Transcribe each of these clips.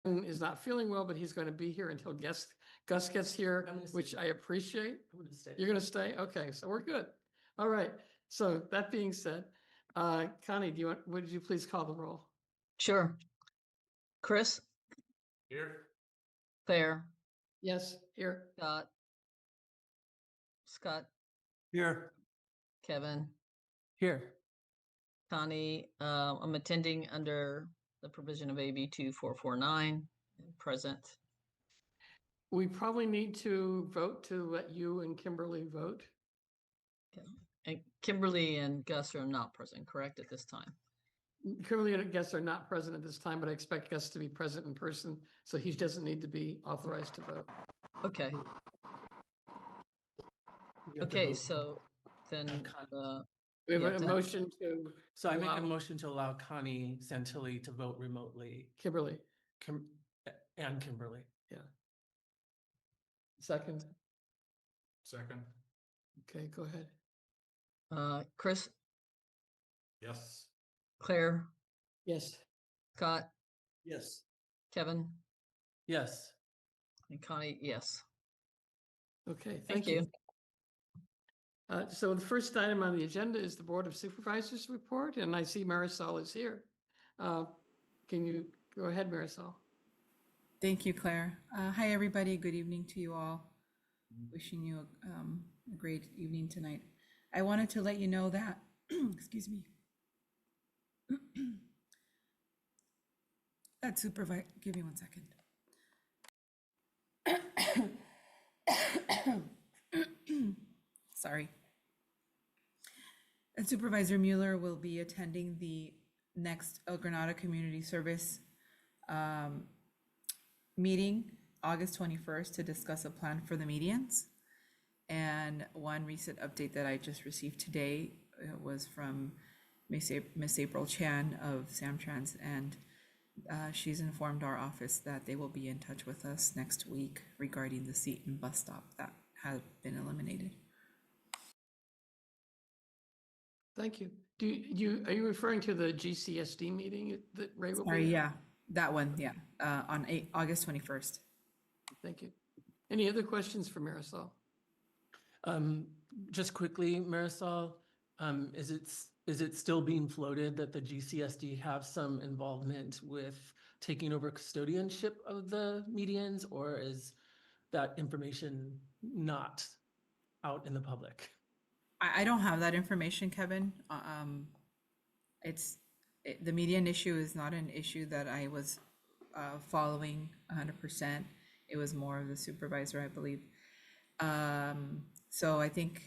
is not feeling well, but he's going to be here until Gus gets here, I'm gonna stay. which I appreciate. I'm gonna stay. You're going to stay? Okay, so we're good. All right. So that being said, Connie, would you please call the roll? Sure. Chris, Here. Claire, Yes, here. Scott, Here. Kevin, Here. Connie. I'm attending under the provision of AB 2449, present. We probably need to vote to let you and Kimberly vote. And Kimberly and Gus are not present, correct, at this time? Kimberly and Gus are not present at this time, but I expect Gus to be present in person, so he doesn't need to be authorized to vote. Okay. Okay, so then We have Yeah, a to- motion to So I make allow a motion to allow Connie Santilli to vote remotely, Kimberly. and Kimberly. Second. Second. Okay, go ahead. Chris, Yes. Claire, Yes. Scott, Yes. Kevin, Yes. and Connie, yes. Okay, Thank you. So the first item on the agenda is the Board of Supervisors report, and I see Marisol is here. Can you go ahead, Marisol? Thank you, Claire. Hi, everybody. Good evening to you all. Wishing you a great evening tonight. I wanted to let you know that, excuse me, that supervisor, give me 1 second. Sorry. And Supervisor Mueller will be attending the next El Granada Community Service meeting, August 21st, to discuss a plan for the medians. And one recent update that I just received today was from Miss April Chan of Samtrans, and she's informed our office that they will be in touch with us next week regarding the seat and bus stop that has been eliminated. Thank you. Are you referring to the GCSD meeting that Ray will be Sorry, at? yeah, that one, yeah, on August 21st. Thank you. Any other questions for Marisol? Just quickly, Marisol, is it still being floated that the GCSD have some involvement with taking over custodianship of the medians, or is that information not out in the public? I don't have that information, Kevin. The median issue is not an issue that I was following 100%. It was more of the supervisor, I believe. So I think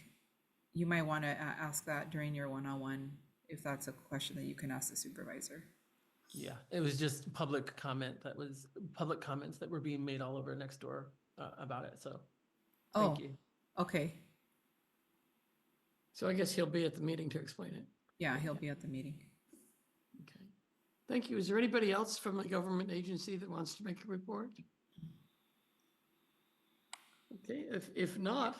you might want to ask that during your one-on-one, if that's a question that you can ask the supervisor. Yeah, it was just public comments that were being made all over Nextdoor about it. So thank you. Okay. So I guess he'll be at the meeting to explain it. Yeah, he'll be at the meeting. Okay. Thank you. Is there anybody else from a government agency that wants to make a report? Okay, if not,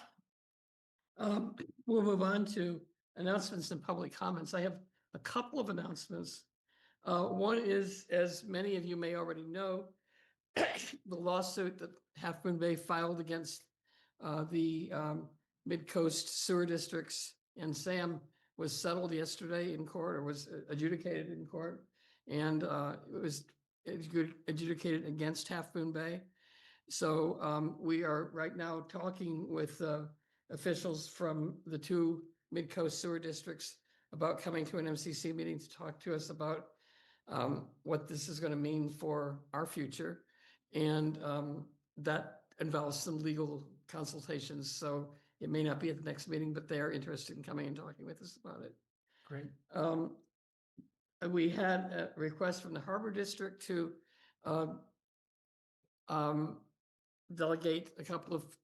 we'll move on to announcements and public comments. I have a couple of announcements. One is, as many of you may already know, the lawsuit that Half Moon Bay filed against the Midcoast sewer districts and SAM was settled yesterday in court, or was adjudicated in court, and it was adjudicated against Half Moon Bay. So we are right now talking with officials from the two Midcoast sewer districts about coming to an MCC meeting to talk to us about what this is going to mean for our future. And that involves some legal consultations. So it may not be at the next meeting, but they are interested in coming and talking with us about it. Great. We had a request from the Harbor District to delegate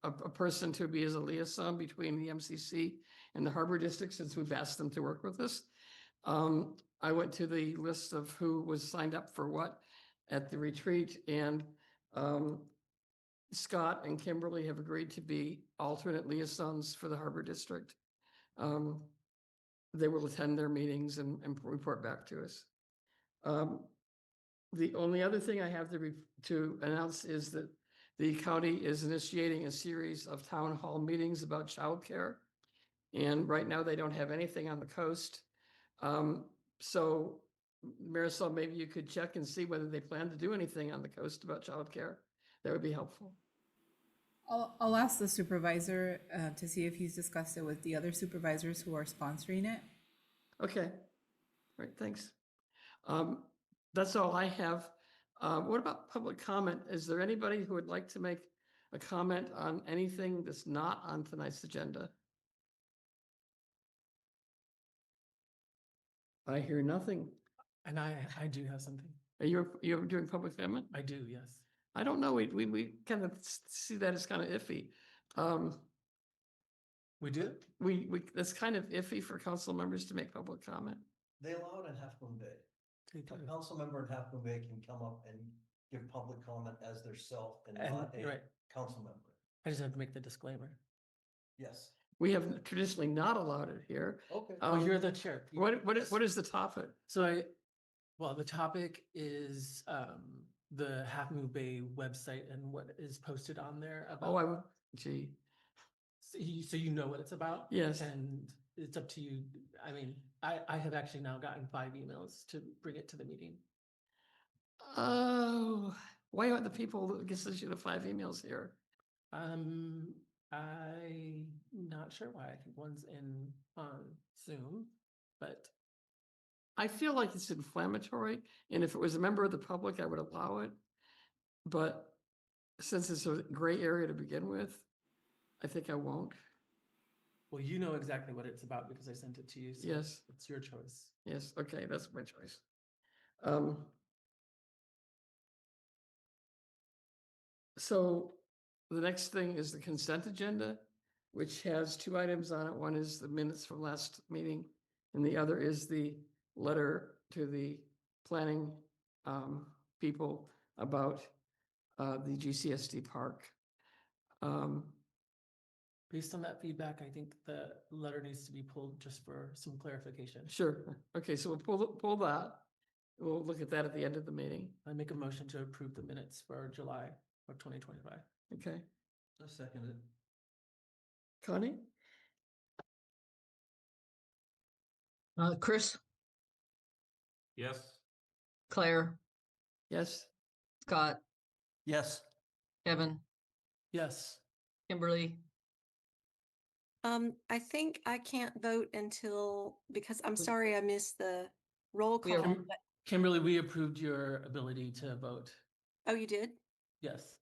a person to be as a liaison between the MCC and the Harbor District, since we've asked them to work with us. I went to the list of who was signed up for what at the retreat, and Scott and Kimberly have agreed to be alternate liaisons for the Harbor District. They will attend their meetings and report back to us. The only other thing I have to announce is that the county is initiating a series of town hall meetings about childcare. And right now, they don't have anything on the coast. So Marisol, maybe you could check and see whether they plan to do anything on the coast about childcare. That would be helpful. I'll ask the supervisor to see if he's discussed it with the other supervisors who are sponsoring it. Okay, all right, thanks. That's all I have. What about public comment? Is there anybody who would like to make a comment on anything that's not on tonight's agenda? I hear nothing. And I do have something. Are you doing public comment? I do, yes. I don't know. We kind of see that as kind of iffy. We do? That's kind of iffy for council members to make public comment. They allow it in Half Moon Bay. They do. A council member in Half Moon Bay can come up and give public comment as their self and And, not a right, council member. I just have to make the disclaimer. Yes. We have traditionally not allowed it here. Okay. Well, you're the chair. What is the topic? So well, the topic is the Half Moon Bay website and what is posted on there Oh, about. gee, So you know what it's about? Yes. And it's up to you. I mean, I have actually now gotten 5 emails to bring it to the meeting. oh, why aren't the people that gets issued the 5 emails here? I'm not sure why. I think one's in on Zoom, but I feel like it's inflammatory, and if it was a member of the public, I would allow it. But since it's a gray area to begin with, I think I won't. well, you know exactly what it's about because I sent it to you. So Yes. it's your choice. Yes, okay, that's my choice. So the next thing is the consent agenda, which has 2 items on it. One is the minutes from last meeting, and the other is the letter to the planning people about the GCSD park. Based on that feedback, I think the letter needs to be pulled just for some clarification. Sure, okay, so we'll pull that. We'll look at that at the end of the meeting, I make a motion to approve the minutes for July of 2025. okay? I second it. Connie? Chris, Yes. Claire, Yes? Scott, Yes. Kevin, Yes. Kimberly, I think I can't vote until, because I'm sorry, I missed the roll We are- call. but- Kimberly, we approved your ability to vote. Oh, you did? Yes.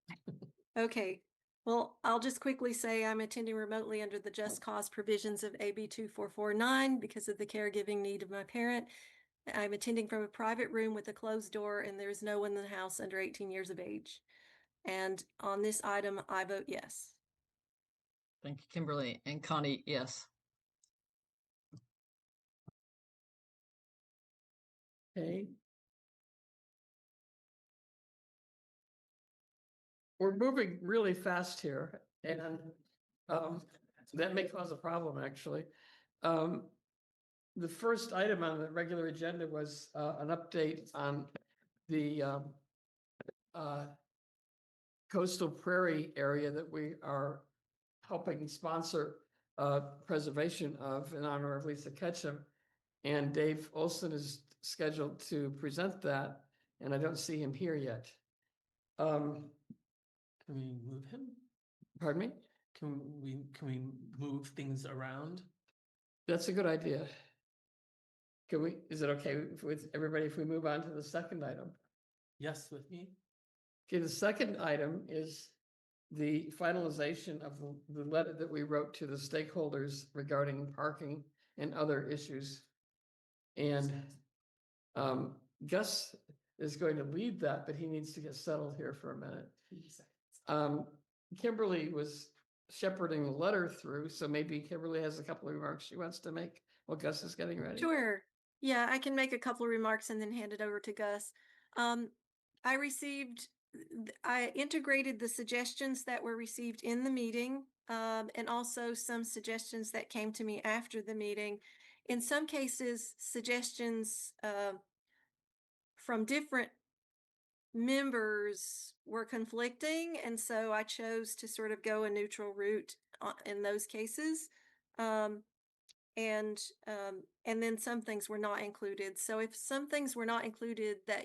Okay. Well, I'll just quickly say I'm attending remotely under the just cause provisions of AB 2449 because of the caregiving need of my parent. I'm attending from a private room with a closed door and there is no one in the house under 18 years of age. And on this item, I vote yes. thank you, Kimberly, and Connie, yes. Okay. We're moving really fast here, and that may cause a problem, actually. The first item on the regular agenda was an update on the coastal prairie area that we are helping sponsor preservation of in honor of Lisa Ketchum. And Dave Olson is scheduled to present that, and I don't see him here yet. Can we move him? Pardon me? Can we move things around? That's a good idea. Is it okay with everybody if we move on to the second item? Yes, with me? Okay, the second item is the finalization of the letter that we wrote to the stakeholders regarding parking and other issues. And Gus is going to lead that, but he needs to get settled here for a minute. Kimberly was shepherding the letter through, so maybe Kimberly has a couple of remarks she wants to make while Gus is getting ready. Sure. Yeah, I can make a couple of remarks and then hand it over to Gus. I integrated the suggestions that were received in the meeting, and also some suggestions that came to me after the meeting. In some cases, suggestions from different members were conflicting, and so I chose to sort of go a neutral route in those cases. Um, and then some things were not included. So if some things were not included that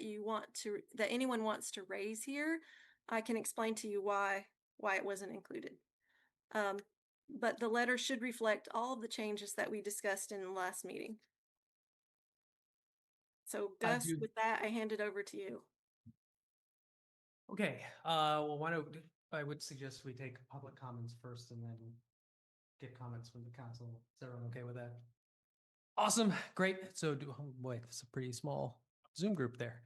that anyone wants to raise here, I can explain to you why it wasn't included. But the letter should reflect all the changes that we discussed in the last meeting. So Gus, do- with that, I hand it over to you. Okay, well, I would suggest we take public comments first and then get comments from the council. Is everyone okay with that? Awesome, great. So oh boy, it's a pretty small Zoom group there.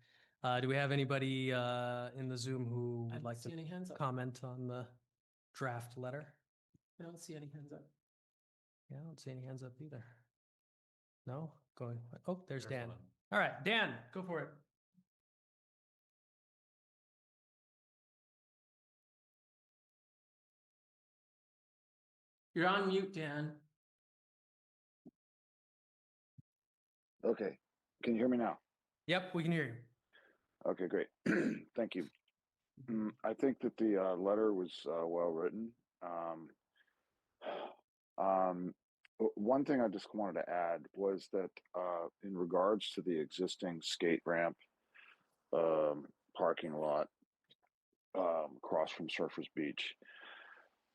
Do we have anybody in the Zoom who I would don't like see to any hands up. comment on the draft letter? I don't see any hands up. Yeah, I don't see any hands up either. No? Going, oh, there's There's Dan. one. All right, Dan, go for it. You're on mute, Dan. Okay, can you hear me now? Yep, we can hear you. Okay, great. Thank you. I think that the letter was well written. One thing I just wanted to add was that in regards to the existing skate ramp parking lot across from Surfers Beach,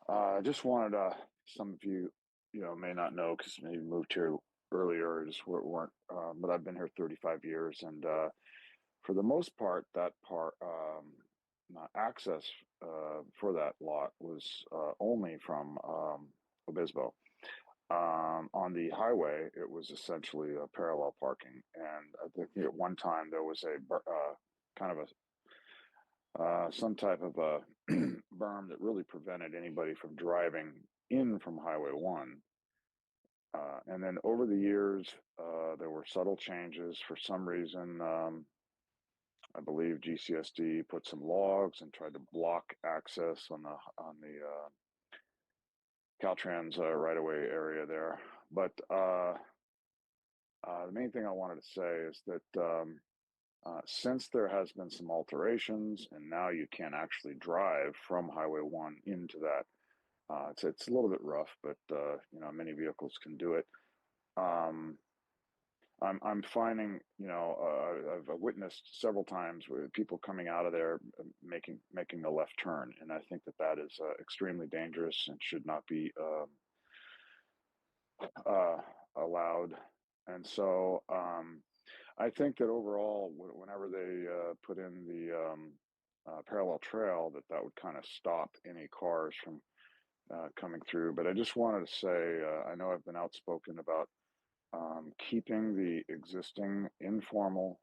I just wanted some of you, may not know because maybe moved here earlier, or just weren't, but I've been here 35 years, and for the most part, that access for that lot was only from Obispo. On the highway, it was essentially a parallel parking, and I think at one time there was a kind of a some type of a berm that really prevented anybody from driving in from Highway 1. And then over the years, there were subtle changes. For some reason, I believe GCSD put some logs and tried to block access on the Caltrans right-of-way area there. But the main thing I wanted to say is that since there has been some alterations, and now you can actually drive from Highway 1 into that, it's a little bit rough, but many vehicles can do it. I'm finding, I've witnessed several times with people coming out of there making a left turn, and I think that is extremely dangerous and should not be allowed. And so I think that overall, whenever they put in the parallel trail, that would kind of stop any cars from coming through. But I just wanted to say, I know I've been outspoken about keeping the existing informal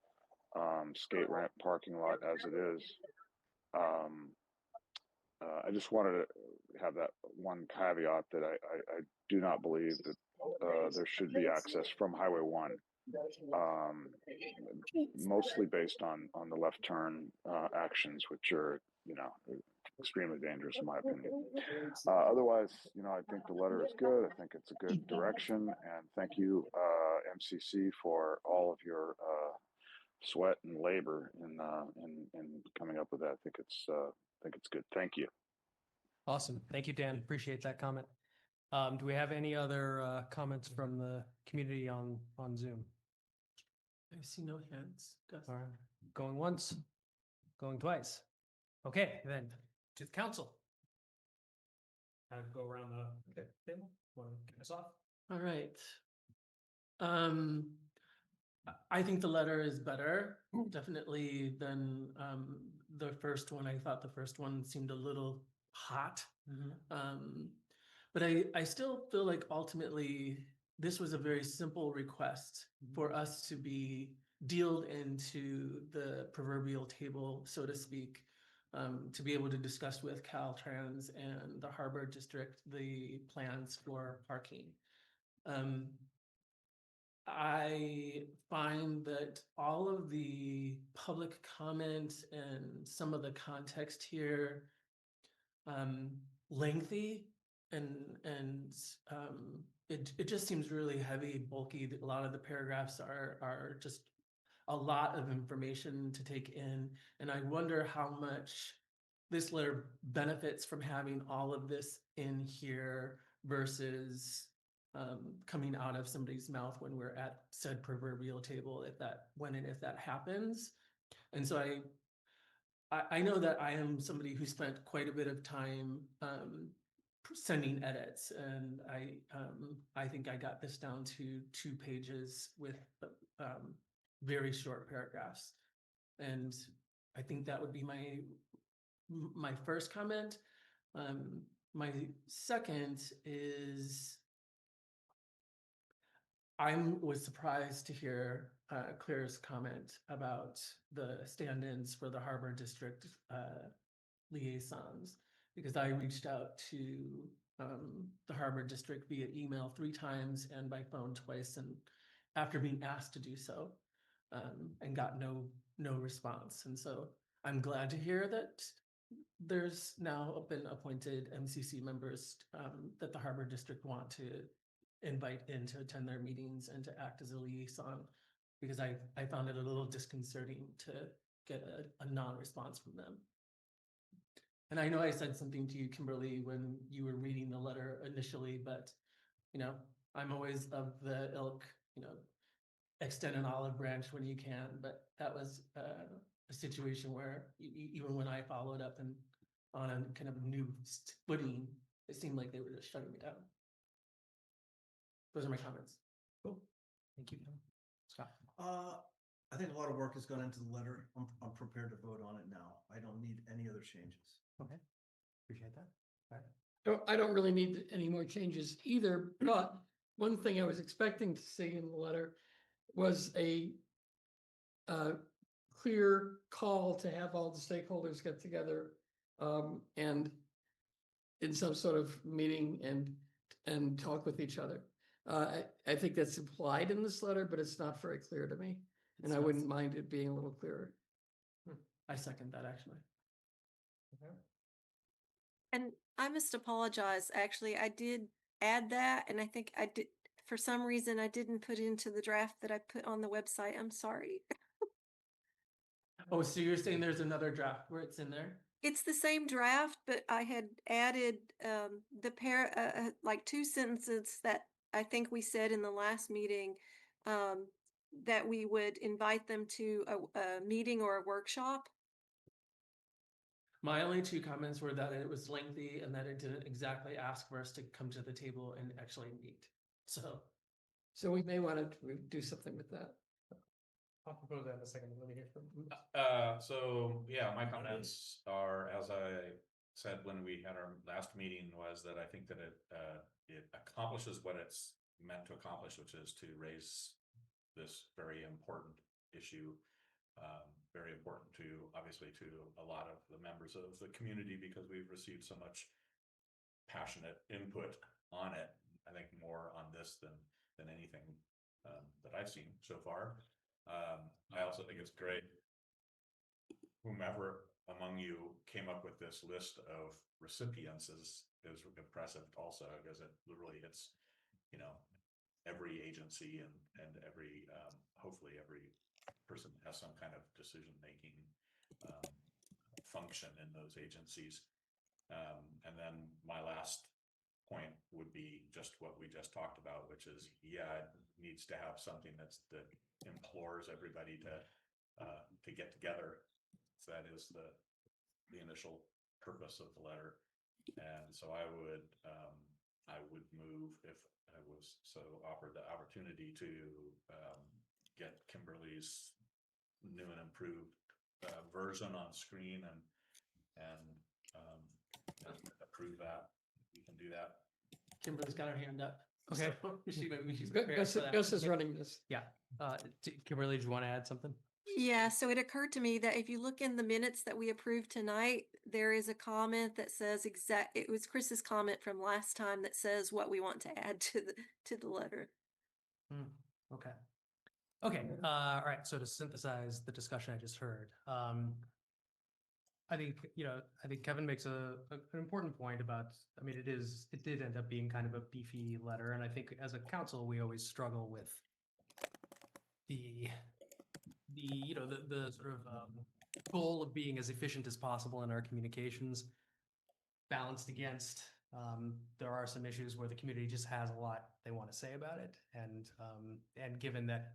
skate ramp parking lot as it is. I just wanted to have that one caveat that I do not believe that there should be access from Highway 1, mostly based on the left turn actions, which are, extremely dangerous in my opinion. Otherwise, I think the letter is good. I think it's a good direction, and thank you, MCC, for all of your sweat and labor in coming up with that. I think it's good. Thank you. Awesome. Thank you, Dan. Appreciate that comment. Do we have any other comments from the community on Zoom? I see no hands. Gus. All right. Going once, going twice. Okay, then to the council. Go around the table. Want to kick us off? All right. I think the letter is better, definitely, than the first one. I thought the first one seemed a little hot. But I still feel like ultimately this was a very simple request for us to be dealed into the proverbial table, so to speak, to be able to discuss with Caltrans and the Harbor District the plans for parking. I find that all of the public comment and some of the context here lengthy, and it just seems really heavy, bulky. A lot of the paragraphs are just a lot of information to take in. And I wonder how much this letter benefits from having all of this in here versus coming out of somebody's mouth when we're at said proverbial table, when and if that happens. And so I know that I am somebody who spent quite a bit of time sending edits, and I think I got this down to 2 pages with very short paragraphs. And I think that would be my first comment. My second is I was surprised to hear Claire's comment about the stand-ins for the Harbor District liaisons, because I reached out to the Harbor District via email 3 times and by phone twice, and after being asked to do so, and got no response. And so I'm glad to hear that there's now been appointed MCC members that the Harbor District want to invite in to attend their meetings and to act as a liaison, because I found it a little disconcerting to get a non-response from them. And I know I said something to you, Kimberly, when you were reading the letter initially, but I'm always of the ilk, extend an olive branch when you can, but that was a situation where even when I followed up and on a kind of new footing, it seemed like they were just shutting me down. Those are my comments. Cool. Thank you, Kevin. Scott. I think a lot of work has gone into the letter. I'm prepared to vote on it now. I don't need any other changes. Okay. Appreciate that. All right. I don't really need any more changes either, but one thing I was expecting to see in the letter was a clear call to have all the stakeholders get together and in some sort of meeting and talk with each other. I think that's implied in this letter, but it's not very clear to me, and I wouldn't mind it being a little clearer. I second that, actually. Okay. And I must apologize. Actually, I did add that, and I think I did, for some reason, I didn't put into the draft that I put on the website. I'm sorry. Oh, so you're saying there's another draft where it's in there? It's the same draft, but I had added like 2 sentences that I think we said in the last meeting, that we would invite them to a meeting or a workshop. My only 2 comments were that it was lengthy and that it didn't exactly ask for us to come to the table and actually meet. So we may want to do something with that. I'll propose that in a second. Let me hear from. So yeah, my comments are, as I said when we had our last meeting, was that I think that it accomplishes what it's meant to accomplish, which is to raise this very important issue, very important to, obviously, to a lot of the members of the community, because we've received so much passionate input on it. I think more on this than anything that I've seen so far. I also think it's great whomever among you came up with this list of recipients is impressive also, because it literally hits, every agency and every hopefully every person has some kind of decision-making function in those agencies. And then my last point would be just what we just talked about, which is, it needs to have something that implores everybody to get together. So that is the initial purpose of the letter. And so I would move, if I was so offered the opportunity, to get Kimberly's new and improved version on screen and approve that. We can do that. Kimberly's got her hand up. Okay. So she's prepared for that. Gus is running this. Yeah. Kimberly, do you want to add something? Yeah, so it occurred to me that if you look in the minutes that we approved tonight, there is a comment that says it was Chris's comment from last time that says what we want to add to the letter. Okay. Okay. All right. So to synthesize the discussion I just heard, I think, I think Kevin makes an important point about, it did end up being kind of a beefy letter. And I think as a council, we always struggle with the sort of goal of being as efficient as possible in our communications balanced against there are some issues where the community just has a lot they want to say about it, and given that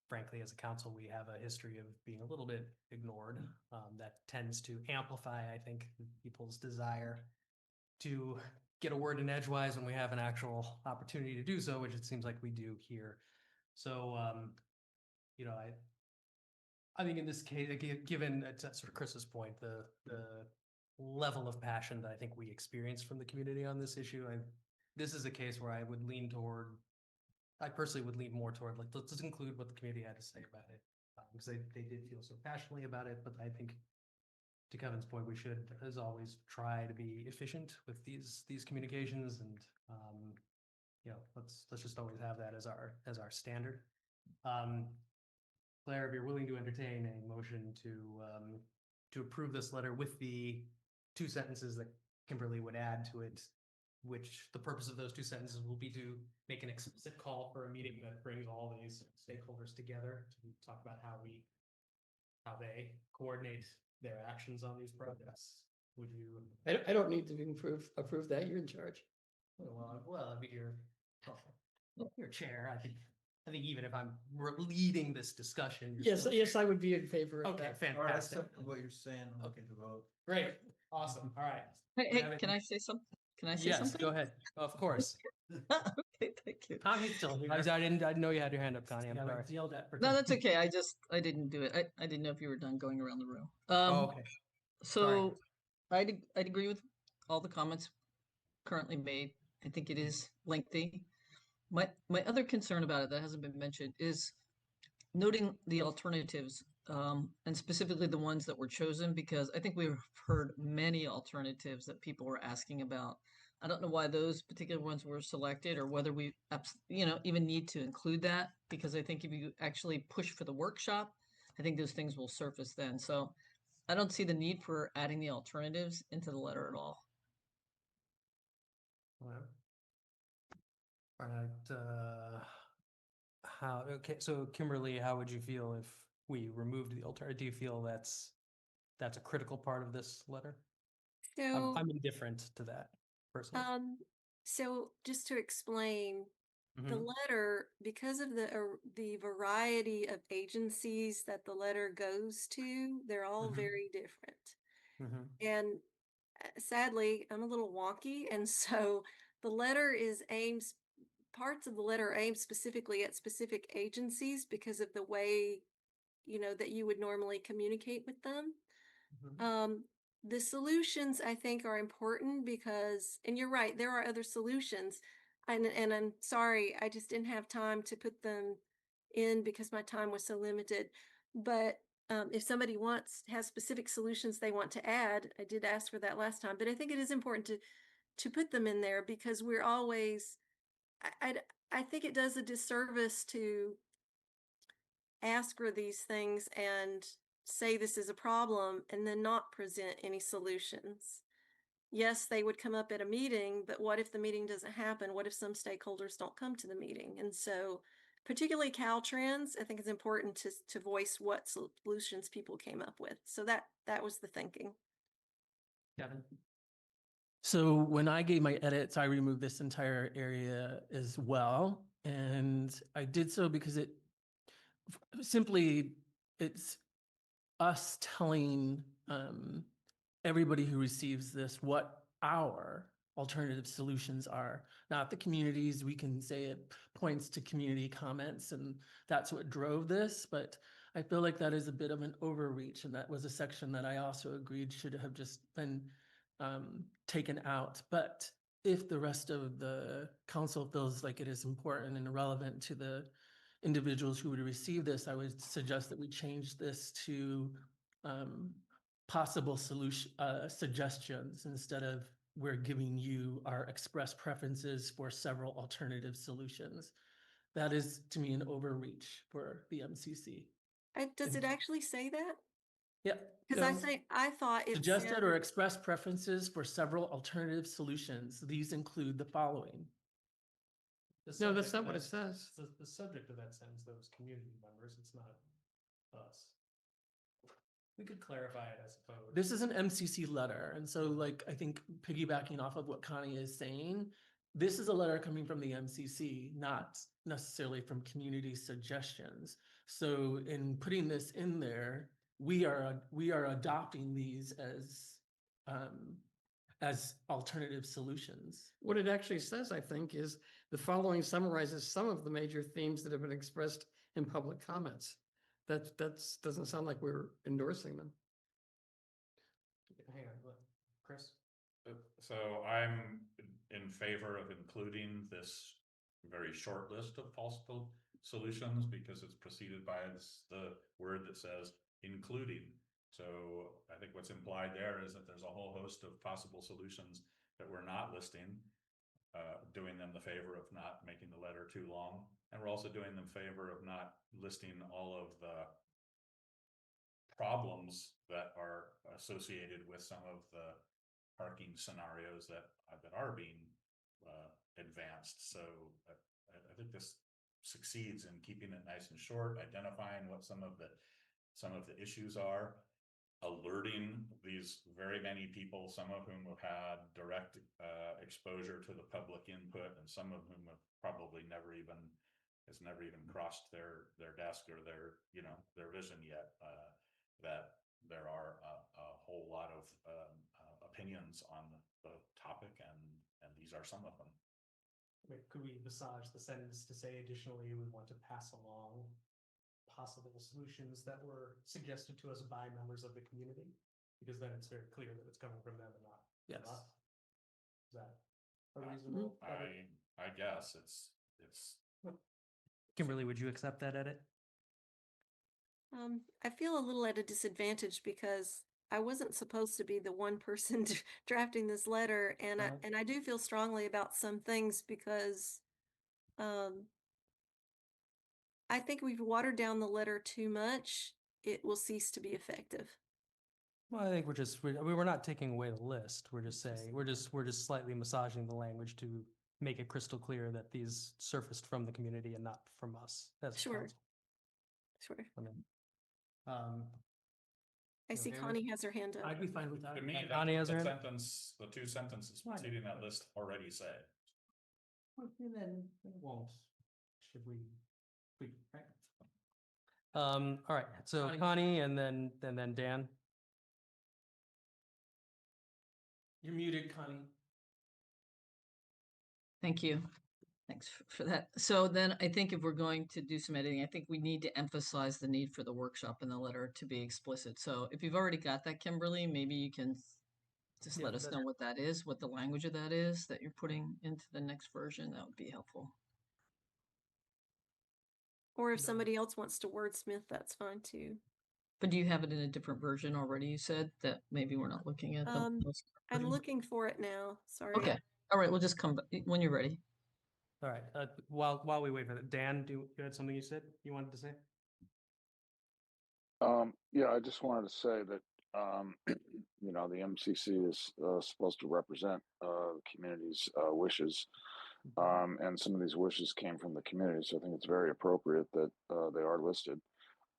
frankly as a council we have a history of being a little bit ignored, that tends to amplify, I think, people's desire to get a word in edgewise when we have an actual opportunity to do so, which it seems like we do here. So I think in this case, given sort of Chris's point, the level of passion that I think we experience from the community on this issue, this is a case where I personally would lean more toward, like, let's just include what the community had to say about it, because they did feel so passionately about it. But I think, to Kevin's point, we should, as always, try to be efficient with these communications, and let's just always have that as our standard. Claire, if you're willing to entertain a motion to approve this letter with the 2 sentences that Kimberly would add to it, which the purpose of those 2 sentences will be to make an explicit call for a meeting that brings all these stakeholders together to talk about how they coordinate their actions on these projects. Would you? I don't need to approve that. You're in charge. Well, I mean, you're chair. I think even if I'm leading this discussion, you're still Yes, chair. I would be in favor of Okay, that. All right, fantastic. accept what you're saying. I'm looking to vote. Great, awesome. All right. Hey, can I say something? Can I say Yes, something? go ahead. Of course. Okay, thank you. Tommy's still here. I didn't know you had your hand up, Connie. I'm Yeah, sorry. like, yelled at for No, time. that's okay. I didn't do it. I didn't know if you were done going around the room. Oh, okay. So I'd agree with all the comments currently made. I think it is lengthy. My other concern about it that hasn't been mentioned is noting the alternatives, and specifically the ones that were chosen, because I think we've heard many alternatives that people were asking about. I don't know why those particular ones were selected, or whether we even need to include that, because I think if you actually push for the workshop, I think those things will surface then. So I don't see the need for adding the alternatives into the letter at all. All right. So Kimberly, how would you feel if we removed the alternative? Do you feel that's a critical part of this letter? So, I'm indifferent to that personally. so just to explain, the Mhm. letter, because of the variety of agencies that the letter goes to, they're all Mhm. very different. Mhm. And sadly, I'm a little wonky, and so the letter parts of the letter are aimed specifically at specific agencies because of the way, that you would normally communicate with them. Mhm. The solutions I think are important because, and you're right, there are other solutions. And I'm sorry, I just didn't have time to put them in because my time was so limited. But if somebody has specific solutions they want to add, I did ask for that last time, but I think it is important to put them in there because we're always, I think it does a disservice to ask for these things and say this is a problem and then not present any solutions. Yes, they would come up at a meeting, but what if the meeting doesn't happen? What if some stakeholders don't come to the meeting? And so, particularly Caltrans, I think it's important to voice what solutions people came up with. So that was the thinking. Kevin. So when I gave my edits, I removed this entire area as well. And I did so because it's us telling everybody who receives this what our alternative solutions are, not the communities. We can say it points to community comments, and that's what drove this. But I feel like that is a bit of an overreach, and that was a section that I also agreed should have just been taken out. But if the rest of the council feels like it is important and relevant to the individuals who would receive this, I would suggest that we change this to possible suggestions instead of we're giving you our express preferences for several alternative solutions. That is, to me, an overreach for the MCC. Does it actually say that? Yeah. Because I thought it Suggested said, or expressed preferences for several alternative solutions. These include the following. No, that's not what it says. The subject of that sentence, though, is community members. It's not us. We could clarify it, I suppose. This is an MCC letter, and so like I think piggybacking off of what Connie is saying, this is a letter coming from the MCC, not necessarily from community suggestions. So in putting this in there, we are adopting these as alternative solutions. What it actually says, I think, is the following summarizes some of the major themes that have been expressed in public comments. That doesn't sound like we're endorsing them. Hang on, look, Chris? So I'm in favor of including this very short list of possible solutions because it's preceded by the word that says including. So I think what's implied there is that there's a whole host of possible solutions that we're not listing, doing them the favor of not making the letter too long. And we're also doing them favor of not listing all of the problems that are associated with some of the parking scenarios that are being advanced. So I think this succeeds in keeping it nice and short, identifying what some of the issues are, alerting these very many people, some of whom have had direct exposure to the public input, and some of whom have probably never even crossed their desk or their vision yet. That there are a whole lot of opinions on the topic, and these are some of them. Could we massage the sentence to say additionally, we want to pass along possible solutions that were suggested to us by members of the community? Because then it's very clear that it's coming from them and not Yes. from us. Is that a reasonable? I guess it's Kimberly, would you accept that edit? I feel a little at a disadvantage because I wasn't supposed to be the one person drafting this letter, and I do feel strongly about some things because I think we've watered down the letter too much. It will cease to be effective. Well, I think we're not taking away the list. We're just saying, we're just slightly massaging the language to make it crystal clear that these surfaced from the community and not from us as a Sure. council. Sure. I mean, I see okay with- Connie has her hand up. I'd be fine with that. to me, that's Connie what has her the hand? sentence, the two sentences Right. preceding that list already say. And then it won't. Should we? Right. All right. So Connie and then Dan. You're muted, Connie. Thank you. Thanks for that. So then I think if we're going to do some editing, I think we need to emphasize the need for the workshop in the letter to be explicit. So if you've already got that, Kimberly, maybe you can just let us know what that is, what the language of that is that you're putting into the next version. That would be helpful. Or if somebody else wants to wordsmith, that's fine too. But do you have it in a different version already? You said that maybe we're not looking at the most I'm version? looking for it now. Sorry. Okay. All right. We'll just come back when you're ready. All right. While we wait for that, Dan, you had something you said you wanted to say? Yeah, I just wanted to say that the MCC is supposed to represent the community's wishes, and some of these wishes came from the community, so I think it's very appropriate that they are listed.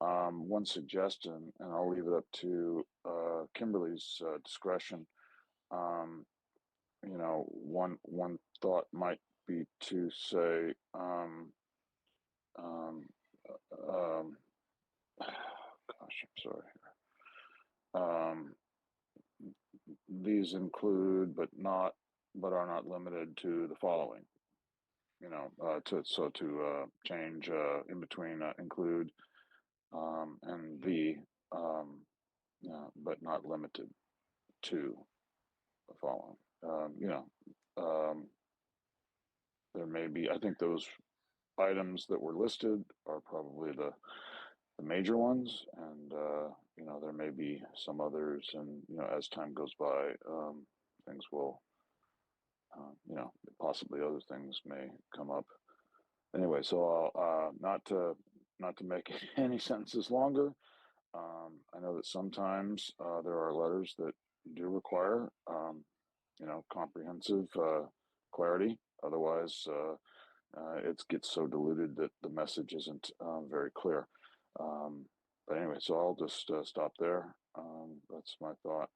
One suggestion, and I'll leave it up to Kimberly's discretion. One thought might be to say, gosh, I'm sorry. These include, but are not limited to the following. To change in between include and but not limited to the following. There may be. I think those items that were listed are probably the major ones, and there may be some others, and as time goes by, things will possibly other things may come up. Anyway, so I'll not to make any sentences longer. I know that sometimes there are letters that do require comprehensive clarity. Otherwise, it gets so diluted that the message isn't very clear. But anyway, so I'll just stop there. That's my thought.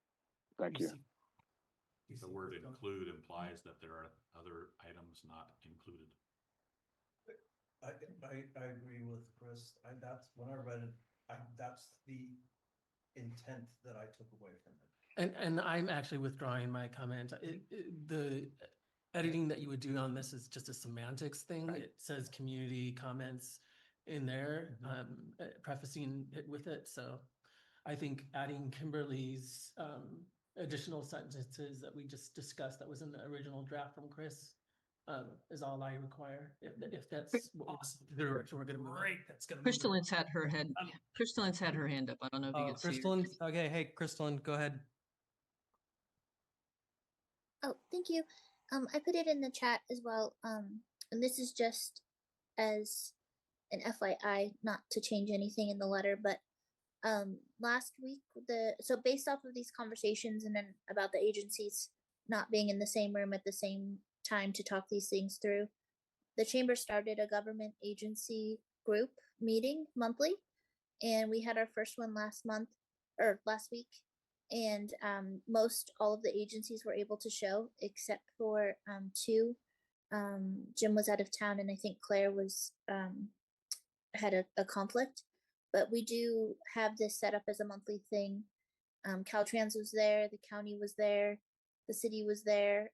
Thank you. The word include implies that there are other items not included. I agree with Chris. That's when I read it, that's the intent that I took away from it. And I'm actually withdrawing my comment. The editing that you would do on this is just a semantics thing. Right. It says community comments in there, prefacing it with it. So I think adding Kimberly's additional sentences that we just discussed that was in the original draft from Chris is all I require. If that's the direction we're gonna move. Great, that's gonna. move it. Crystalline's had her head. Crystalline's had her hand up. I don't know if you Oh, can see. her. Crystalline, okay, hey, Crystalline, go ahead. Oh, thank you. I put it in the chat as well. And this is just as an FYI, not to change anything in the letter, but last week so based off of these conversations and then about the agencies not being in the same room at the same time to talk these things through, the chamber started a government agency group meeting monthly, and we had our first one last week, and most all of the agencies were able to show except for two. Jim was out of town, and I think Claire was had a conflict, but we do have this set up as a monthly thing. Caltrans was there, the county was there, the city was there,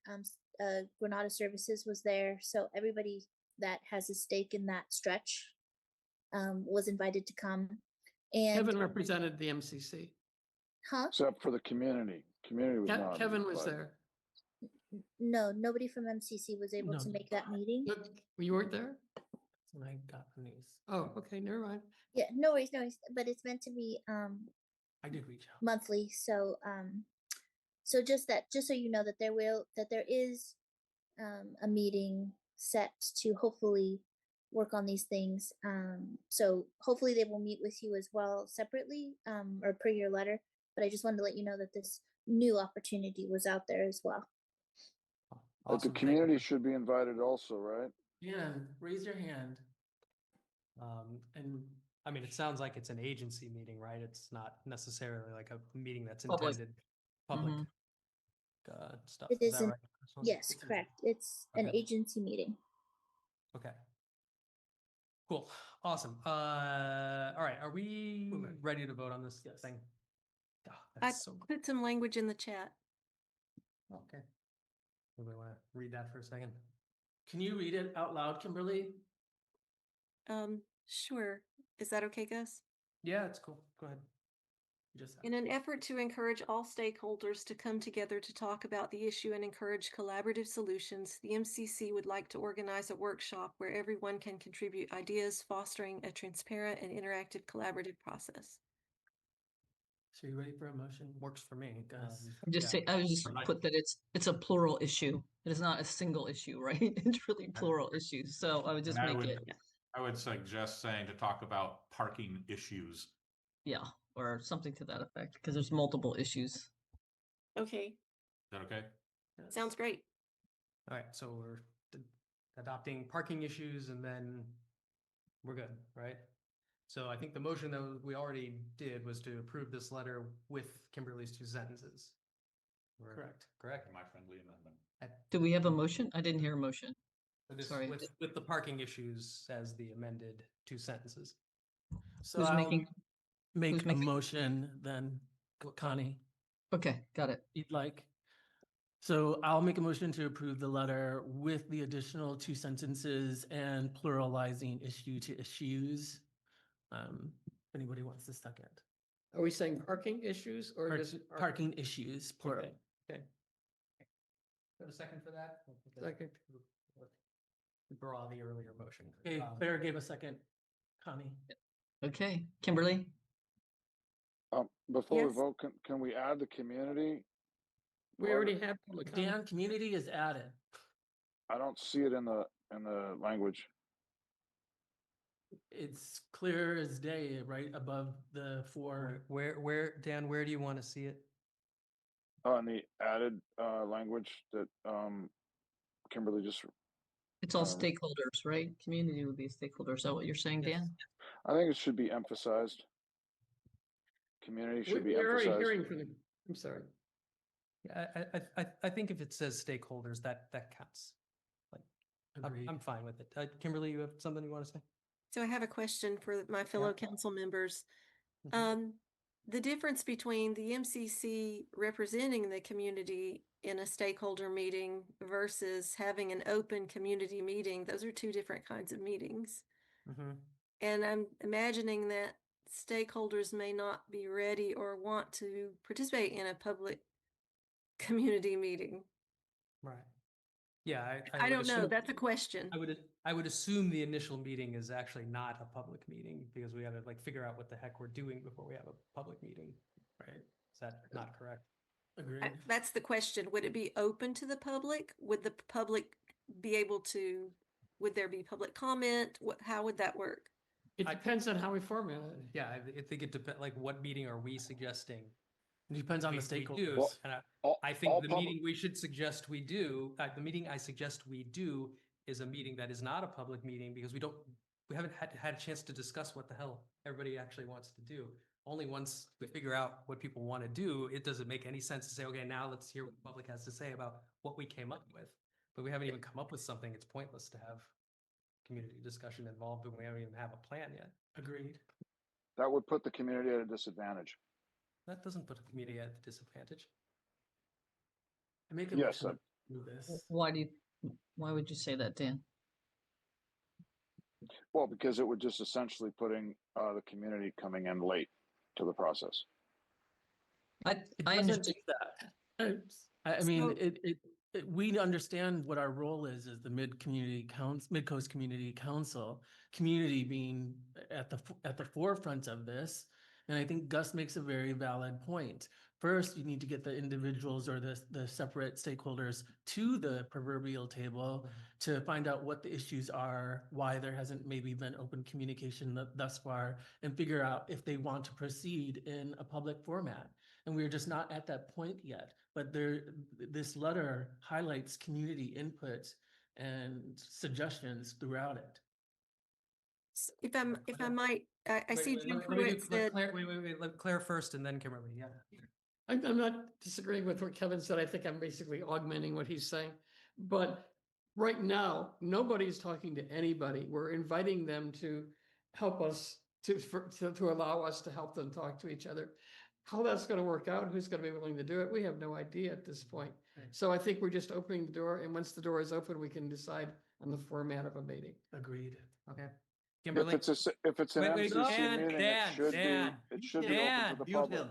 Granada Services was there, so everybody that has a stake in that stretch was invited to come. And Kevin represented the MCC. Except for the community. Community was not. Kevin was invited. there. No, nobody from MCC was able No. to make that meeting. Look, you weren't there? When I got the news, Oh, okay, never mind. Yeah, no worries, but it's meant to be I did reach out. monthly, so so just so you know that there is a meeting set to hopefully work on these things. So hopefully they will meet with you as well separately, or per your letter, but I just wanted to let you know that this new opportunity was out there as well. But Awesome, the thank you. community should be invited also, right? Jan, raise your hand. And I mean, it sounds like it's an agency meeting, right? It's not necessarily like a meeting that's Public. intended public Mhm. stuff. It Is that isn't- right, Crystalline? Yes, correct. It's an Okay. agency meeting. Okay. Cool. Awesome. All right. Are we ready to vote on this Yes. thing? Oh, I that's so put some language in the chat. okay. Anybody want to read that for a second? Can you read it out loud, Kimberly? Sure. Is that okay, Gus? Yeah, it's cool. Go ahead. You just In an effort to encourage all stakeholders to come together to talk about the issue and encourage collaborative solutions, the MCC would like to organize a workshop where everyone can contribute ideas, fostering a transparent and interactive collaborative process. So you ready for a motion? Works for me, Gus. I'm just Yeah. say I would just Right. put that it's a plural issue. It is not a single issue, right? It's really plural issues. So I would just And make it, I would suggest saying to talk about parking issues. yeah, or something to that effect, because there's multiple issues. Okay, Is that okay? Yes. sounds great. All right. So we're adopting parking issues and then we're good, right? So I think the motion that we already did was to approve this letter with Kimberly's two sentences. Correct. Correct. My friendly amendment. Do we have a motion? I didn't hear a motion. So this Sorry. with the parking issues as the amended two sentences. So Who's I'll making- make who's a making- motion then, Connie, Okay, got it. you'd like. So I'll make a motion to approve the letter with the additional two sentences and pluralizing issue to issues. If anybody wants to second. Are we saying parking issues or just? Parking issues, plural. Okay. Okay. Got a second for that? Second. Withdraw the earlier motion. Okay, Claire gave a second. Connie. Okay, Kimberly? Before we Yes. vote, can we add the community? We already had public comment. Dan, community is added. I don't see it in the language. It's clear as day, right above the four. Where, Dan, where do you want to see it? On the added language that Kimberly just, It's all Um, stakeholders, right? Community would be a stakeholder. Is that what you're saying, Yes. Dan? I think it should be emphasized. community should be We're already emphasized. hearing from the, I'm sorry. Yeah, I think if it says stakeholders, that counts. Like, Agreed. I'm fine with it. Kimberly, you have something you want to say? So I have a question for my fellow council members. Mhm. The difference between the MCC representing the community in a stakeholder meeting versus having an open community meeting, those are two different kinds of meetings. Mhm. And I'm imagining that stakeholders may not be ready or want to participate in a public community meeting. Right. Yeah, I would don't know. assume- That's a question. I would assume the initial meeting is actually not a public meeting because we got to like figure out what the heck we're doing before we have a public meeting, right? Is that not correct? Agreed. That's the question. Would it be open to the public? Would the public be able to, would there be public comment? How would that work? It depends on how we format it. Yeah, I think it depends. Like, what meeting are we suggesting? It depends on the we stakeholders. do? And All- I think all the public- meeting we should suggest we do, the meeting I suggest we do is a meeting that is not a public meeting because we haven't had a chance to discuss what the hell everybody actually wants to do. Only once we figure out what people want to do, it doesn't make any sense to say, okay, now let's hear what the public has to say about what we came up with. But we haven't even come up with something. It's pointless to have community discussion involved, but we haven't even have a plan yet. Agreed. That would put the community at a disadvantage. That doesn't put the community at a disadvantage. I make a Yes, motion to do this. Why would you say that, Dan? Well, because it would just essentially putting the community coming in late to the process. I It I doesn't understand. do that. I mean, So- we understand what our role is as the Midcoast Community Council, community being at the forefront of this. And I think Gus makes a very valid point. First, you need to get the individuals or the separate stakeholders to the proverbial table to find out what the issues are, why there hasn't maybe been open communication thus far, and figure out if they want to proceed in a public format. And we're just not at that point yet. But this letter highlights community input and suggestions throughout it. If I might, I see Jim Pruitt said, Let Claire first and then Kimberly, yeah. I'm not disagreeing with what Kevin said. I think I'm basically augmenting what he's saying. But right now, nobody's talking to anybody. We're inviting them to help us, to allow us to help them talk to each other. How that's going to work out, who's going to be willing to do it, we have no idea at this point. So I think we're just opening the door, and once the door is open, we can decide on the format of a meeting. Agreed. Okay. If Kimberly? it's an Wait, MCC Dan, meeting, Dan, it should be open to the public.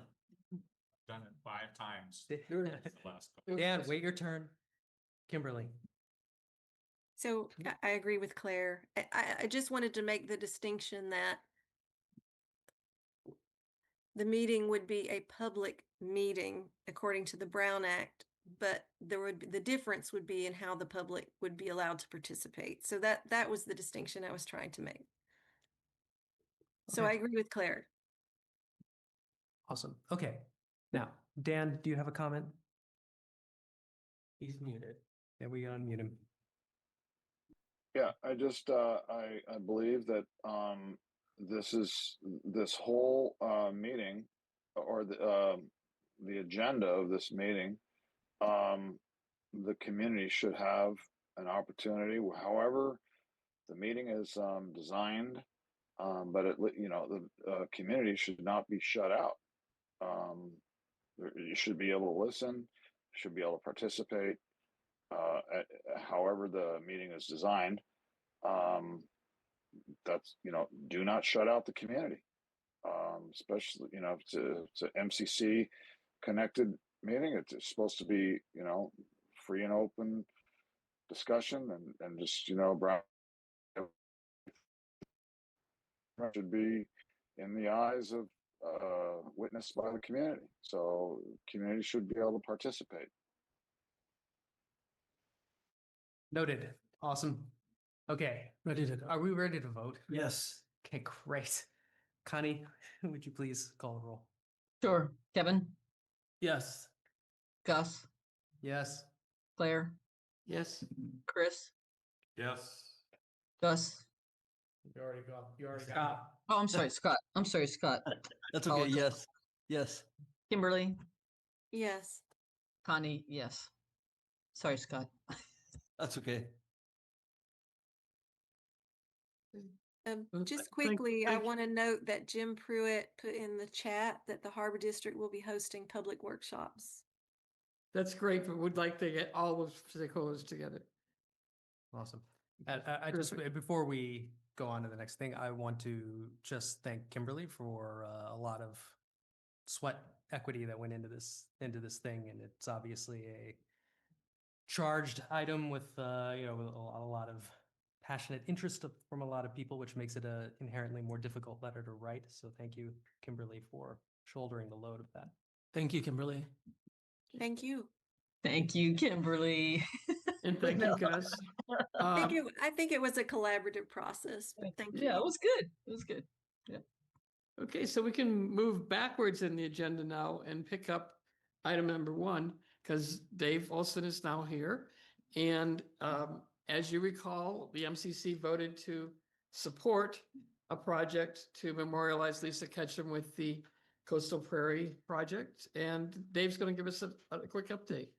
Done it 5 times. Dan, The last couple. Dan, wait your turn. Kimberly. so I agree with Claire. I just wanted to make the distinction that the meeting would be a public meeting according to the Brown Act, but the difference would be in how the public would be allowed to participate. So that was the distinction I was trying to make. So Okay. I agree with Claire. Awesome. Okay. Now, Dan, do you have a comment? He's muted. Yeah, we unmute him. Yeah, I just I believe that this whole meeting or the agenda of this meeting, the community should have an opportunity, however the meeting is designed, but the community should not be shut out. You should be able to listen, should be able to participate. However the meeting is designed, that's do not shut out the community, especially if it's an MCC connected meeting. It's supposed to be free and open discussion, and just Brown should be in the eyes of witnessed by the community, so community should be able to participate. Noted. Awesome. Okay. Are we ready to vote? Yes. Okay, great. Connie, would you please call the roll? Sure. Kevin, Yes. Gus, Yes. Claire, Yes? Chris, Yes. Gus. You already got. Scott. Oh, I'm sorry, Scott. I'm sorry, Scott. That's okay, yes. Yes. Kimberly, Yes. Connie, yes. Sorry, Scott. That's okay. Just thank- quickly, I thank- want to note that Jim Pruitt put in the chat that the Harbor District will be hosting public workshops. That's great, but we'd like to get all those stakeholders together. Awesome. And I just, before we go on to the next thing, I want to just thank Kimberly for a lot of sweat equity that went into this thing, and it's obviously a charged item with with a lot of passionate interest from a lot of people, which makes it a inherently more difficult letter to write. So thank you, Kimberly, for shouldering the load of that. Thank you, Kimberly. Thank you. Thank you, Kimberly. And thank you, Gus. I think it was a collaborative process, but thank you. Yeah, it was good. It was good. Okay, so we can move backwards in the agenda now and pick up item number 1, because Dave Olson is now here. And as you recall, the MCC voted to support a project to memorialize Lisa Ketchum with the Coastal Prairie Project. And Dave's going to give us a quick update.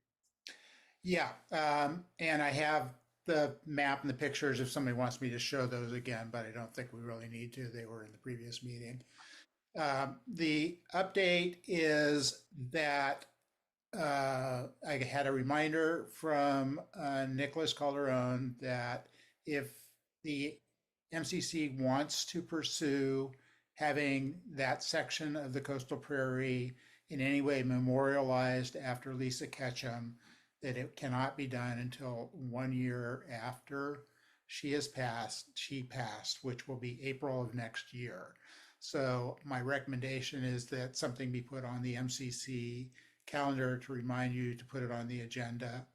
Yeah, and I have the map and the pictures if somebody wants me to show those again, but I don't think we really need to. They were in the previous meeting. The update is that I had a reminder from Nicholas Calderon that if the MCC wants to pursue having that section of the Coastal Prairie in any way memorialized after Lisa Ketchum, that it cannot be done until 1 year after she passed, which will be April of next year. So my recommendation is that something be put on the MCC calendar to remind you to put it on the agenda.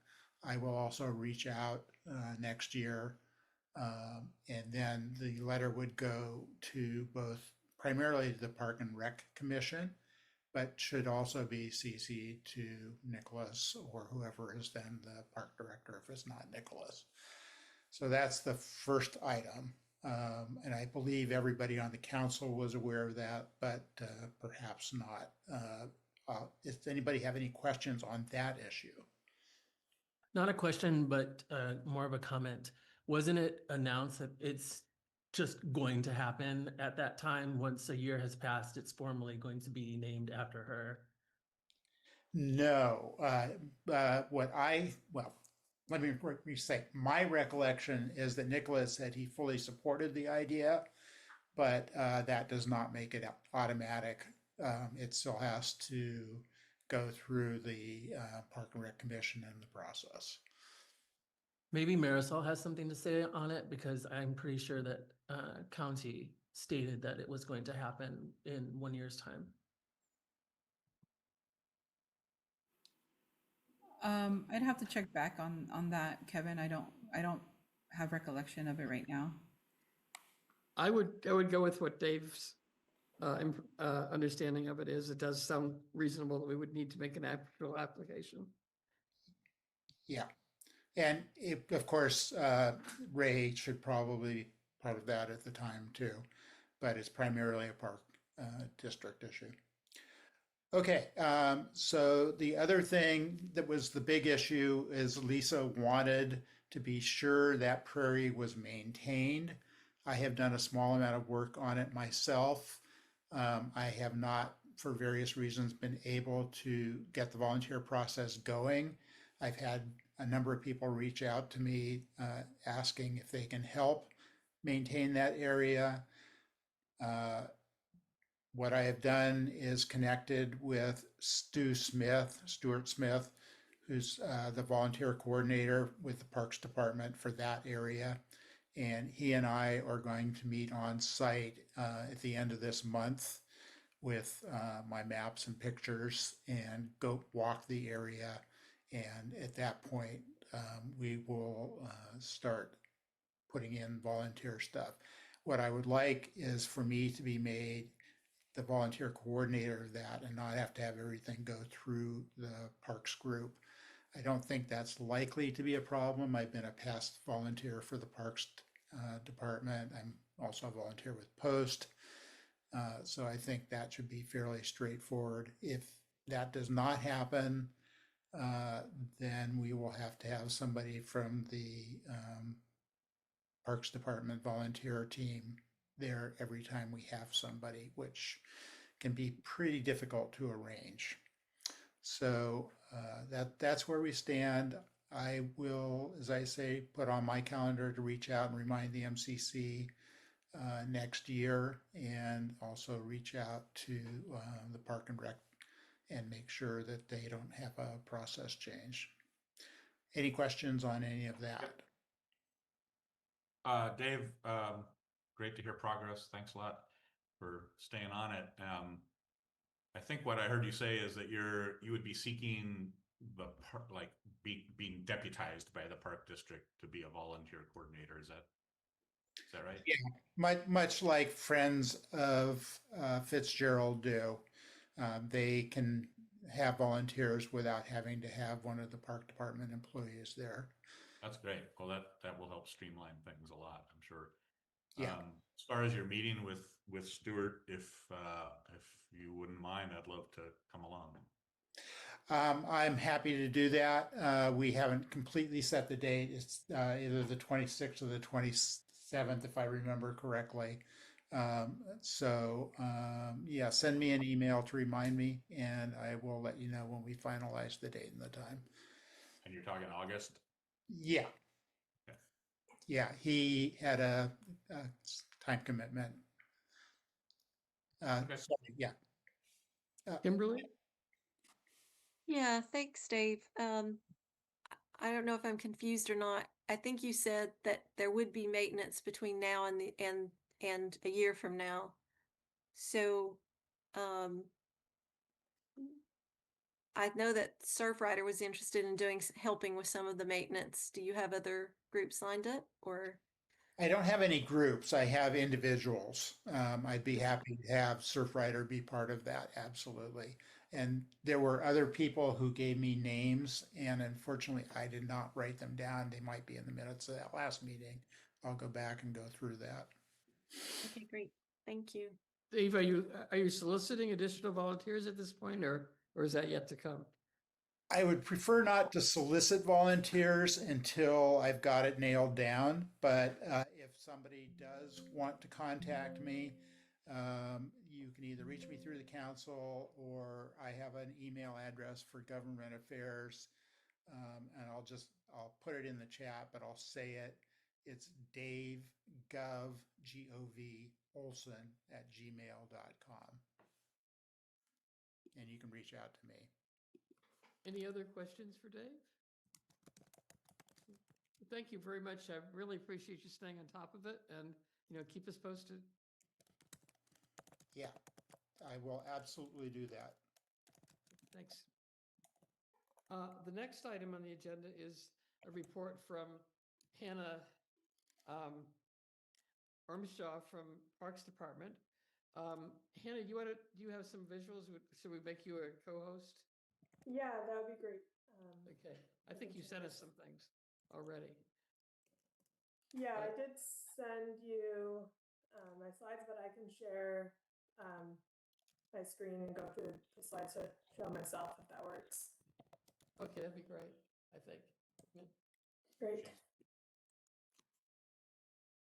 I will also reach out next year. And then the letter would go to both primarily the Park and Rec Commission, but should also be CC'd to Nicholas or whoever is then the park director if it's not Nicholas. So that's the first item. And I believe everybody on the council was aware of that, but perhaps not. Does anybody have any questions on that issue? Not a question, but more of a comment. Wasn't it announced that it's just going to happen at that time? Once a year has passed, it's formally going to be named after her? No. Let me restate. My recollection is that Nicholas said he fully supported the idea, but that does not make it automatic. It still has to go through the Park and Rec Commission and the process. Maybe Marisol has something to say on it, because I'm pretty sure that county stated that it was going to happen in 1 year's time. I'd have to check back on that, Kevin. I don't have recollection of it right now. I would go with what Dave's understanding of it is. It does sound reasonable that we would need to make an actual application. Yeah. And of course, Ray should probably be part of that at the time too, but it's primarily a park district issue. Okay, so the other thing that was the big issue is Lisa wanted to be sure that prairie was maintained. I have done a small amount of work on it myself. I have not, for various reasons, been able to get the volunteer process going. I've had a number of people reach out to me asking if they can help maintain that area. What I have done is connected with Stuart Smith, who's the volunteer coordinator with the Parks Department for that area. And he and I are going to meet on site at the end of this month with my maps and pictures and go walk the area. And at that point, we will start putting in volunteer stuff. What I would like is for me to be made the volunteer coordinator of that and not have to have everything go through the parks group. I don't think that's likely to be a problem. I've been a past volunteer for the parks department. I'm also a volunteer with Post. So I think that should be fairly straightforward. If that does not happen, then we will have to have somebody from the Parks Department volunteer team there every time we have somebody, which can be pretty difficult to arrange. So that's where we stand. I will, as I say, put on my calendar to reach out and remind the MCC next year, and also reach out to the Park and Rec and make sure that they don't have a process change. Any questions on any of that? Dave, great to hear progress. Thanks a lot for staying on it. I think what I heard you say is that you would be seeking the like being deputized by the park district to be a volunteer coordinator. Is that right? Yeah, much like Friends of Fitzgerald do. They can have volunteers without having to have one of the park department employees there. That's great. Well, that will help streamline things a lot, I'm sure. Yeah. As far as your meeting with Stuart, if you wouldn't mind, I'd love to come along. I'm happy to do that. We haven't completely set the date. It's either the 26th or the 27th, if I remember correctly. Yeah, send me an email to remind me, and I will let you know when we finalize the date and the time. And you're talking August? Yeah. Okay. Yeah, he had a time commitment. Okay. Sorry, yeah. Kimberly? Yeah, thanks, Dave. I don't know if I'm confused or not. I think you said that there would be maintenance between now and a year from now. So, I know that Surfrider was interested in helping with some of the maintenance. Do you have other groups lined up, or? I don't have any groups. I have individuals. I'd be happy to have Surfrider be part of that, absolutely. And there were other people who gave me names, and unfortunately, I did not write them down. They might be in the minutes of that last meeting. I'll go back and go through that. Okay, great. Thank you. Dave, are you soliciting additional volunteers at this point, or is that yet to come? I would prefer not to solicit volunteers until I've got it nailed down, but if somebody does want to contact me, you can either reach me through the council, or I have an email address for government affairs, and I'll put it in the chat, but I'll say it. It's Dave Gov, G-O-V, Olson @gmail.com. And you can reach out to me. Any other questions for Dave? Thank you very much. I really appreciate you staying on top of it, and keep us posted. Yeah, I will absolutely do that. Thanks. The next item on the agenda is a report from Hannah Armshaw from Parks Department. Hannah, do you have some visuals? Should we make you a co-host? Yeah, that would be great. Okay, I think you sent us some things already. Yeah, I did send you my slides, but I can share my screen and go through the slides to show myself if that works. Okay, that'd be great, I think. Yeah. Great.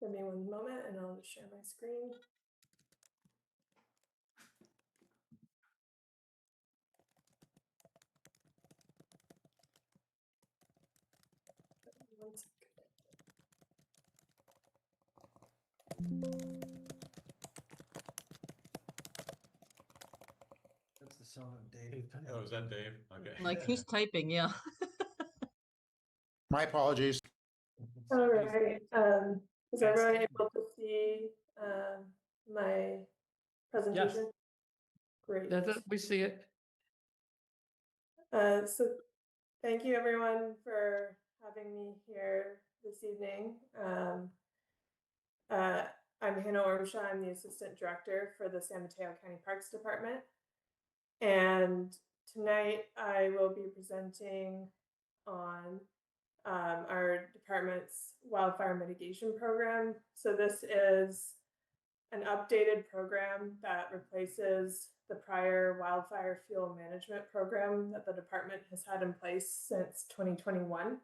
Give me one moment and I'll just share my screen. One second. That's the sound of Dave. Oh, is that Dave? Okay. Like who's typing? Yeah. My apologies. All right. Is everyone able to see my presentation? Great. We see it. So thank you everyone for having me here this evening. I'm Hannah Armshaw. I'm the Assistant Director for the San Mateo County Parks Department. And tonight I will be presenting on our department's wildfire mitigation program. So this is an updated program that replaces the prior wildfire fuel management program that the department has had in place since 2021.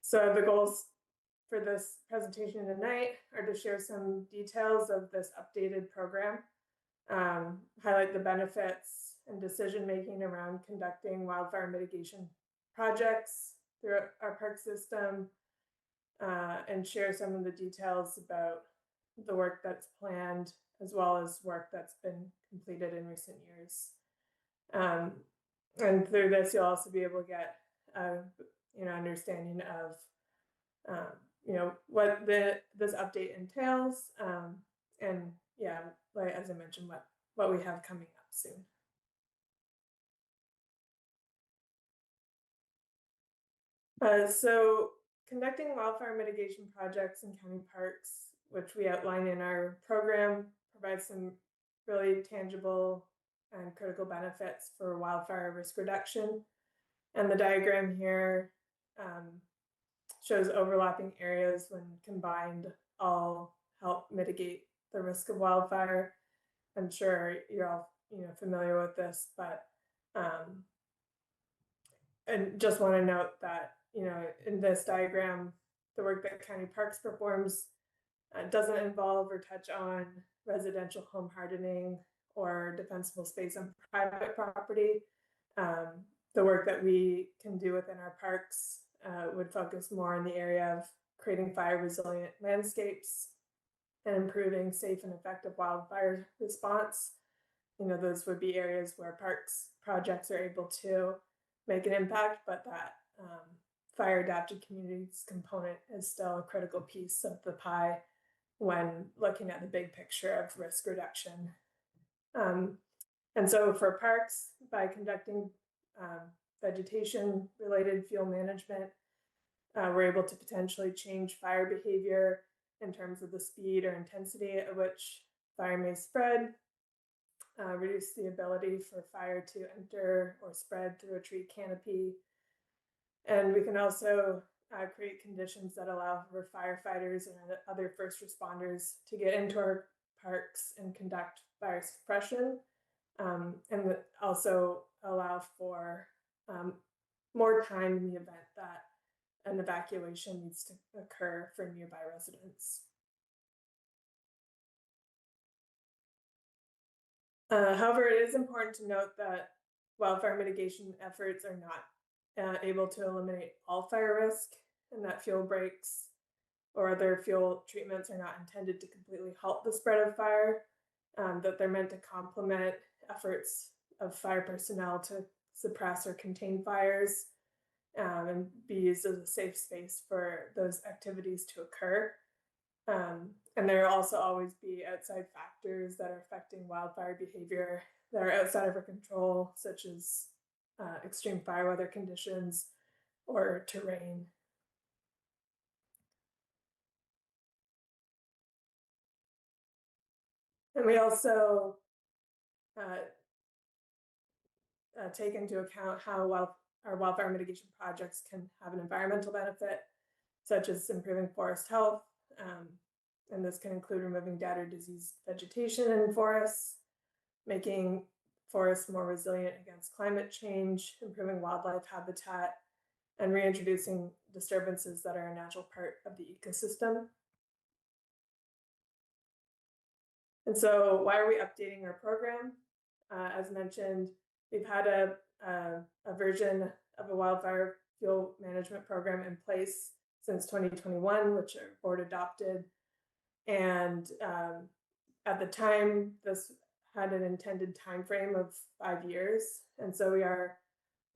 So the goals for this presentation tonight are to share some details of this updated program, highlight the benefits and decision-making around conducting wildfire mitigation projects through our park system, and share some of the details about the work that's planned, as well as work that's been completed in recent years. And through this, you'll also be able to get a understanding of what this update entails, and yeah, like as I mentioned, what we have coming up soon. So conducting wildfire mitigation projects in county parks, which we outline in our program, provides some really tangible and critical benefits for wildfire risk reduction. And the diagram here shows overlapping areas when combined all help mitigate the risk of wildfire. I'm sure you're all familiar with this, but and just want to note that in this diagram, the work that county parks performs doesn't involve or touch on residential home hardening or defensible space on private property. The work that we can do within our parks would focus more in the area of creating fire resilient landscapes and improving safe and effective wildfire response. Those would be areas where parks projects are able to make an impact, but that fire adapted communities component is still a critical piece of the pie when looking at the big picture of risk reduction. And so for parks, by conducting vegetation related fuel management, we're able to potentially change fire behavior in terms of the speed or intensity at which fire may spread, reduce the ability for fire to enter or spread through a tree canopy. And we can also create conditions that allow for firefighters and other first responders to get into our parks and conduct fire suppression, and also allow for more time in the event that an evacuation needs to occur for nearby residents. However, it is important to note that wildfire mitigation efforts are not able to eliminate all fire risk, and that fuel breaks or other fuel treatments are not intended to completely halt the spread of fire, that they're meant to complement efforts of fire personnel to suppress or contain fires, and be used as a safe space for those activities to occur. And there will also always be outside factors that are affecting wildfire behavior that are outside of our control, such as extreme fire weather conditions or terrain. And we also take into account how our wildfire mitigation projects can have an environmental benefit, such as improving forest health. And this can include removing dead or diseased vegetation in forests, making forests more resilient against climate change, improving wildlife habitat, and reintroducing disturbances that are a natural part of the ecosystem. And so why are we updating our program? As mentioned, we've had a version of a wildfire fuel management program in place since 2021, which our board adopted. And at the time, this had an intended time frame of 5 years. And so we are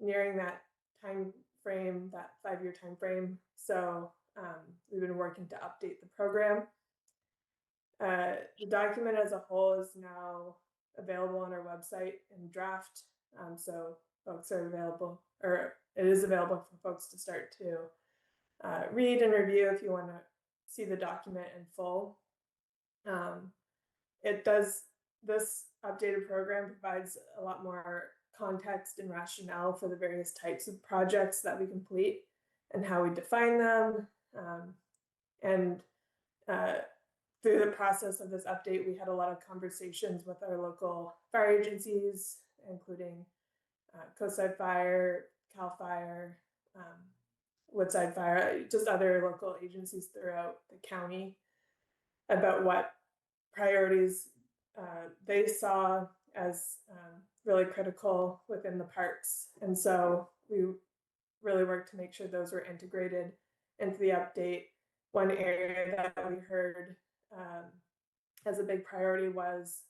nearing that time frame, that 5-year time frame. So we've been working to update the program. The document as a whole is now available on our website in draft. So folks are available, or it is available for folks to start to read and review if you want to see the document in full. This updated program provides a lot more context and rationale for the various types of projects that we complete and how we define them, and through the process of this update, we had a lot of conversations with our local fire agencies, including Coastside Fire, CAL FIRE, Woodside Fire, just other local agencies throughout the county about what priorities they saw as really critical within the parks. And so we really worked to make sure those were integrated into the update. One area that we heard as a big priority was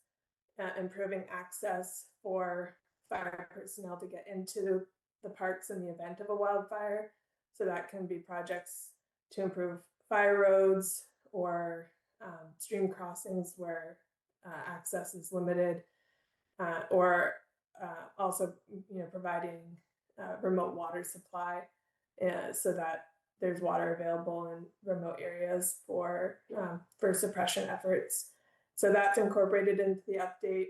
improving access for fire personnel to get into the parks in the event of a wildfire. So that can be projects to improve fire roads or stream crossings where access is limited, or also, providing remote water supply so that there's water available in remote areas for suppression efforts. So that's incorporated into the update.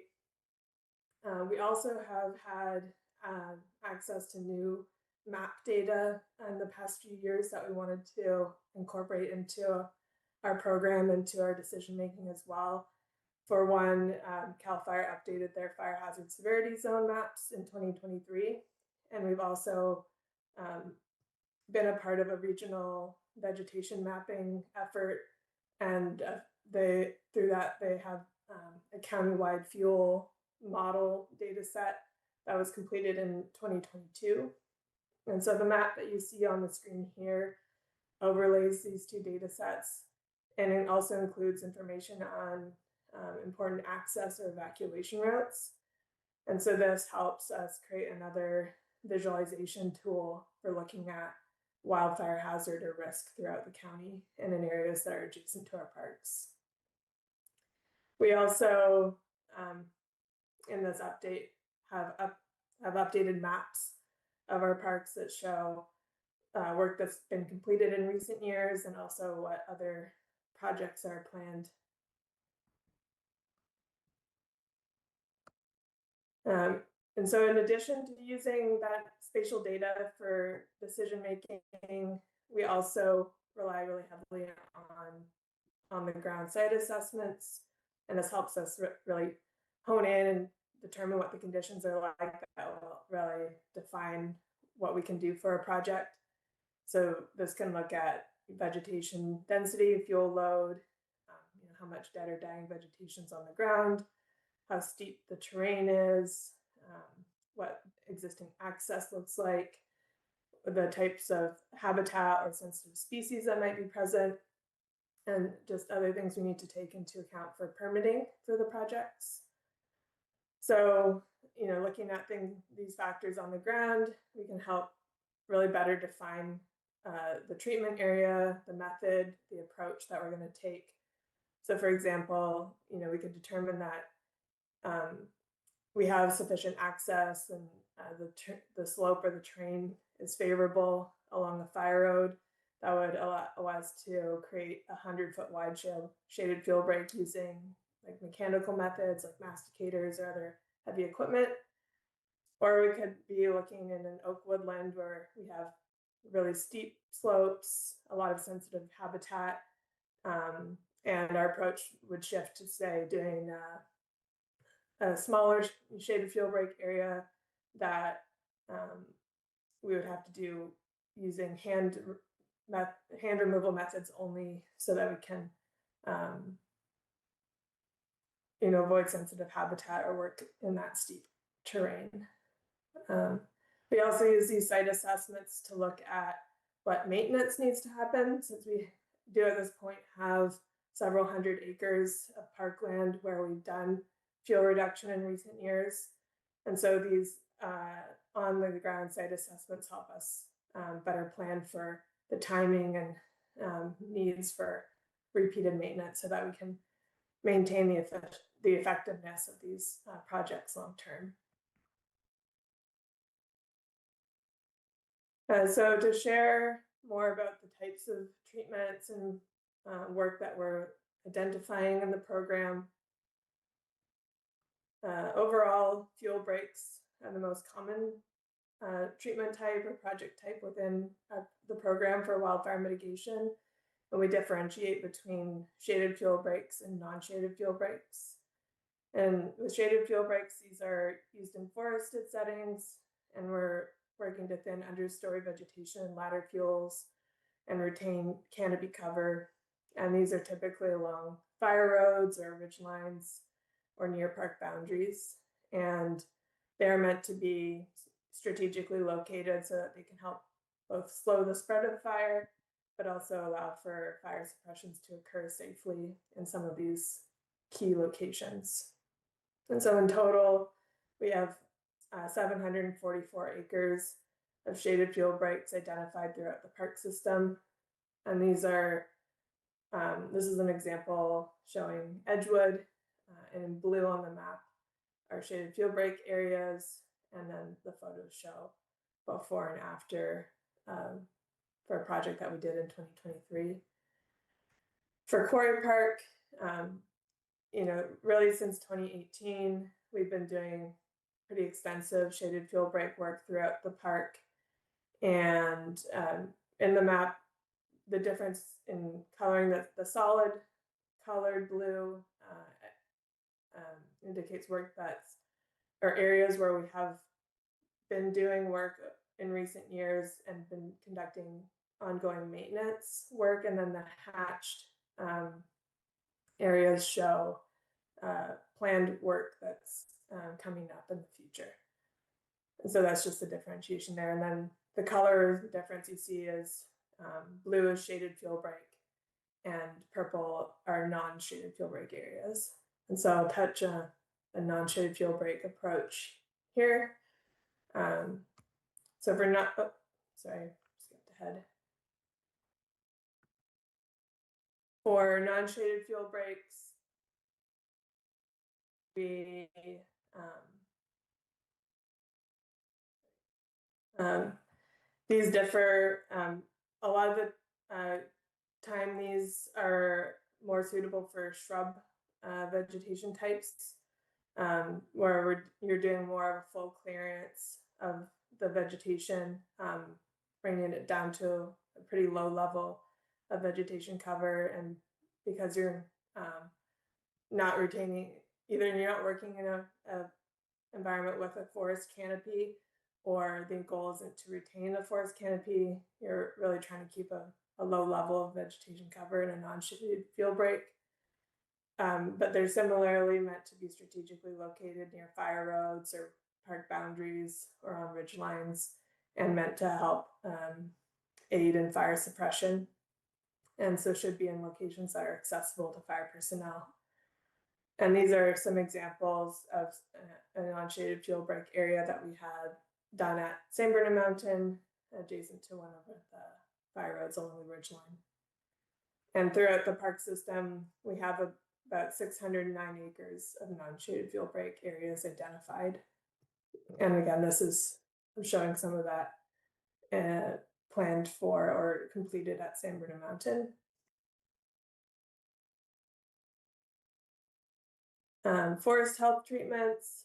We also have had access to new map data in the past few years that we wanted to incorporate into our program, into our decision making as well. For one, CAL FIRE updated their fire hazard severity zone maps in 2023, and we've also been a part of a regional vegetation mapping effort, and through that they have a countywide fuel model data set that was completed in 2022. And so the map that you see on the screen here overlays these two data sets, and it also includes information on important access or evacuation routes. And so this helps us create another visualization tool for looking at wildfire hazard or risk throughout the county and in areas that are adjacent to our parks. We also, in this update, have updated maps of our parks that show work that's been completed in recent years and also what other projects are planned. And so in addition to using that spatial data for decision making, we also rely really heavily on the ground site assessments. And this helps us really hone in and determine what the conditions are like that will really define what we can do for a project. So this can look at vegetation density, fuel load, how much dead or dying vegetation's on the ground, how steep the terrain is, what existing access looks like, the types of habitat or sensitive species that might be present, and just other things we need to take into account for permitting for the projects. So, looking at these factors on the ground, we can help really better define the treatment area, the method, the approach that we're going to take. So for example, we could determine that we have sufficient access and the slope or the terrain is favorable along the fire road. That would allow us to create a 100-foot wide shaded fuel break using like mechanical methods like masticators or other heavy equipment. Or we could be looking in an oak woodland where we have really steep slopes, a lot of sensitive habitat, and our approach would shift to, say, doing a smaller shaded fuel break area that we would have to do using hand removal methods only, so that we can avoid sensitive habitat or work in that steep terrain. We also use these site assessments to look at what maintenance needs to happen, since we do at this point have several hundred acres of parkland where we've done fuel reduction in recent years. And so these on the ground site assessments help us better plan for the timing and needs for repeated maintenance, so that we can maintain the effectiveness of these projects long term. So to share more about the types of treatments and work that we're identifying in the program, overall, fuel breaks are the most common treatment type or project type within the program for wildfire mitigation. and we differentiate between shaded fuel breaks and non-shaded fuel breaks. And with shaded fuel breaks, these are used in forested settings, and we're working to thin understory vegetation and ladder fuels and retain canopy cover. And these are typically along fire roads or ridge lines or near park boundaries. And they're meant to be strategically located so that they can help both slow the spread of the fire, but also allow for fire suppressions to occur safely in some of these key locations. And so in total, we have 744 acres of shaded fuel breaks identified throughout the park system. And these are, this is an example showing Edgewood, and in blue on the map are shaded fuel break areas, and then the photos show before and after for a project that we did in 2023. For Quarry Park, you know, really since 2018, we've been doing pretty extensive shaded fuel break work throughout the park. And in the map, the difference in coloring the solid colored blue indicates work that's, or areas where we have been doing work in recent years and been conducting ongoing maintenance work. And then the hatched areas show planned work that's coming up in the future. And so that's just the differentiation there. And then the color difference you see is blue is shaded fuel break and purple are non-shaded fuel break areas. And so I'll touch a non-shaded fuel break approach here. So if we're not, oh, sorry, skipped ahead. For non-shaded fuel breaks, we these differ. A lot of the time, these are more suitable for shrub vegetation types, where you're doing more of a full clearance of the vegetation, bringing it down to a pretty low level of vegetation cover. And because you're not retaining, either you're not working in a environment with a forest canopy, or the goal isn't to retain a forest canopy, you're really trying to keep a low level of vegetation cover in a non-shaded fuel break. But they're similarly meant to be strategically located near fire roads or park boundaries or on ridge lines, and meant to help aid in fire suppression. And so should be in locations that are accessible to fire personnel. And these are some examples of a non-shaded fuel break area that we had done at San Bernardino Mountain, adjacent to one of the fire roads along the ridge line. And throughout the park system, we have about 609 acres of non-shaded fuel break areas identified. And again, this is showing some of that planned for or completed at San Bernardino Mountain. Forest health treatments.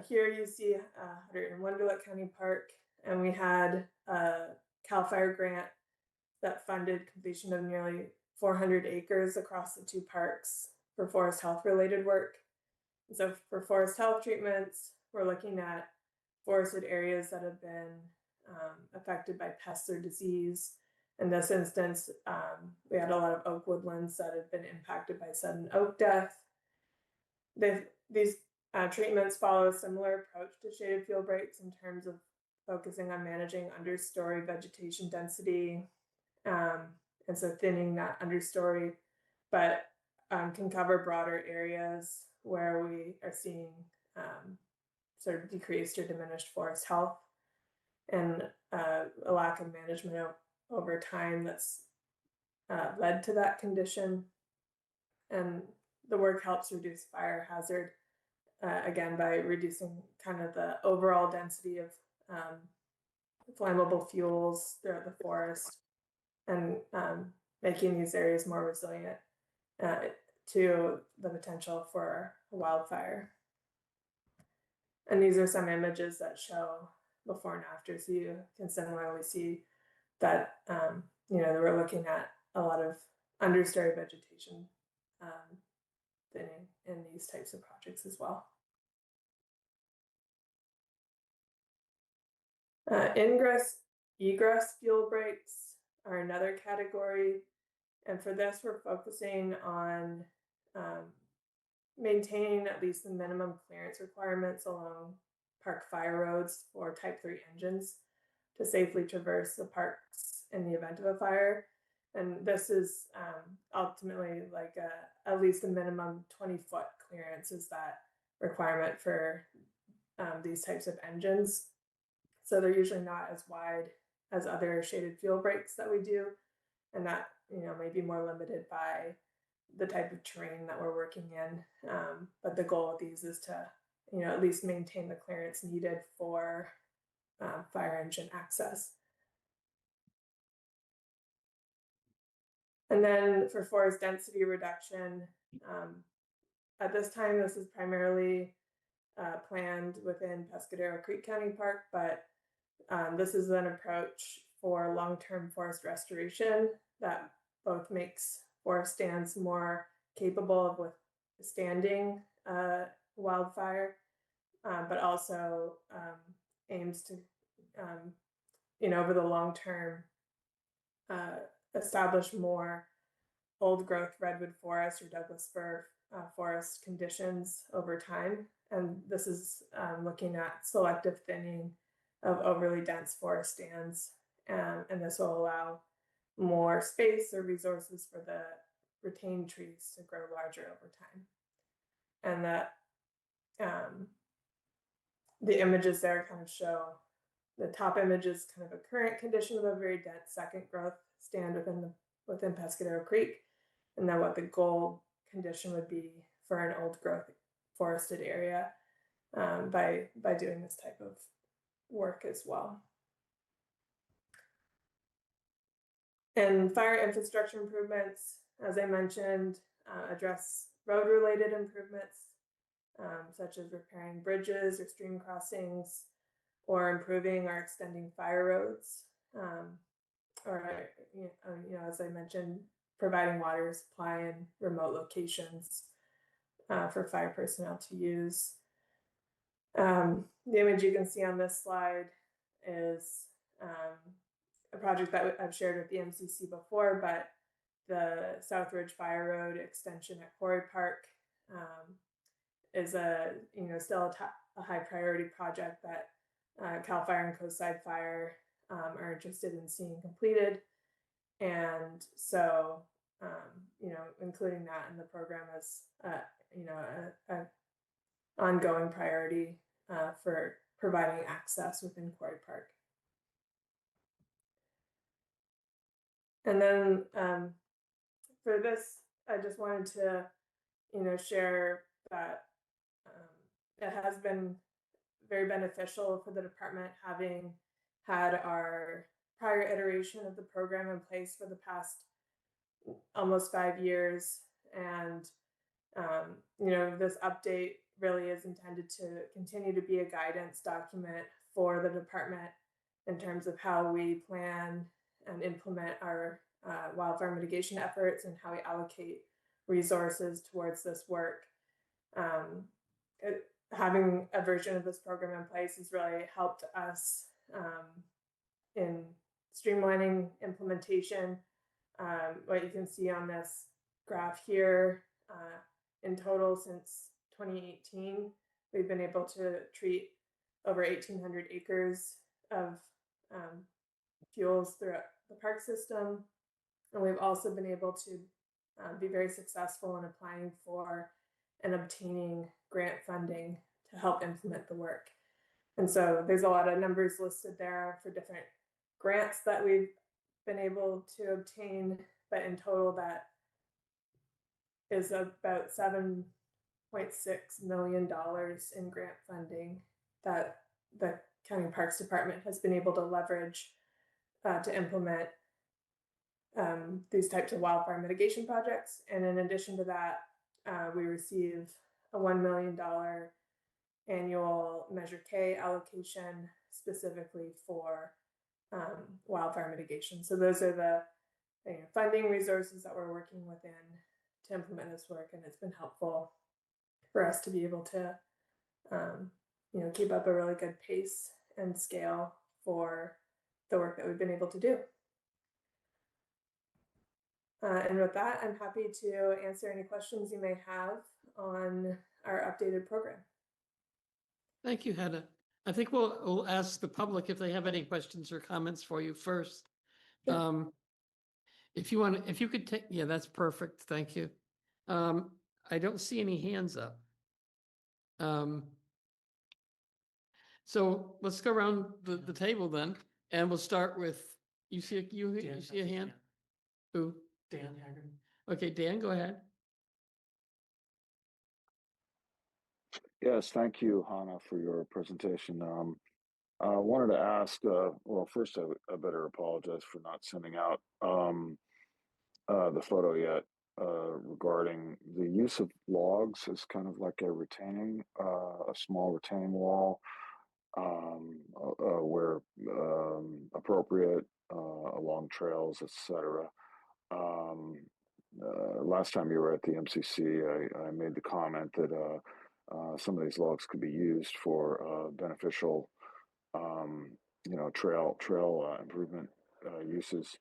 Here you see 101 Gillette County Park, and we had a CAL FIRE grant that funded completion of nearly 400 acres across the two parks for forest health related work. And so for forest health treatments, we're looking at forested areas that have been affected by pests or disease. In this instance, we had a lot of oak woodlands that had been impacted by sudden oak death. These treatments follow a similar approach to shaded fuel breaks in terms of focusing on managing understory vegetation density, and so thinning that understory, but can cover broader areas where we are seeing sort of decreased or diminished forest health, and a lack of management over time that's led to that condition. And the work helps reduce fire hazard, again, by reducing kind of the overall density of flammable fuels throughout the forest, and making these areas more resilient to the potential for a wildfire. And these are some images that show before and after, so you can similarly see that, we're looking at a lot of understory vegetation thinning in these types of projects as well. Ingress, egress fuel breaks are another category. And for this, we're focusing on maintaining at least the minimum clearance requirements along park fire roads for Type 3 engines to safely traverse the parks in the event of a fire. And this is ultimately like at least a minimum 20-foot clearance is that requirement for these types of engines. So they're usually not as wide as other shaded fuel breaks that we do. And that, may be more limited by the type of terrain that we're working in. But the goal of these is to, at least maintain the clearance needed for fire engine access. And then for forest density reduction, at this time, this is primarily planned within Pescadero Creek County Park, but this is an approach for long-term forest restoration that both makes forest stands more capable of withstanding wildfire, but also aims to, over the long term, establish more old growth redwood forest or Douglas fir forest conditions over time. And this is looking at selective thinning of overly dense forest stands. And this will allow more space or resources for the retained trees to grow larger over time. And that the images there kind of show the top image is kind of a current condition of a very dense second growth stand within Pescadero Creek, and then what the goal condition would be for an old growth forested area by doing this type of work as well. And fire infrastructure improvements, as I mentioned, address road-related improvements, such as repairing bridges or stream crossings, or improving or extending fire roads, or as I mentioned, providing water supply in remote locations for fire personnel to use. The image you can see on this slide is a project that I've shared with the MCC before, but the South Ridge Fire Road extension at Quarry Park is still a high priority project that Cal Fire and Coastside Fire are interested in seeing completed. And so, including that in the program as, an ongoing priority for providing access within Quarry Park. And then for this, I just wanted to, share that it has been very beneficial for the department having had our prior iteration of the program in place for the past almost 5 years. And, this update really is intended to continue to be a guidance document for the department in terms of how we plan and implement our wildfire mitigation efforts and how we allocate resources towards this work. Having a version of this program in place has really helped us in streamlining implementation. What you can see on this graph here, in total since 2018, we've been able to treat over 1,800 acres of fuels throughout the park system. And we've also been able to be very successful in applying for and obtaining grant funding to help implement the work. And so there's a lot of numbers listed there for different grants that we've been able to obtain, but in total that is about $7.6 million in grant funding that the County Parks Department has been able to leverage to implement these types of wildfire mitigation projects. And in addition to that, we receive a $1 million annual Measure K allocation specifically for wildfire mitigation. So those are the funding resources that we're working within to implement this work, and it's been helpful for us to be able to keep up a really good pace and scale for the work that we've been able to do. And with that, I'm happy to answer any questions you may have on our updated program. Thank you, Hedda. I think we'll ask the public if they have any questions or comments for you first. If you could take, yeah, that's perfect. Thank you. I don't see any hands up. So let's go around the table then, and we'll start with, you see a hand? Who? Dan Haggard. Okay, Dan, go ahead. Yes, thank you, Hannah, for your presentation. I wanted to ask, well, first I better apologize for not sending out the photo yet regarding the use of logs as kind of like a small retaining wall where appropriate along trails, etc. Last time you were at the MCC, I made the comment that some of these logs could be used for beneficial, trail improvement uses.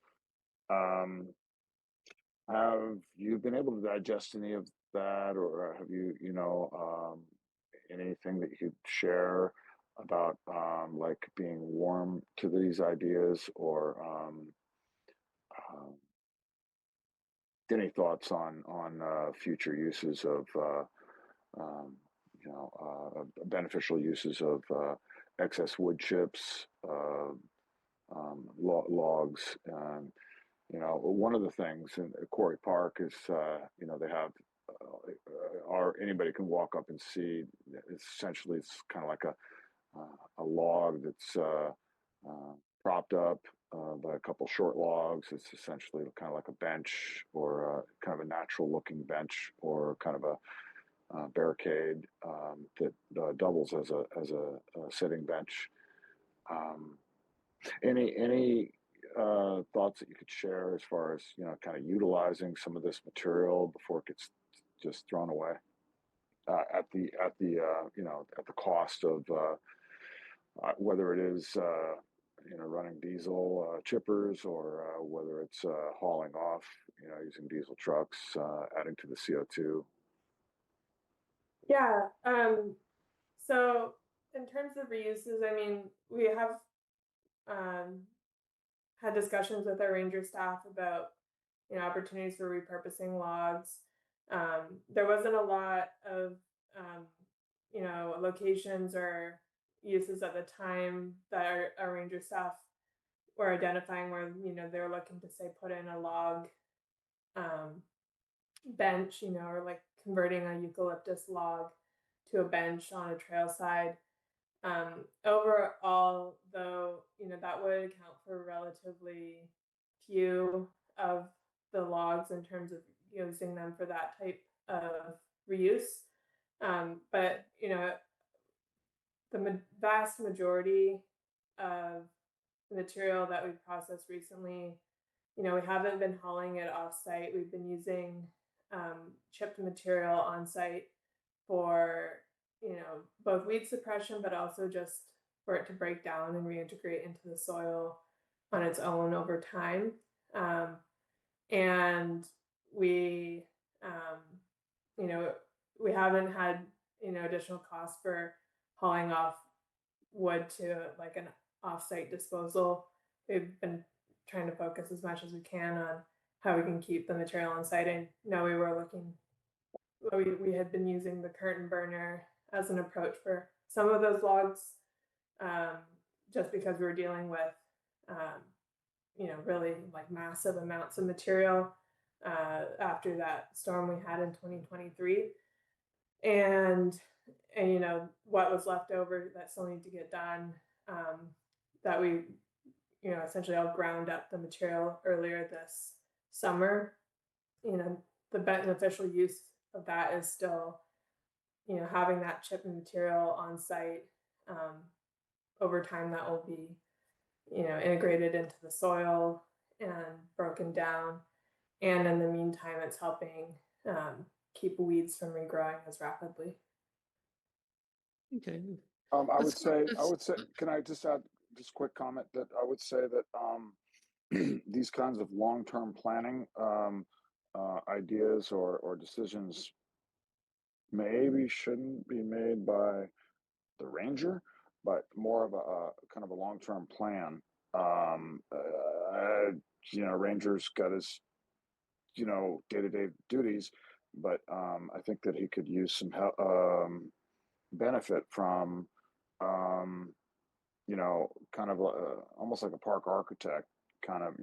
Have you been able to digest any of that, or have you, anything that you could share about like being warm to these ideas, or any thoughts on future uses of beneficial uses of excess wood chips, logs. One of the things in Quarry Park is, they have, anybody can walk up and see. It's kind of like a log that's propped up by a couple short logs. It's essentially kind of like a bench, or kind of a natural looking bench, or kind of a barricade that doubles as a sitting bench. Any thoughts that you could share as far as kind of utilizing some of this material before it gets just thrown away at the cost of whether it is running diesel chippers, or whether it's hauling off, using diesel trucks, adding to the CO2. Yeah. So in terms of reuses, I mean, we have had discussions with our ranger staff about opportunities for repurposing logs. There wasn't a lot of locations or uses at the time that our ranger staff were identifying where they're looking to, say, put in a log bench, or like converting a eucalyptus log to a bench on a trail side. Overall, though, that would account for relatively few of the logs in terms of using them for that type of reuse. But the vast majority of the material that we've processed recently, we haven't been hauling it off site. We've been using chipped material on site for both weed suppression, but also just for it to break down and reintegrate into the soil on its own over time. And we, we haven't had, additional costs for hauling off wood to like an off-site disposal. We've been trying to focus as much as we can on how we can keep the material on site. And we had been using the curtain burner as an approach for some of those logs, just because we were dealing with, really like massive amounts of material after that storm we had in 2023. And what was left over that still needed to get done, that we, essentially all ground up the material earlier this summer. The beneficial use of that is still, having that chipped material on site. Over time, that will be, integrated into the soil and broken down. And in the meantime, it's helping keep weeds from regrowing as rapidly. Okay. I Let's- would say, can I just add just a quick comment that I would say that these kinds of long-term planning ideas or decisions maybe shouldn't be made by the ranger, but more of a kind of a long-term plan. Ranger's got his, day-to-day duties, but I think that he could use some help, benefit from, kind of almost like a park architect, kind of,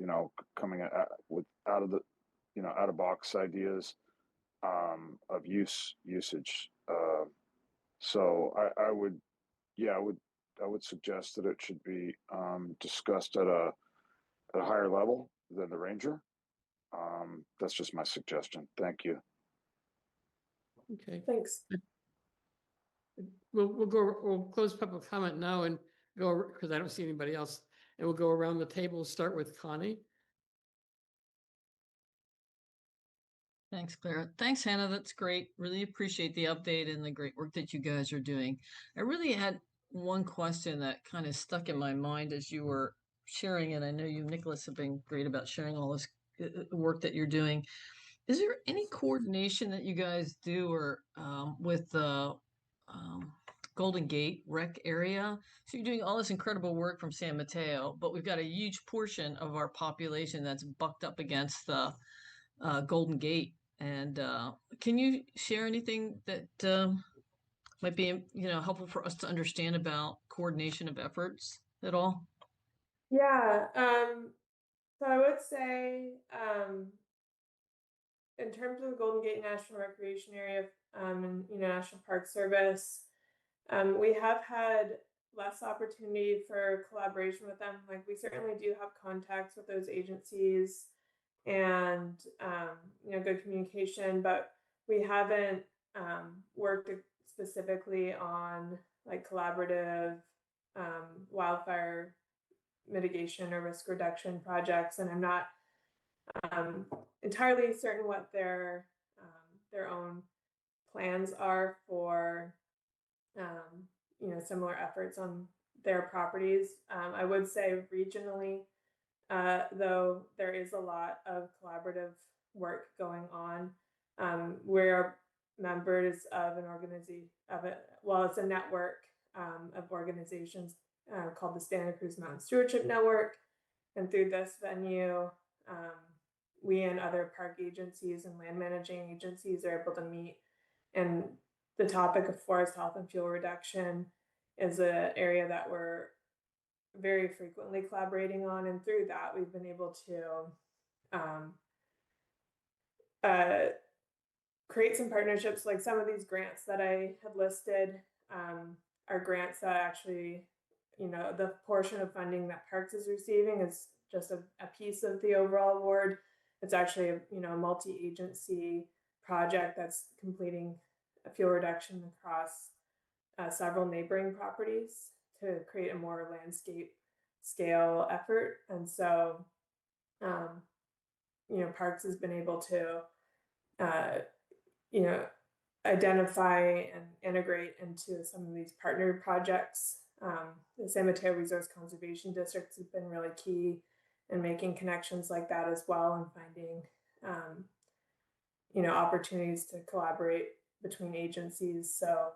coming with out of the, out of box ideas of usage. So I would, yeah, I would suggest that it should be discussed at a higher level than the ranger. That's just my suggestion. Thank you. Okay. Thanks. We'll close public comment now and go, because I don't see anybody else, and we'll go around the table. We'll start with Connie. Thanks, Clara. Thanks, Hannah. That's great. Really appreciate the update and the great work that you guys are doing. I really had one question that kind of stuck in my mind as you were sharing, and I know you, Nicholas, have been great about sharing all this work that you're doing. Is there any coordination that you guys do or with the Golden Gate rec area? So you're doing all this incredible work from San Mateo, but we've got a huge portion of our population that's bucked up against the Golden Gate. And can you share anything that might be, helpful for us to understand about coordination of efforts at all? Yeah. So I would say, in terms of the Golden Gate National Recreation Area, and National Park Service, we have had less opportunity for collaboration with them. Like, we certainly do have contacts with those agencies and good communication, but we haven't worked specifically on like collaborative wildfire mitigation or risk reduction projects. And I'm not entirely certain what their own plans are for similar efforts on their properties. I would say regionally, though, there is a lot of collaborative work going on. We're members of an organization it's a network of organizations called the Santa Cruz Mountain Stewardship Network. And through this venue, we and other park agencies and land managing agencies are able to meet. And the topic of forest health and fuel reduction is an area that we're very frequently collaborating on. And through that, we've been able to create some partnerships. Like some of these grants that I had listed are grants that actually, the portion of funding that Parks is receiving is just a piece of the overall award. It's actually a multi-agency project that's completing a fuel reduction across several neighboring properties to create a more landscape scale effort. And so, Parks has been able to, identify and integrate into some of these partner projects. The San Mateo Resource Conservation District has been really key in making connections like that as well, and finding, opportunities to collaborate between agencies. So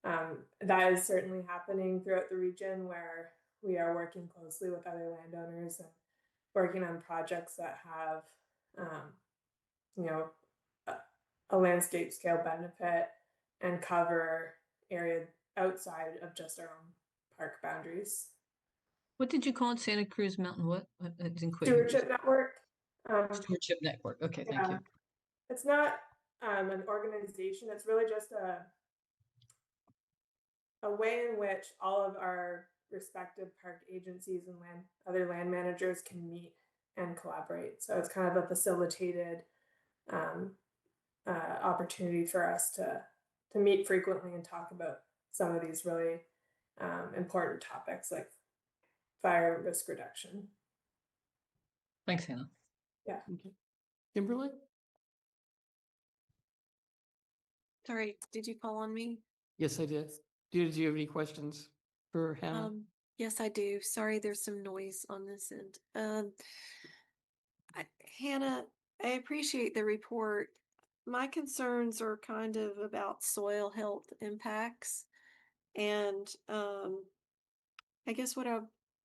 that is certainly happening throughout the region, where we are working closely with other landowners and working on projects that have, a landscape scale benefit and cover area outside of just our own park boundaries. What did you call it? Santa Cruz Mountain what? I didn't quite hear. Stewardship Network. Stewardship Network. Okay, thank you. It's not an organization. It's really just a way in which all of our respective park agencies and other land managers can meet and collaborate. So it's kind of a facilitated opportunity for us to meet frequently and talk about some of these really important topics, like fire risk reduction. Thanks, Hannah. Okay. Kimberly? Sorry, did you call on me? Yes, I did. Did you have any questions for Hannah? Yes, I do. Sorry, there's some noise on this end. Hannah, I appreciate the report. My concerns are kind of about soil health impacts. And I guess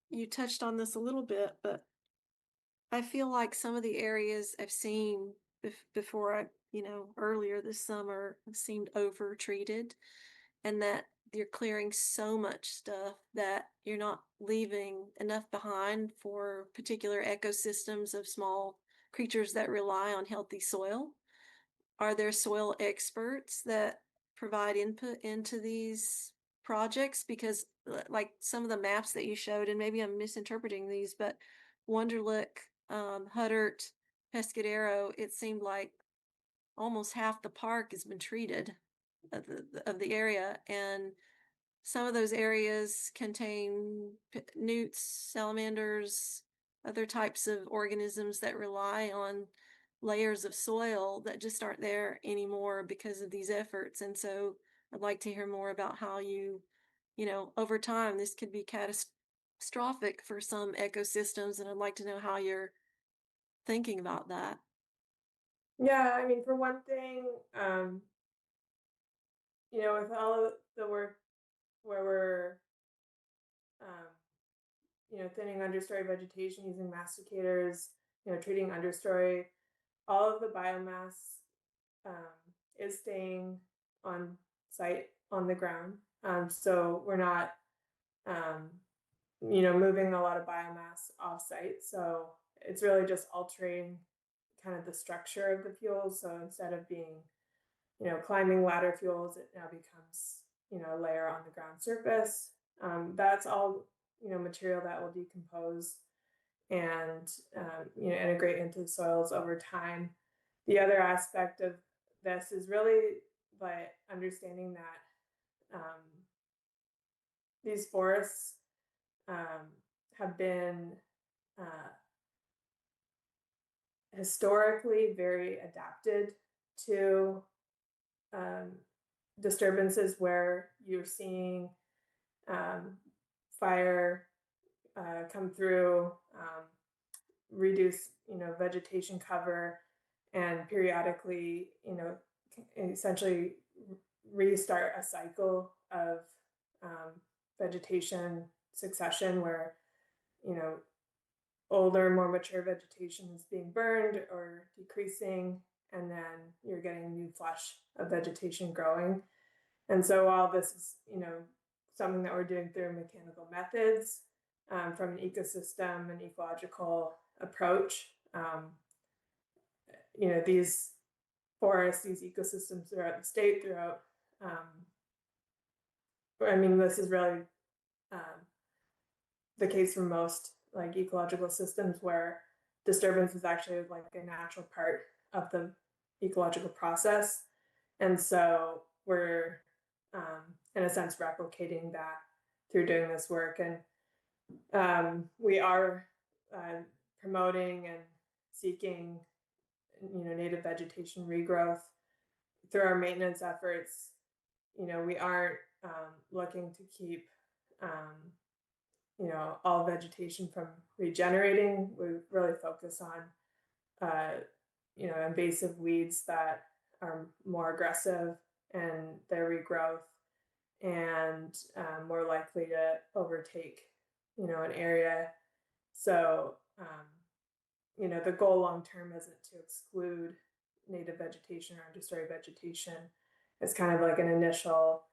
you touched on this a little bit, but I feel like some of the areas I've seen before earlier this summer seemed over treated, and that you're clearing so much stuff that you're not leaving enough behind for particular ecosystems of small creatures that rely on healthy soil. Are there soil experts that provide input into these projects? Because like some of the maps that you showed, and maybe I'm misinterpreting these, but Wonderlick, Huddart, Pescadero, it seemed like almost half the park has been treated of the area, and some of those areas contain newts, salamanders, other types of organisms that rely on layers of soil that just aren't there anymore because of these efforts. And so I'd like to hear more about how over time, this could be catastrophic for some ecosystems, and I'd like to know how you're thinking about that. Yeah, I mean, for one thing, with all of the work where we're, thinning understory vegetation using masticators, treating understory, all of the biomass is staying on site on the ground. So we're not, moving a lot of biomass off site. So it's really just altering kind of the structure of the fuels. So instead of being, climbing ladder fuels, it now becomes, a layer on the ground surface. That's all, material that will decompose and, integrate into the soils over time. The other aspect of this is really by understanding that these forests have been historically very adapted to disturbances where you're seeing fire come through, reduce vegetation cover, and periodically essentially restart a cycle of vegetation succession where older, more mature vegetation is being burned or decreasing, and then you're getting a new flush of vegetation growing. And so while this is something that we're doing through mechanical methods, from an ecosystem and ecological approach, these forests, these ecosystems throughout the state, this is really the case for most like ecological systems where disturbance is actually like a natural part of the ecological process. And so we're in a sense replicating that through doing this work. And we are promoting and seeking native vegetation regrowth through our maintenance efforts. We aren't looking to keep all vegetation from regenerating. We really focus on invasive weeds that are more aggressive and their regrowth and more likely to overtake an area. So the goal long term isn't to exclude native vegetation or understory vegetation. It's kind of like an initial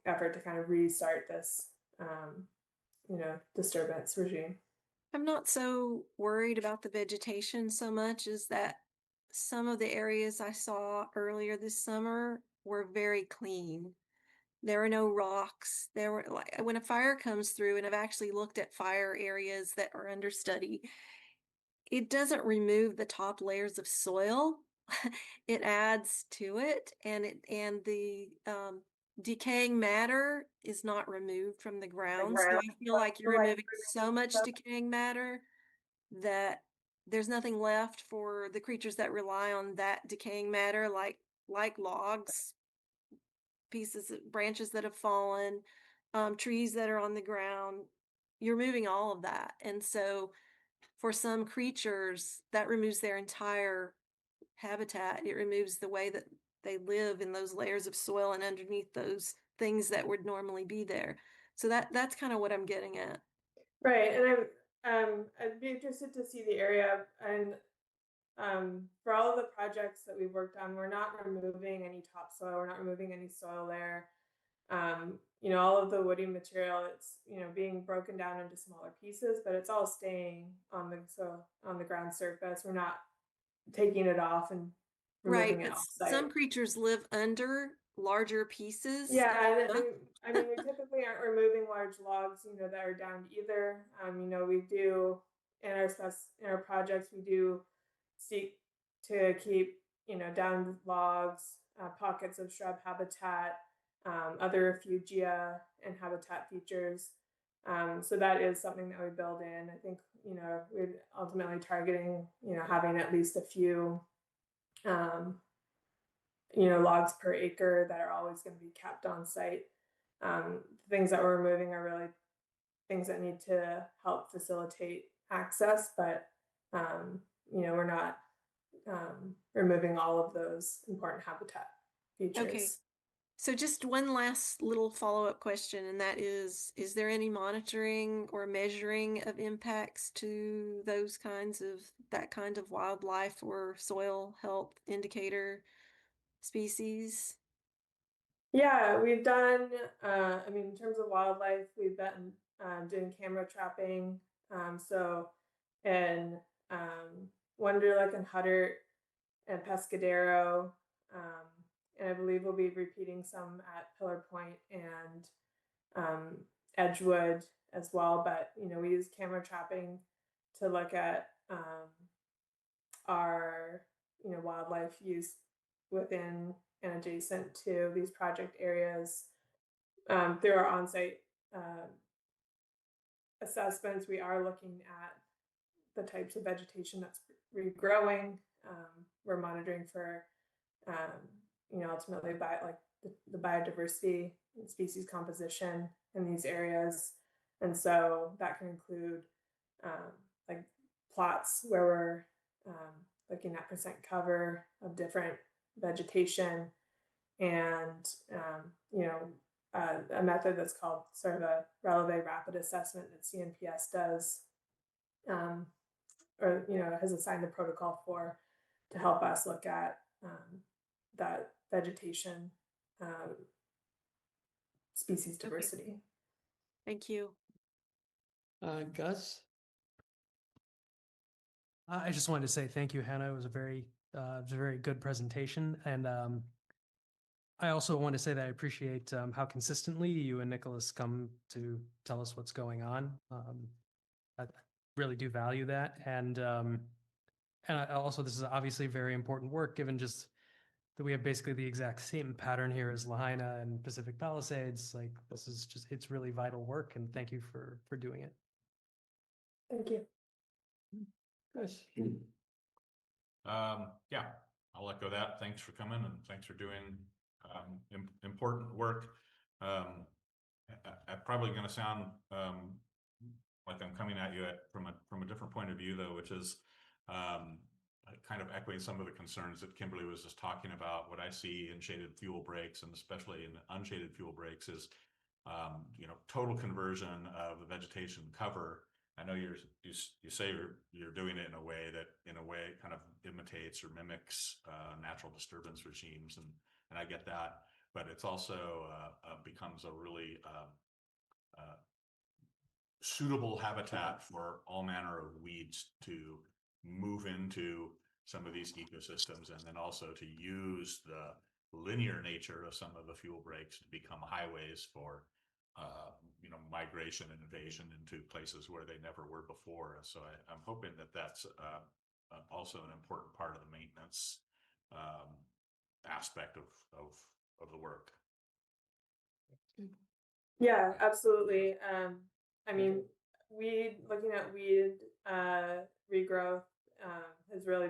effort to kind of restart this disturbance regime. I'm not so worried about the vegetation so much as that some of the areas I saw earlier this summer were very clean. There were no rocks. There were like when a fire comes through, and I've actually looked at fire areas that are under study, it doesn't remove the top layers of soil. It adds to it, and decaying matter is not removed from the ground. So I feel like you're removing so much decaying matter that there's nothing left for the creatures that rely on that decaying matter, like logs, branches that have fallen, trees that are on the ground. You're moving all of that. And so for some creatures, that removes their entire habitat. It removes the way that they live in those layers of soil and underneath those things that would normally be there. So that's kind of what I'm getting at. Right, and I'd be interested to see the area, and for all of the projects that we've worked on, we're not removing any topsoil, we're not removing any soil there. All of the woody material, it's being broken down into smaller pieces, but it's all staying on the ground surface. We're not taking it off and Right, removing it but off-site. some creatures live under larger pieces. Yeah, and we typically aren't removing large logs, that are down either. We do in our projects, we do seek to keep, down logs, pockets of shrub habitat, other refugia and habitat features. So that is something that we build in. I think, we're ultimately targeting, having at least a few, logs per acre that are always going to be kept on site. Things that we're removing are really things that need to help facilitate access, but we're not removing all of those important habitat features. Okay. So just one last little follow-up question, and that is there any monitoring or measuring of impacts to that kind of wildlife or soil health indicator species? Yeah, we've done, in terms of wildlife, we've been doing camera trapping. So in Wonder Lake and Huddart and Pescadero, and I believe we'll be repeating some at Pillar Point and Edgewood as well. But, we use camera trapping to look at our, wildlife use within and adjacent to these project areas. Through our on-site assessments, we are looking at the types of vegetation that's regrowing. We're monitoring for, ultimately the biodiversity and species composition in these areas. And so that can include like plots where we're looking at percent cover of different vegetation, and a method that's called sort of a releve rapid assessment that CNPS does, or has assigned the protocol for, to help us look at that vegetation species diversity. Okay. Thank you. Gus? I just wanted to say thank you, Hannah. It was a very good presentation. And I also want to say that I appreciate how consistently you and Nicholas come to tell us what's going on. I really do value that. And also, this is obviously very important work, given just that we have basically the exact same pattern here as Lahaina and Pacific Palisades. Like, this is just, it's really vital work. And thank you for doing it. Thank you. Chris? Yeah, I'll echo that. Thanks for coming and thanks for doing important work. I'm probably going to sound like I'm coming at you from a different point of view, though, which is kind of echoing some of the concerns that Kimberly was just talking about. What I see in shaded fuel breaks, and especially in unshaded fuel breaks, is total conversion of the vegetation cover. I know you say you're doing it in a way that kind of imitates or mimics natural disturbance regimes, and I get that, but it's also becomes a really suitable habitat for all manner of weeds to move into some of these ecosystems, and then also to use the linear nature of some of the fuel breaks to become highways for migration and invasion into places where they never were before. So I'm hoping that that's also an important part of the maintenance aspect of the work. Yeah, absolutely. I mean, looking at weed regrowth has really,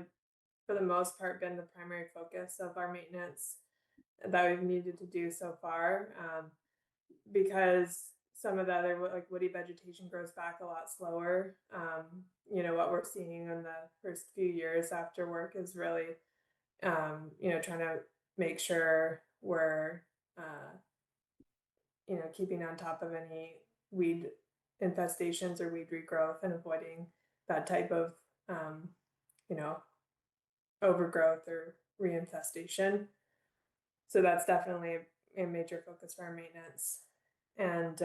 for the most part, been the primary focus of our maintenance that we've needed to do so far. Because some of the other like woody vegetation grows back a lot slower. What we're seeing in the first few years after work is really, trying to make sure we're, keeping on top of any weed infestations or weed regrowth and avoiding that type of, you know, overgrowth or reinfestation. So that's definitely a major focus for our maintenance. And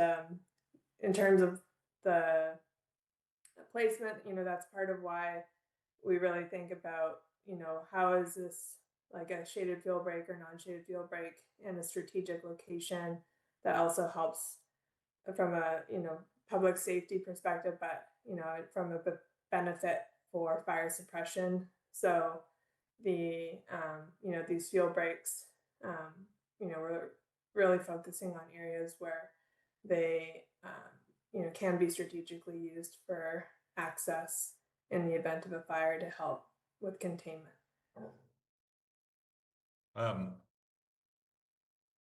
in terms of the placement, that's part of why we really think about, how is this like a shaded field break or non-shaded field break in a strategic location that also helps from a, public safety perspective, but, from a benefit for fire suppression. So the, these field breaks, we're really focusing on areas where they, can be strategically used for access in the event of a fire to help with containment.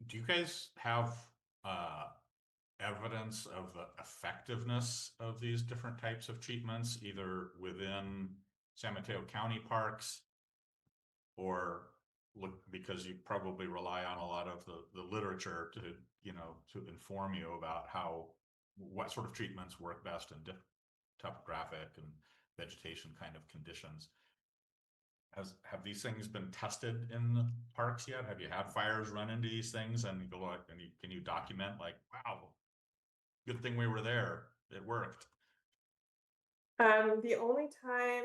Do you guys have evidence of the effectiveness of these different types of treatments, either within San Mateo County parks, or because you probably rely on a lot of the literature to to inform you about what sort of treatments work best in topographic and vegetation kind of conditions? Have these things been tested in the parks yet? Have you had fires run into these things and you go like, and can you document like, wow, good thing we were there, it worked? The only time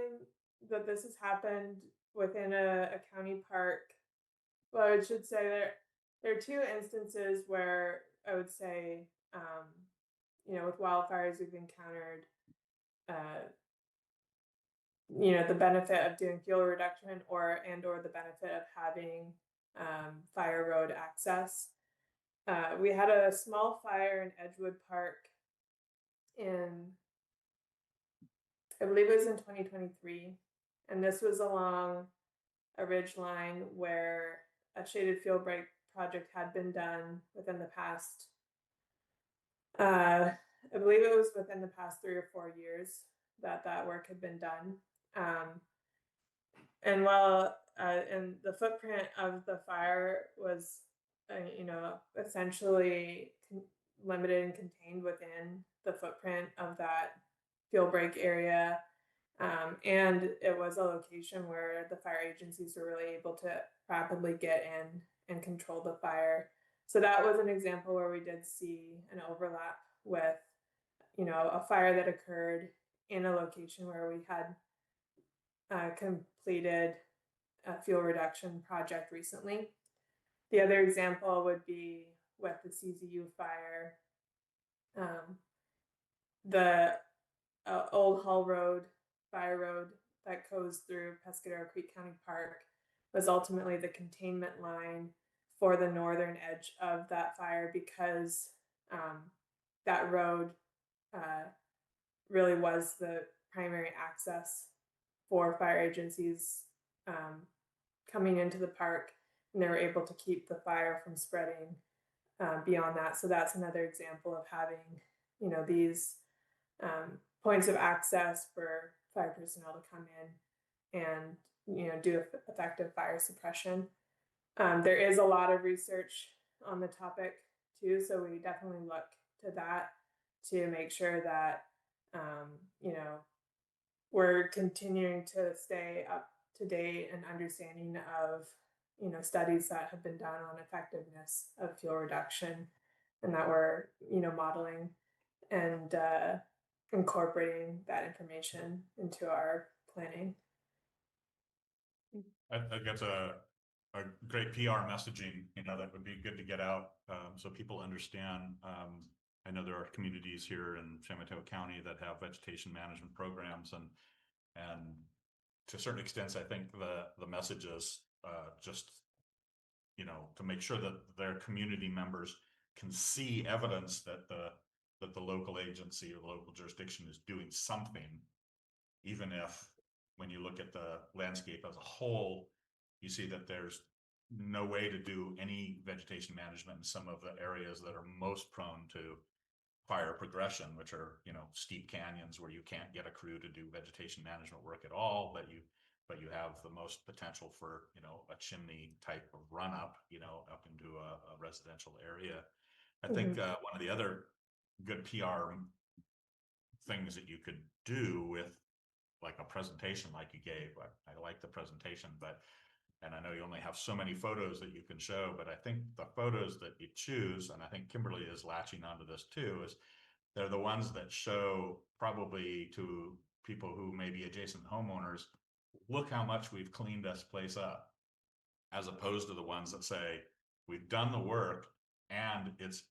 that this has happened within a county park, well, I should say there are two instances where I would say, with wildfires we've encountered, the benefit of doing fuel reduction or the benefit of having fire road access. We had a small fire in Edgewood Park I believe it was in 2023, and this was along a ridge line where a shaded field break project had been done within the past, I believe it was within the past 3 or 4 years that work had been done. And while and the footprint of the fire was, essentially limited and contained within the footprint of that field break area. And it was a location where the fire agencies were really able to rapidly get in and control the fire. So that was an example where we did see an overlap with, a fire that occurred in a location where we had completed a fuel reduction project recently. The other example would be with the CZU fire. The Old Hull Road, fire road that goes through Pescadero Creek County Park was ultimately the containment line for the northern edge of that fire because that road really was the primary access for fire agencies coming into the park, and they were able to keep the fire from spreading beyond that. So that's another example of having, these points of access for fire personnel to come in and, do effective fire suppression. There is a lot of research on the topic too, so we definitely look to that to make sure that, we're continuing to stay up to date and understanding of, studies that have been done on effectiveness of fuel reduction, and that we're, modeling and incorporating that information into our planning. I think that's a great PR messaging, that would be good to get out so people understand. I know there are communities here in San Mateo County that have vegetation management programs, and to certain extents, I think the message is just, to make sure that their community members can see evidence that the local agency or the local jurisdiction is doing something, even if when you look at the landscape as a whole, you see that there's no way to do any vegetation management in some of the areas that are most prone to fire progression, which are, you know, steep canyons where you can't get a crew to do vegetation management work at all, but you have the most potential for, you know, a chimney type of run up, you know, up into a residential area. I think one of the other good PR things that you could do with like a presentation like you gave, I like the presentation, and I know you only have so many photos that you can show, but I think the photos that you choose, and I think Kimberly is latching onto this too, is they're the ones that show probably to people who may be adjacent homeowners, look how much we've cleaned this place up, as opposed to the ones that say, we've done the work and it's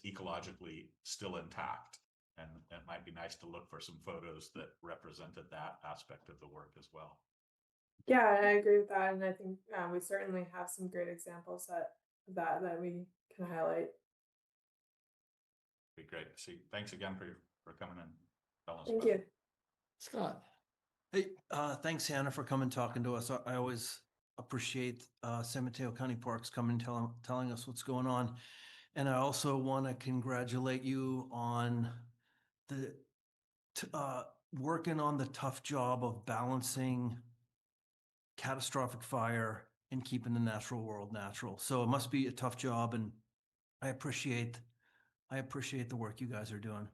ecologically still intact. And it might be nice to look for some photos that represented that aspect of the work as well. Yeah, I agree with that, and I think we certainly have some great examples that we can highlight. Be great to see. Thanks again for coming in. Thank you. Scott. Hey, thanks, Hannah, for coming talking to us. I always appreciate San Mateo County Parks coming and telling us what's going on. And I also want to congratulate you on the working on the tough job of balancing catastrophic fire and keeping the natural world natural. So it must be a tough job, and I appreciate the work you guys are doing.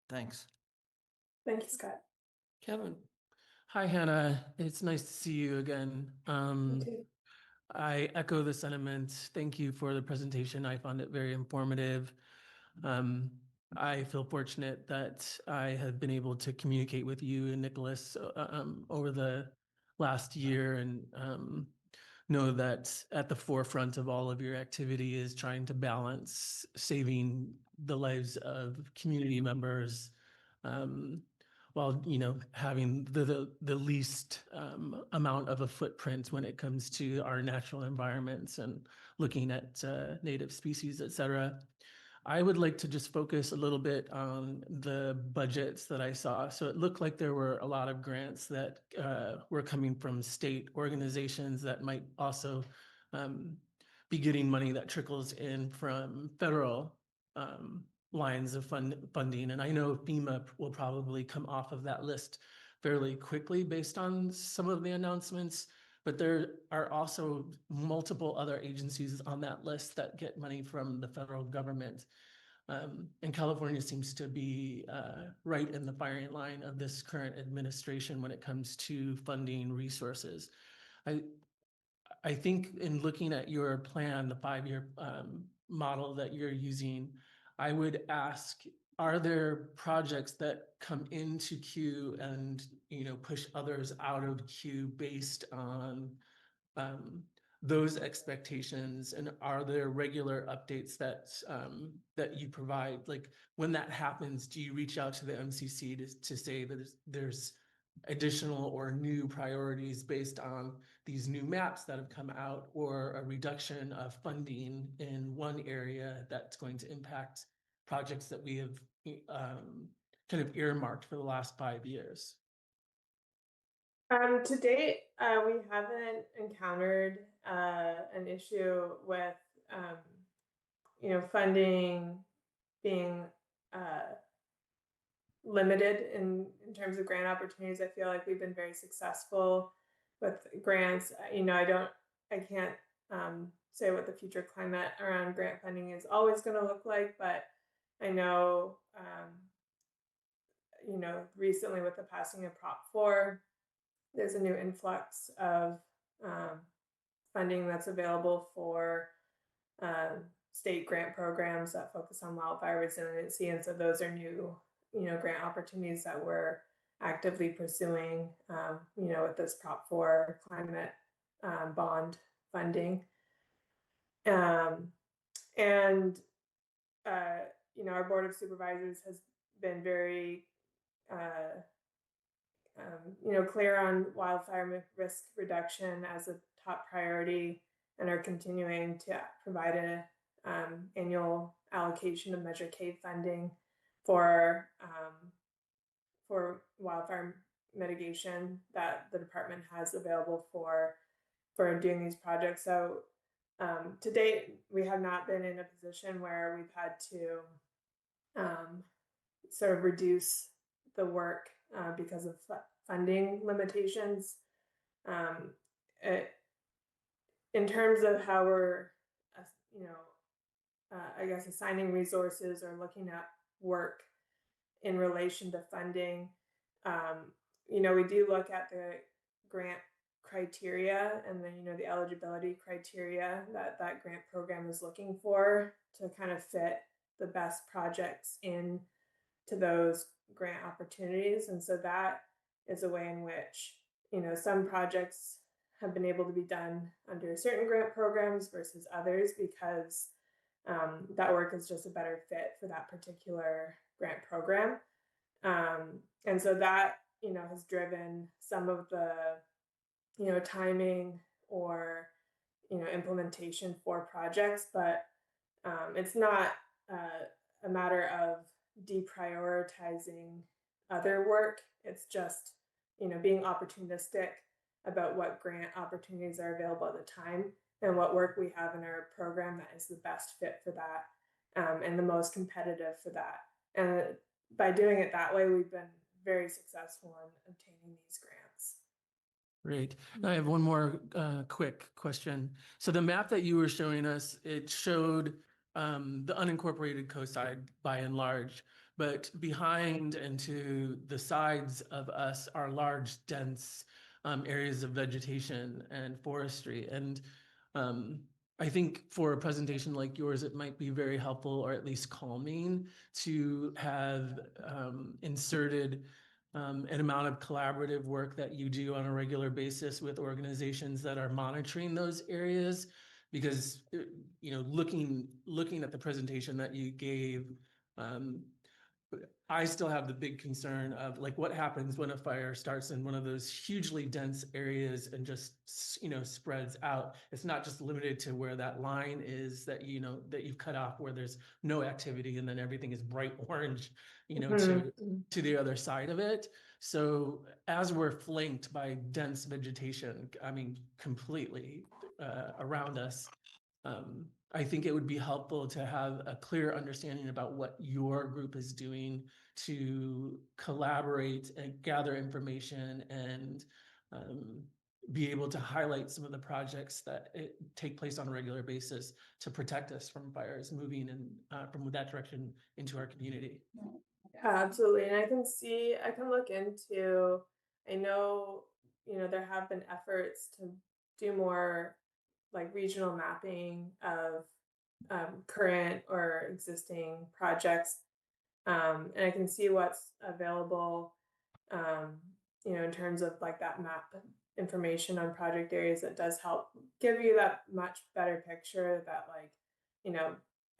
Thanks. Thank you, Scott. Kevin. Hi, Hannah. It's nice to see you again. You too. I echo the sentiment. Thank you for the presentation. I found it very informative. I feel fortunate that I have been able to communicate with you and Nicholas over the last year, and know that at the forefront of all of your activity is trying to balance saving the lives of community members, while, you know, having the least amount of a footprint when it comes to our natural environments and looking at native species, et cetera. I would like to just focus a little bit on the budgets that I saw. So it looked like there were a lot of grants that were coming from state organizations that might also be getting money that trickles in from federal lines of funding. And I know FEMA will probably come off of that list fairly quickly based on some of the announcements, but there are also multiple other agencies on that list that get money from the federal government. And California seems to be right in the firing line of this current administration when it comes to funding resources. I think in looking at your plan, the 5-year model that you're using, I would ask, are there projects that come into queue and, you know, push others out of queue based on those expectations? And are there regular updates that you provide? Like, when that happens, do you reach out to the MCC to say that there's additional or new priorities based on these new maps that have come out, or a reduction of funding in one area that's going to impact projects that we have kind of earmarked for the last 5 years? To date, we haven't encountered an issue with you know, funding being limited in terms of grant opportunities. I feel like we've been very successful with grants. You know, I can't say what the future climate around grant funding is always going to look like, but I know, you know, recently with the passing of Prop 4, there's a new influx of funding that's available for state grant programs that focus on wildfire resiliency. And so those are new, you know, grant opportunities that we're actively pursuing, you know, with this Prop 4 climate bond funding. You know, our Board of Supervisors has been very, you know, clear on wildfire risk reduction as a top priority, and are continuing to provide annual allocation of Measure K funding for wildfire mitigation that the department has available for doing these projects. So to date, we have not been in a position where we've had to sort of reduce the work because of funding limitations. In terms of how we're, I guess, assigning resources or looking at work in relation to funding, we do look at the grant criteria and then, the eligibility criteria that that grant program is looking for to kind of fit the best projects in to those grant opportunities. And so that is a way in which, some projects have been able to be done under certain grant programs versus others because that work is just a better fit for that particular grant program. And so that, has driven some of the, timing or, implementation for projects, but it's not a matter of deprioritizing other work. It's just, being opportunistic about what grant opportunities are available at the time and what work we have in our program that is the best fit for that and the most competitive for that. And by doing it that way, we've been very successful in obtaining these grants. Great. I have one more quick question. So the map that you were showing us, it showed the unincorporated coastside by and large, but behind and to the sides of us are large, dense areas of vegetation and forestry. And I think for a presentation like yours, it might be very helpful or at least calming to have inserted an amount of collaborative work that you do on a regular basis with organizations that are monitoring those areas. Because, looking at the presentation that you gave, I still have the big concern of like what happens when a fire starts in one of those hugely dense areas and just, spreads out. It's not just limited to where that line is that, that you've cut off where there's no activity and then everything is bright orange, to the other side of it. So as we're flanked by dense vegetation, I mean, completely around us, I think it would be helpful to have a clear understanding about what your group is doing to collaborate and gather information and be able to highlight some of the projects that take place on a regular basis to protect us from fires moving in from that direction into our community. Yeah, absolutely. And I can look into, I know, there have been efforts to do more like regional mapping of current or existing projects. And I can see what's available, in terms of like that map information on project areas that does help give you that much better picture that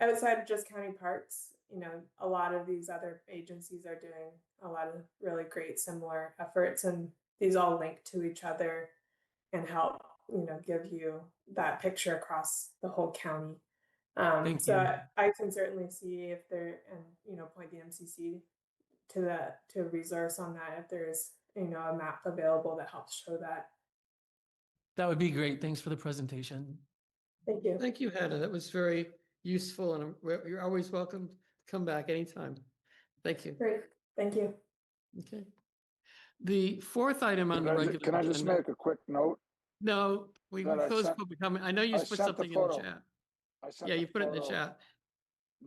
outside of just county parks, a lot of these other agencies are doing a lot of really great similar efforts, and these all link to each other and help, give you that picture across the whole county. So I can certainly see if there, and point the MCC to a resource on that if there's a map available that helps show that. That would be great. Thanks for the presentation. Thank you. Thank you, Hannah. That was very useful, and you're always welcome to come back anytime. Thank you. Great. Thank you. Okay. The fourth item on the regular Can I just agenda- make a quick note? No, we that I closed sent- public comment. I know you I put sent the something in the photo. chat. I sent Yeah, the you put it in the photo- chat.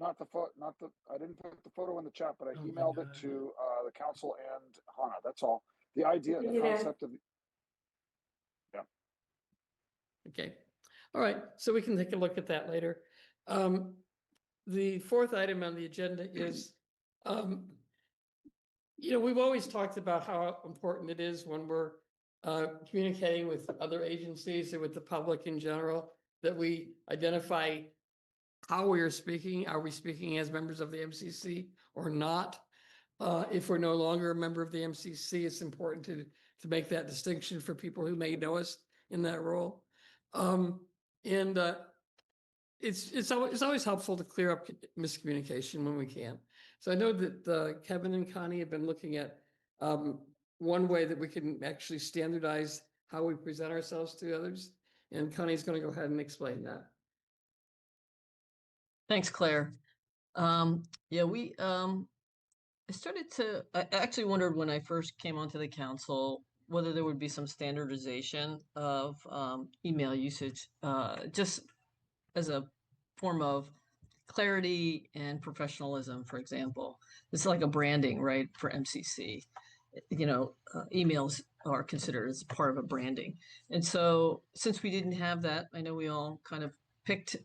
I didn't put the photo in the chat, but I Oh my emailed it God. to the council and Hannah. That's all. The idea, the Yeah. concept of, Okay. All right. So we can take a look at that later. The fourth item on the agenda is, we've always talked about how important it is when we're communicating with other agencies and with the public in general, that we identify how we are speaking. Are we speaking as members of the MCC or not? If we're no longer a member of the MCC, it's important to make that distinction for people who may know us in that role. it's always helpful to clear up miscommunication when we can. So I know that Kevin and Connie have been looking at one way that we can actually standardize how we present ourselves to others. And Connie's going to go ahead and explain that. Thanks, Claire. Yeah, I actually wondered when I first came onto the council whether there would be some standardization of email usage, just as a form of clarity and professionalism, for example. It's like a branding, right, for MCC. Emails are considered as part of a branding. And so since we didn't have that, I know we all kind of picked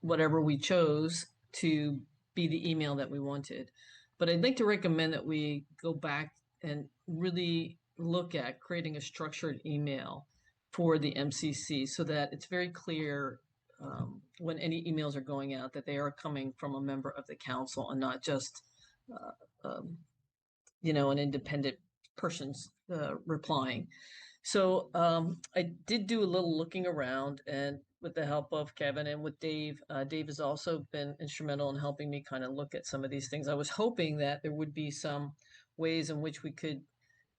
whatever we chose to be the email that we wanted. But I'd like to recommend that we go back and really look at creating a structured email for the MCC so that it's very clear when any emails are going out that they are coming from a member of the council and not just an independent person's replying. So I did do a little looking around, and with the help of Kevin and with Dave, Dave has also been instrumental in helping me kind of look at some of these things. I was hoping that there would be some ways in which we could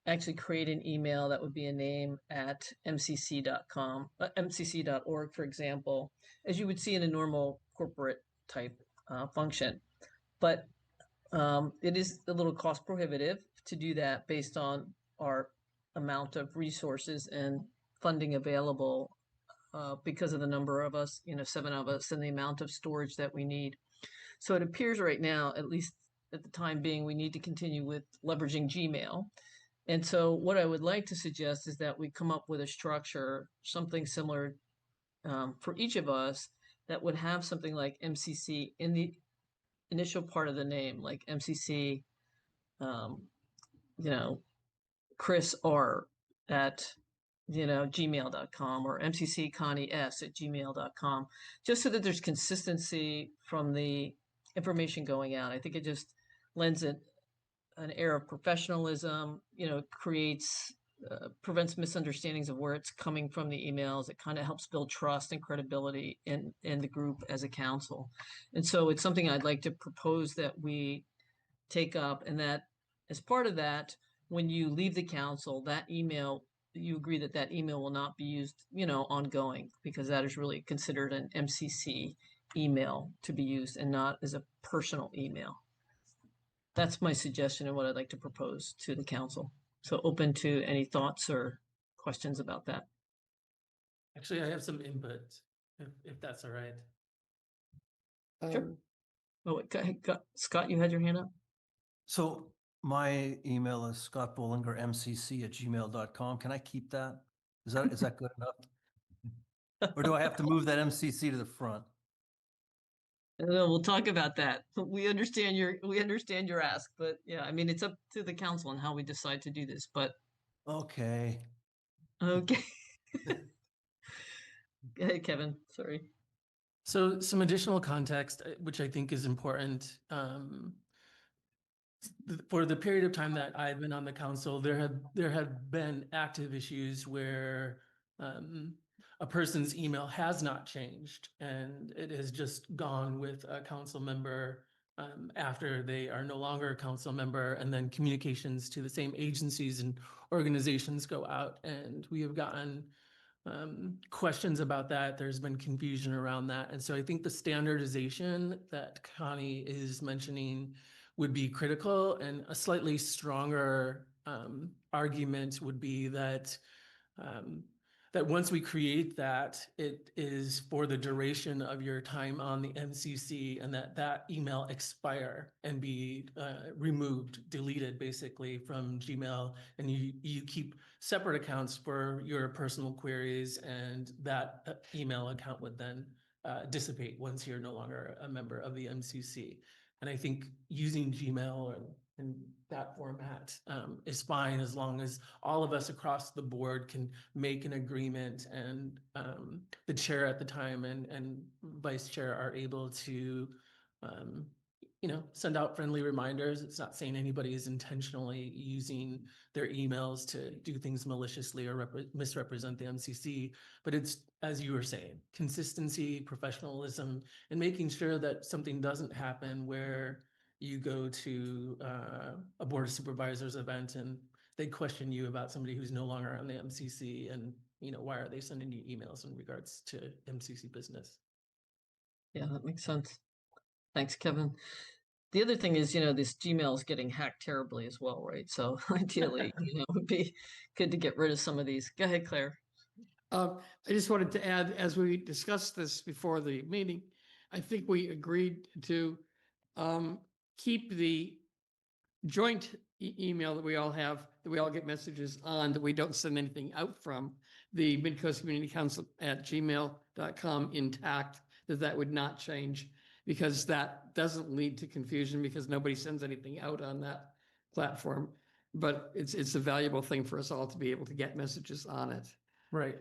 actually create an email that would be a name at mcc.com, mcc.org, for example, as you would see in a normal corporate type function. But it is a little cost prohibitive to do that based on our amount of resources and funding available because of the number of us, 7 of us, and the amount of storage that we need. So it appears right now, at least at the time being, we need to continue with leveraging Gmail. And so what I would like to suggest is that we come up with a structure, something similar for each of us that would have something like MCC in the initial part of the name, like MCC, Chris R at, gmail.com, or MCC Connie S at gmail.com, just so that there's consistency from the information going out. I think it just lends it an air of professionalism, prevents misunderstandings of where it's coming from, the emails. It kind of helps build trust and credibility in the group as a council. And so it's something I'd like to propose that we take up, and that as part of that, when you leave the council, that email, you agree that that email will not be used, ongoing, because that is really considered an MCC email to be used and not as a personal email. That's my suggestion and what I'd like to propose to the council. So open to any thoughts or questions about that. Actually, I have some input, if that's all right. Sure. Oh, wait, go ahead. Scott, you had your hand up? So my email is scottbollinger@mcc@gmail.com. Can I keep that? Is that good enough? Or do I have to move that MCC to the front? We'll talk about that. We understand your ask, but yeah, I mean, it's up to the council on how we decide to do this, but. Okay. Okay. Go ahead, Kevin, sorry. So some additional context, which I think is important. For the period of time that I've been on the council, there have been active issues where a person's email has not changed, and it has just gone with a council member after they are no longer a council member, and then communications to the same agencies and organizations go out, and we have gotten questions about that. There's been confusion around that. And so I think the standardization that Connie is mentioning would be critical, and a slightly stronger argument would be that that once we create that, it is for the duration of your time on the MCC, and that email expire and be removed, deleted basically from Gmail, and you keep separate accounts for your personal queries, and that email account would then dissipate once you're no longer a member of the MCC. And I think using Gmail in that format is fine, as long as all of us across the board can make an agreement, and the chair at the time and vice chair are able to send out friendly reminders. It's not saying anybody is intentionally using their emails to do things maliciously or misrepresent the MCC, but it's, as you were saying, consistency, professionalism, and making sure that something doesn't happen where you go to a board of supervisors event and they question you about somebody who's no longer on the MCC, and why are they sending you emails in regards to MCC business? Yeah, that makes sense. Thanks, Kevin. The other thing is, this Gmail is getting hacked terribly as well, right? So ideally, it would be good to get rid of some of these. Go ahead, Claire. I just wanted to add, as we discussed this before the meeting, I think we agreed to keep the joint email that we all have, that we all get messages on, that we don't send anything out from, the Midcoast Community Council at gmail.com intact, that would not change, because that doesn't lead to confusion, because nobody sends anything out on that platform. But it's a valuable thing for us all to be able to get messages on it. Right.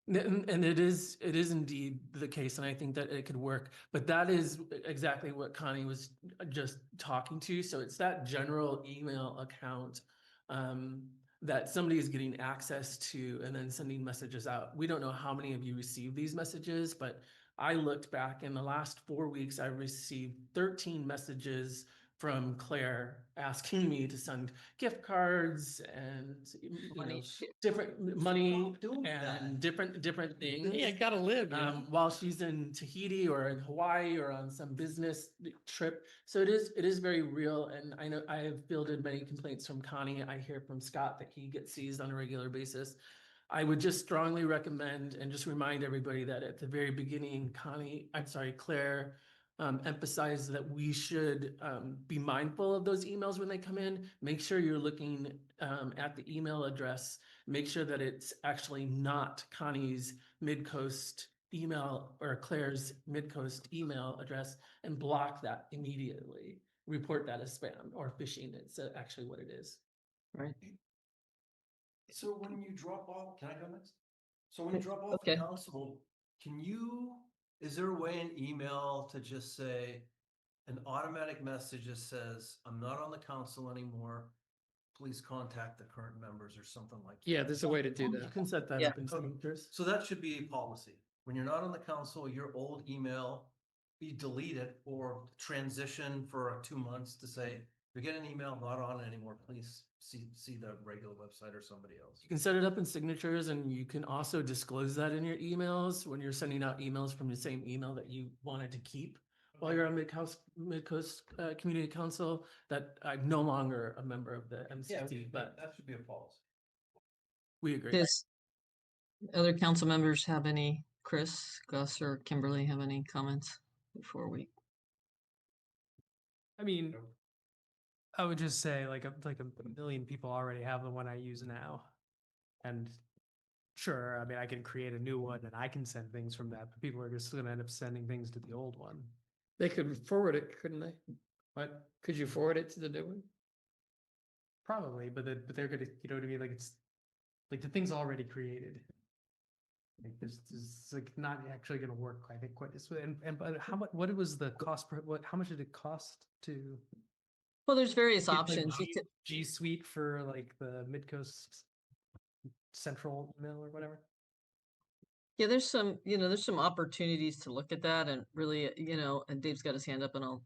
And it is indeed the case, and I think that it could work. But that is exactly what Connie was just talking to. So it's that general email account that somebody is getting access to and then sending messages out. We don't know how many of you receive these messages, but I looked back in the last 4 weeks, I received 13 messages from Claire asking me to send gift cards and Money. different money Stop doing that. and different things. Yeah, gotta live. While she's in Tahiti or in Hawaii or on some business trip. So it is very real. And I know I have fielded many complaints from Connie. I hear from Scott that he gets seized on a regular basis. I would just strongly recommend and just remind everybody that at the very beginning, Claire emphasized that we should be mindful of those emails when they come in. Make sure you're looking at the email address. Make sure that it's actually not Connie's Midcoast email or Claire's Midcoast email address, and block that immediately. Report that as spam or phishing. It's actually what it is. Right. So when you drop off, can I go next? So when you drop off Okay. the council, is there a way in email to just say an automatic message that says, I'm not on the council anymore, please contact the current members or something like that? Yeah, there's a way to do You that. can set that Yeah. up in signatures. So that should be a policy. When you're not on the council, your old email, you delete it or transition for 2 months to say, if you get an email, not on it anymore, please see the regular website or somebody else. You can set it up in signatures, and you can also disclose that in your emails when you're sending out emails from the same email that you wanted to keep while you're on Midcoast Community Council, that I'm no longer a member of the MCC, but that should be a policy. we agree. Does other council members have any, Chris, Gus, or Kimberly have any comments before we? I mean, I would just say like a million people already have the one I use now. And sure, I mean, I can create a new one and I can send things from that, but people are just going to end up sending things to the old one. They could forward it, couldn't they? But Could you forward it to the new one? probably, but they're going to, you know what I mean? Like it's like the thing's already created. Like this is like not actually going to work, I think, quite this way. And but how much? What was the cost? How much did it cost to? Well, there's various get, like, options. You could- G Suite for like the Midcoast Central email or whatever. Yeah, there's some opportunities to look at that, and really, and Dave's got his hand up, and I'll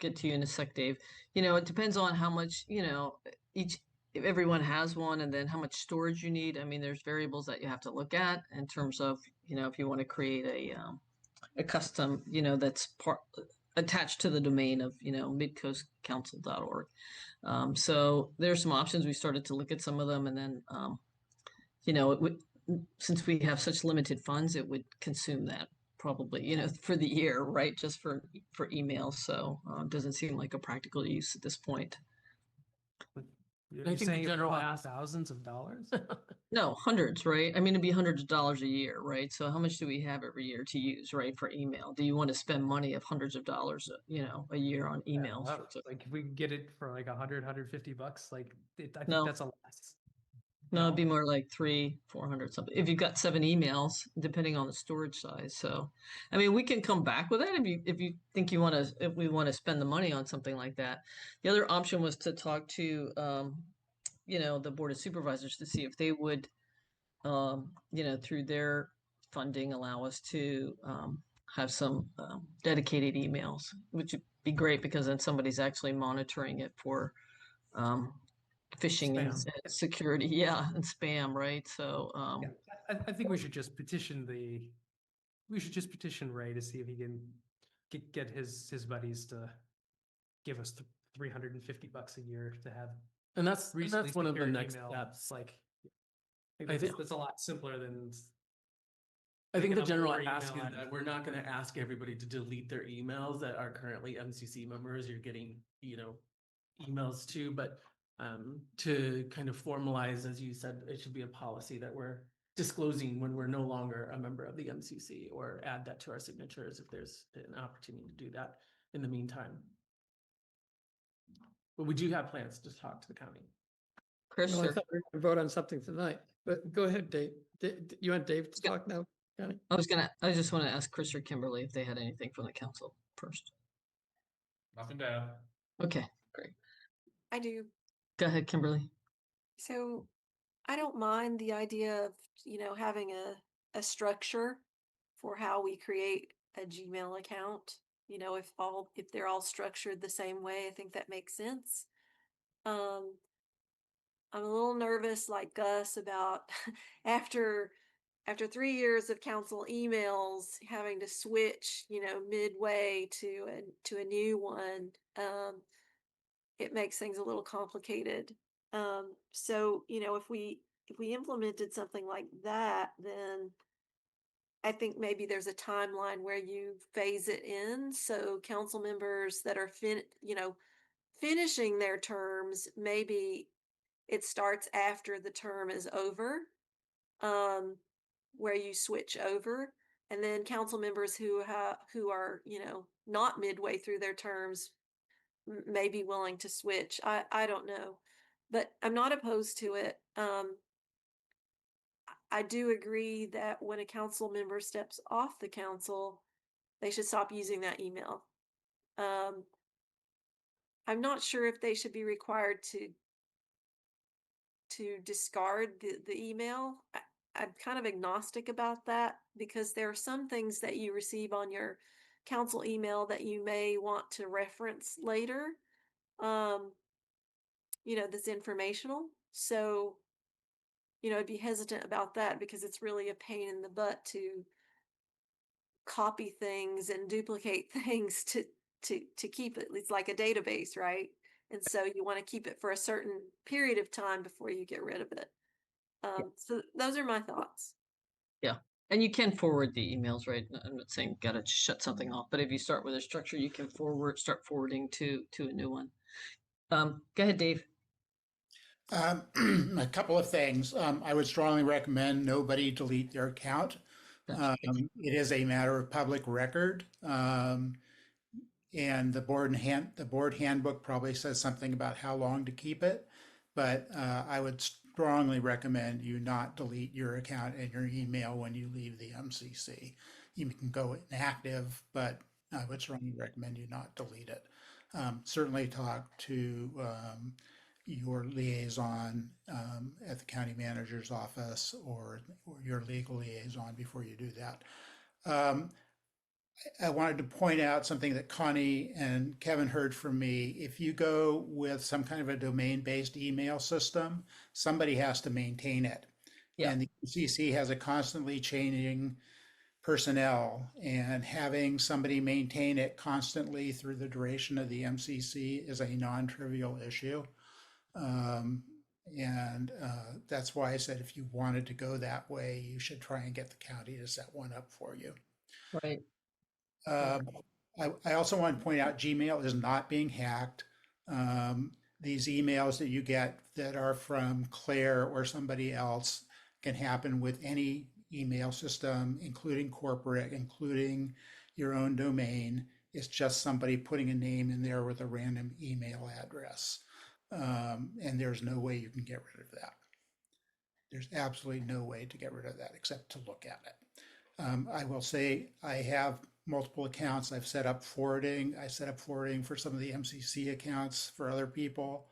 get to you in a sec, Dave. It depends on how much, if everyone has one, and then how much storage you need. I mean, there's variables that you have to look at in terms of, if you want to create a custom, that's attached to the domain of, midcoastcouncil.org. So there's some options. We started to look at some of them, and then, since we have such limited funds, it would consume that probably, for the year, right? Just for email. So it doesn't seem like a practical use at this point. You're think the saying it general costs ask- thousands of dollars. No, hundreds, right? I mean, it'd be hundreds of dollars a year, right? So how much do we have every year to use, right, for email? Do you want to spend money of hundreds of dollars, a year on emails? Like if we can get it for like $100, $150, like I think No. that's a lot. No, it'd be more like 400 something. If you've got 7 emails, depending on the storage size. So, I mean, we can come back with that if you think if we want to spend the money on something like that. The other option was to talk to, the Board of Supervisors to see if they would, through their funding, allow us to have some dedicated emails, which would be great because then somebody's actually monitoring it for phishing and Spam. security, yeah, and spam, right? So, Yeah, I think we should just petition Ray to see if he can get his buddies to give us $350 a year to have. And that's reasonably one of the secure next email. steps. Like, I think- that's a lot simpler than. I think picking the up general your ask email is that we're not going to ask everybody to delete their emails that are currently MCC members. You're getting, emails too, but to kind of formalize, as you said, it should be a policy that we're disclosing when we're no longer a member of the MCC, or add that to our signatures if there's an opportunity to do that in the meantime. But we do have plans to talk to the county. Chris, Well, I thought we were gonna vote on something tonight, but go ahead, Dave. You want Dave to Yeah. talk now? Connie? I just want to ask Chris or Kimberly if they had anything from the council first. Nothing to add. Okay, great. I do. Go ahead, Kimberly. So I don't mind the idea of, having a structure for how we create a Gmail account. If they're all structured the same way, I think that makes sense. I'm a little nervous, like Gus, about after 3 years of council emails, having to switch, midway to a new one. It makes things a little complicated. So, if we implemented something like that, then I think maybe there's a timeline where you phase it in. So council members that are finishing their terms, maybe it starts after the term is over, where you switch over, and then council members who are not midway through their terms may be willing to switch. I don't know, but I'm not opposed to it. I do agree that when a council member steps off the council, they should stop using that email. I'm not sure if they should be required to discard the email. I'm kind of agnostic about that because there are some things that you receive on your council email that you may want to reference later. That's informational. So, I'd be hesitant about that because it's really a pain in the butt to copy things and duplicate things to keep it. It's like a database, right? And so you want to keep it for a certain period of time before you get rid of it. So those are my thoughts. Yeah. And you can forward the emails, right? I'm not saying gotta shut something off, but if you start with a structure, you can start forwarding to a new one. Go ahead, Dave. A couple of things. I would strongly recommend nobody delete their account. It is a matter of public record. And the board handbook probably says something about how long to keep it. But I would strongly recommend you not delete your account and your email when you leave the MCC. You can go inactive, but I would strongly recommend you not delete it. Certainly talk to your liaison at the county manager's office or your legal liaison before you do that. I wanted to point out something that Connie and Kevin heard from me. If you go with some kind of a domain-based email system, somebody has to maintain it. Yeah. And the MCC has a constantly changing personnel, and having somebody maintain it constantly through the duration of the MCC is a non-trivial issue. That's why I said if you wanted to go that way, you should try and get the county to set one up for you. Right. I also want to point out Gmail is not being hacked. These emails that you get that are from Claire or somebody else can happen with any email system, including corporate, including your own domain. It's just somebody putting a name in there with a random email address. And there's no way you can get rid of that. There's absolutely no way to get rid of that except to look at it. I will say I have multiple accounts. I've set up forwarding. I set up forwarding for some of the MCC accounts for other people.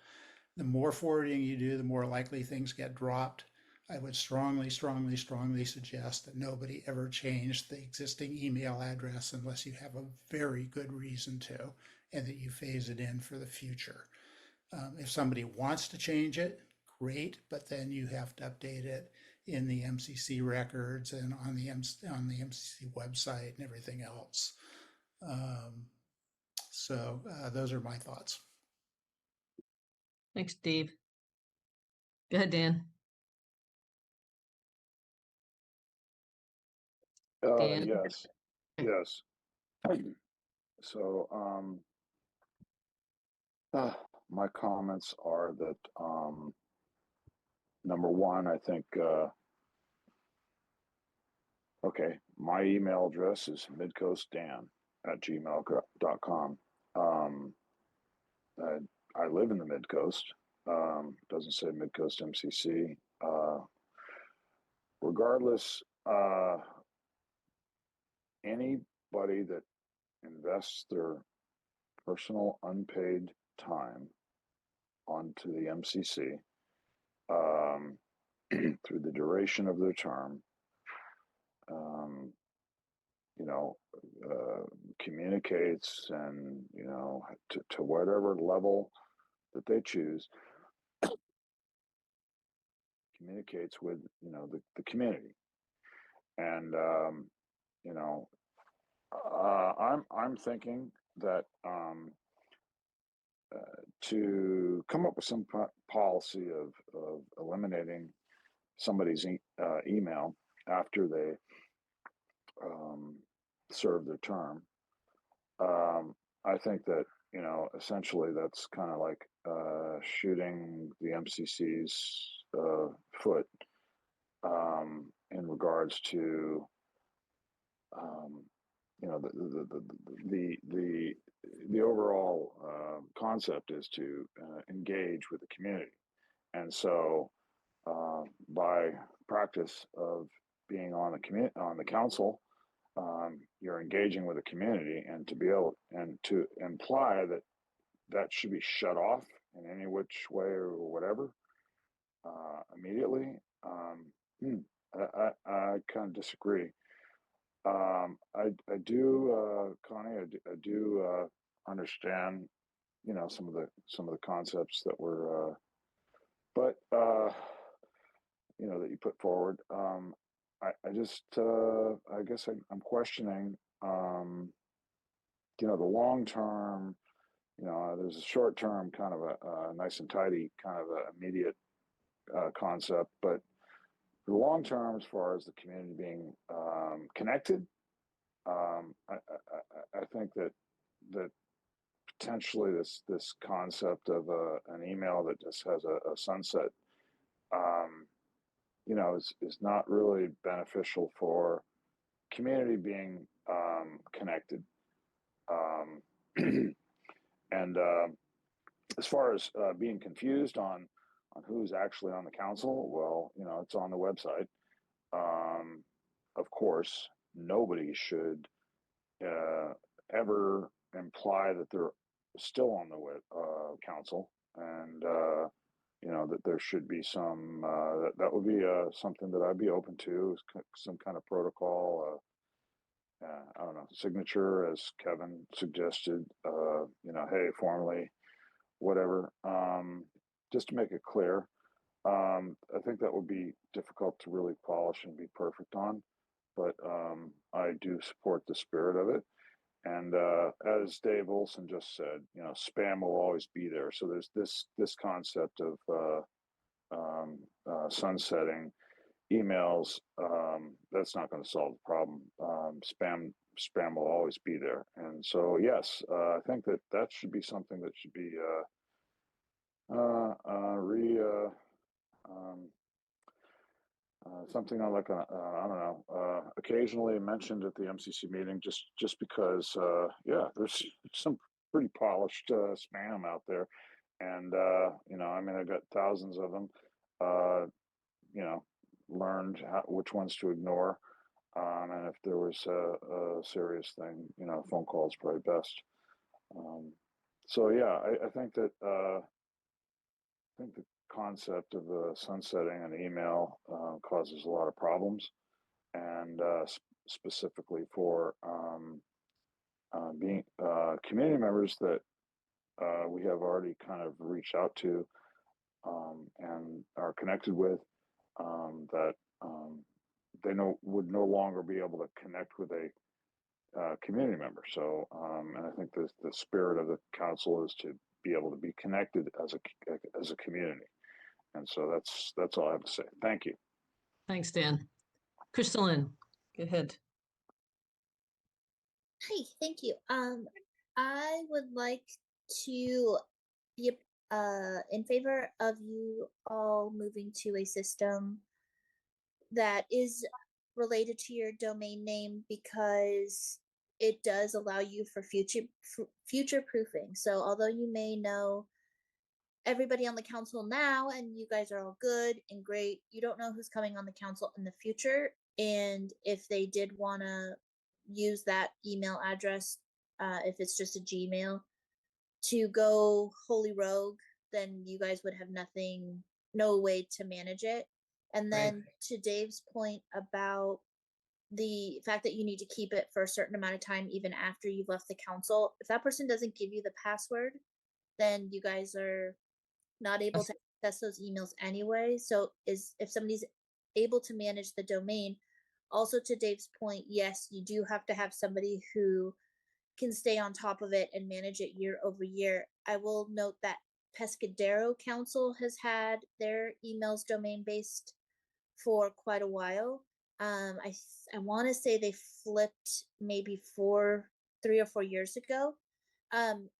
The more forwarding you do, the more likely things get dropped. I would strongly, strongly, strongly suggest that nobody ever change the existing email address unless you have a very good reason to, and that you phase it in for the future. If somebody wants to change it, great, but then you have to update it in the MCC records and on the MCC website and everything else. So those are my thoughts. Thanks, Dave. Go ahead, Dan. Dan? Yes, yes. So, my comments are that, number one, I think, okay, my email address is midcoastdan@gmail.com. I live in the Midcoast. Doesn't say Midcoast MCC. Regardless, anybody that invests their personal unpaid time onto the MCC through the duration of their term, you know, communicates and, you know, to whatever level that they choose, communicates with, you know, the community. And, you know, I'm thinking that to come up with some policy of eliminating somebody's email after they serve their term, I think that, you know, essentially that's kind of like shooting the MCC's foot in regards to you know, the overall concept is to engage with the community. And so by practice of being on the council, you're engaging with the community, and to be able and to imply that that should be shut off in any which way or whatever immediately, I kind of disagree. I do, Connie, I do understand, you know, some of the concepts that were, but you know, that you put forward. I just, I guess I'm questioning, you know, the long term. You know, there's a short term kind of a nice and tidy kind of a immediate concept, but the long term, as far as the community being connected, I think that potentially this concept of an email that just has a sunset, you know, is not really beneficial for community being connected. And as far as being confused on who's actually on the council, well, you know, it's on the website. Of course, nobody should ever imply that they're still on the council, and you know, that there should be some that would be something that I'd be open to, some kind of protocol. I don't know, signature, as Kevin suggested. You know, hey, formally, whatever. Just to make it clear. I think that would be difficult to really polish and be perfect on, but I do support the spirit of it. And as Dave Olson just said, you know, spam will always be there. So there's this concept of sunsetting emails. That's not going to solve the problem. Spam will always be there. And so yes, I think that should be something that should be something on like a, I don't know, occasionally mentioned at the MCC meeting, just because, yeah, there's some pretty polished spam out there, and you know, I mean, I got thousands of them. You know, learned which ones to ignore. And if there was a serious thing, you know, phone call is probably best. So yeah, I think that I think the concept of sunsetting an email causes a lot of problems, and specifically for being community members that we have already kind of reached out to and are connected with, that they would no longer be able to connect with a community member. So, and I think the spirit of the council is to be able to be connected as a community. And so that's all I have to say. Thank you. Thanks, Dan. Crystalline, go ahead. Hi, thank you. I would like to be in favor of you all moving to a system that is related to your domain name, because it does allow you for future proofing. So although you may know everybody on the council now and you guys are all good and great, you don't know who's coming on the council in the future. And if they did want to use that email address, if it's just a Gmail, to go holy rogue, then you guys would have no way to manage it. And then to Dave's point about the fact that you need to keep it for a certain amount of time, even after you've left the council, if that person doesn't give you the password, then you guys are not able to access those emails anyway. So if somebody's able to manage the domain, also to Dave's point, yes, you do have to have somebody who can stay on top of it and manage it year over year. I will note that Pescadero Council has had their emails domain based for quite a while. I want to say they flipped maybe 3 or 4 years ago.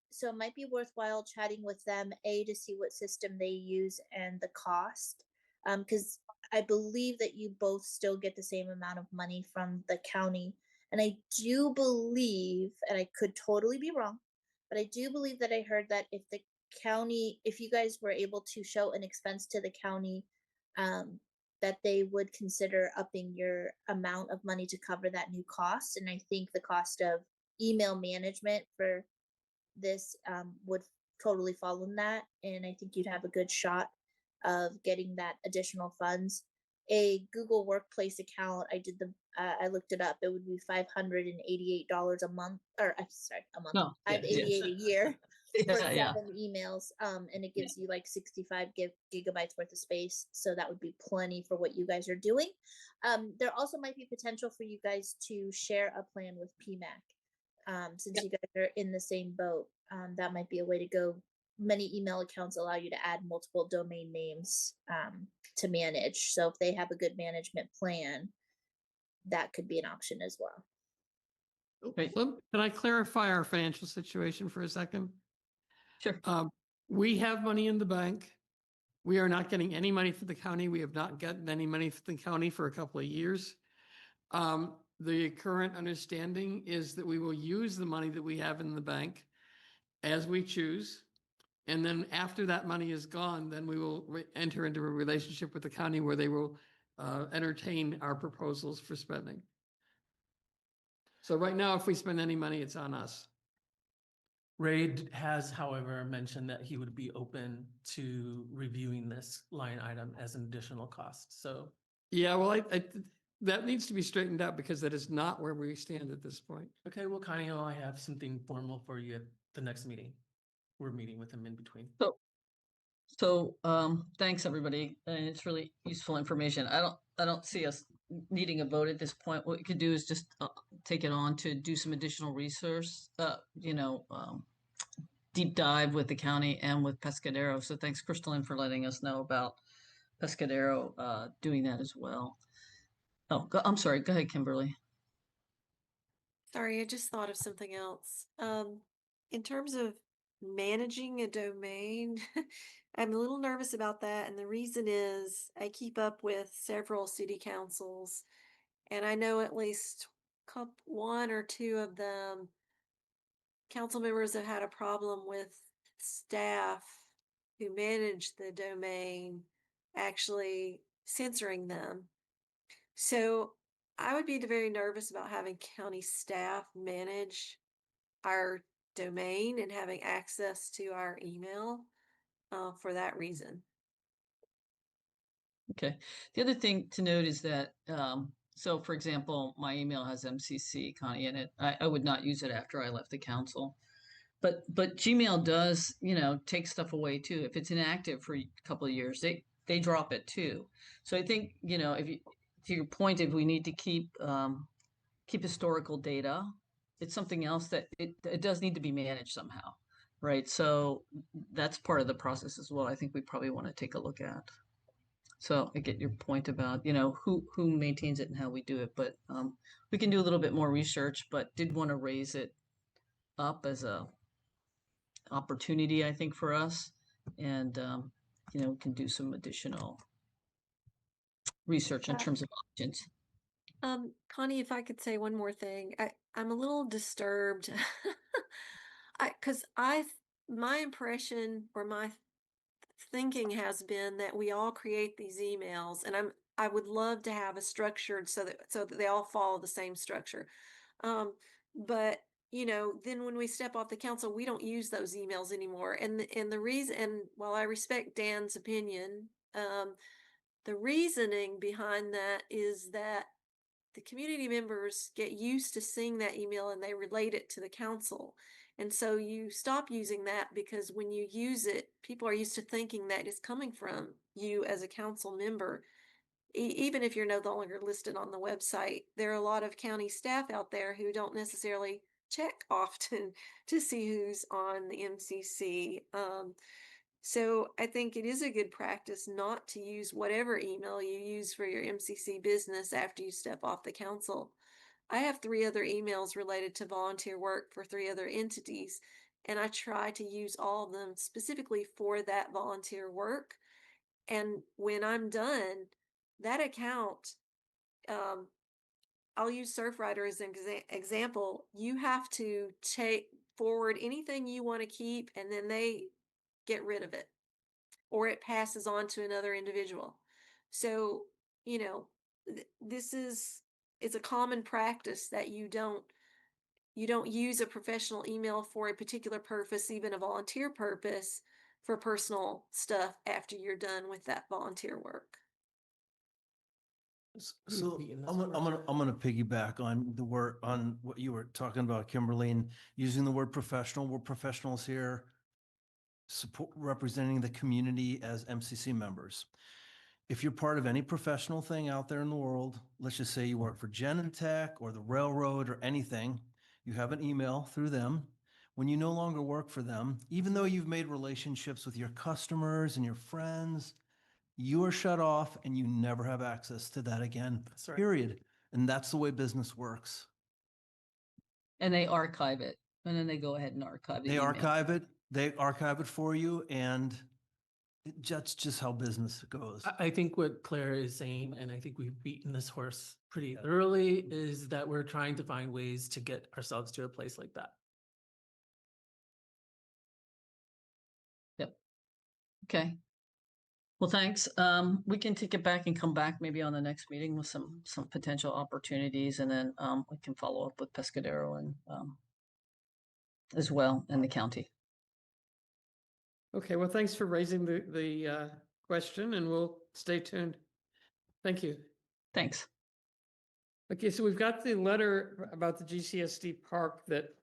So it might be worthwhile chatting with them, to see what system they use and the cost. Because I believe that you both still get the same amount of money from the county. And I do believe, and I could totally be wrong, but I do believe that I heard that if you guys were able to show an expense to the county, that they would consider upping your amount of money to cover that new cost. And I think the cost of email management for this would totally fall in that. And I think you'd have a good shot of getting that additional funds. A Google Workplace account, I looked it up. It would be $588 a month, or I'm sorry, a month. No, yeah, $588 a year for yeah. 7 emails. And it gives you like 65 gigabytes worth of space. So that would be plenty for what you guys are doing. There also might be potential for you guys to share a plan with PMAC. Since you guys are in the same boat, that might be a way to go. Many email accounts allow you to add multiple domain names to manage. So if they have a good management plan, that could be an option as well. Right. So can I clarify our financial situation for a second? Sure. We have money in the bank. We are not getting any money from the county. We have not gotten any money from the county for a couple of years. The current understanding is that we will use the money that we have in the bank as we choose. And then after that money is gone, then we will enter into a relationship with the county where they will entertain our proposals for spending. So right now, if we spend any money, it's on us. Ray has, however, mentioned that he would be open to reviewing this line item as an additional cost. So Yeah, well, that needs to be straightened out because that is not where we stand at this point. okay, well, Connie, I have something formal for you at the next meeting. We're meeting with him in between. So thanks everybody. And it's really useful information. I don't see us needing a vote at this point. What we could do is just take it on to do some additional research, deep dive with the county and with Pescadero. So thanks, Crystalline, for letting us know about Pescadero doing that as well. Oh, I'm sorry. Go ahead, Kimberly. Sorry, I just thought of something else. In terms of managing a domain, I'm a little nervous about that. And the reason is I keep up with several city councils, and I know at least one or two of them, council members have had a problem with staff who manage the domain actually censoring them So I would be very nervous about having county staff manage our domain and having access to our email for that reason. Okay. The other thing to note is that, so for example, my email has MCC Connie in it. I would not use it after I left the council. But Gmail does, take stuff away too. If it's inactive for a couple of years, they drop it too. So I think, if you, to your point, if we need to keep historical data, it's something else that it does need to be managed somehow, right? So that's part of the process as well. I think we probably want to take a look at. So I get your point about, who maintains it and how we do it, but we can do a little bit more research, but did want to raise it up as a opportunity, I think, for us. And, we can do some additional research in terms of options. Connie, if I could say one more thing, I'm a little disturbed. Because my impression or my thinking has been that we all create these emails, and I would love to have a structured so that they all follow the same structure. But then when we step off the council, we don't use those emails anymore. And the reason, and while I respect Dan's opinion, the reasoning behind that is that the community members get used to seeing that email and they relate it to the council. And so you stop using that because when you use it, people are used to thinking that it's coming from you as a council member. Even if you're no longer listed on the website, there are a lot of county staff out there who don't necessarily check often to see who's on the MCC. So I think it is a good practice not to use whatever email you use for your MCC business after you step off the council. I have 3 other emails related to volunteer work for 3 other entities, and I try to use all of them specifically for that volunteer work. And when I'm done, that account, I'll use Surfrider as an example. You have to take forward anything you want to keep, and then they get rid of it, or it passes on to another individual. So, it's a common practice that you don't use a professional email for a particular purpose, even a volunteer purpose, for personal stuff after you're done with that volunteer work. So I'm gonna piggyback on on what you were talking about, Kimberly, and using the word professional. We're professionals here, representing the community as MCC members. If you're part of any professional thing out there in the world, let's just say you work for Genentech or the railroad or anything, you have an email through them. When you no longer work for them, even though you've made relationships with your customers and your friends, you are shut off and you never have access to that again, That's right. period. And that's the way business works. And they archive it, and then they go ahead and archive the They email. they archive it for you, and that's just how business goes. I think what Claire is saying, and I think we've beaten this horse pretty thoroughly, is that we're trying to find ways to get ourselves to a place like that. Yep. Okay. Well, thanks. We can take it back and come back maybe on the next meeting with some potential opportunities, and then we can follow up with Pescadero and as well in the county. Okay, well, thanks for raising the question, and we'll stay tuned. Thank you. Thanks. Okay, so we've got the letter about the GCSD park that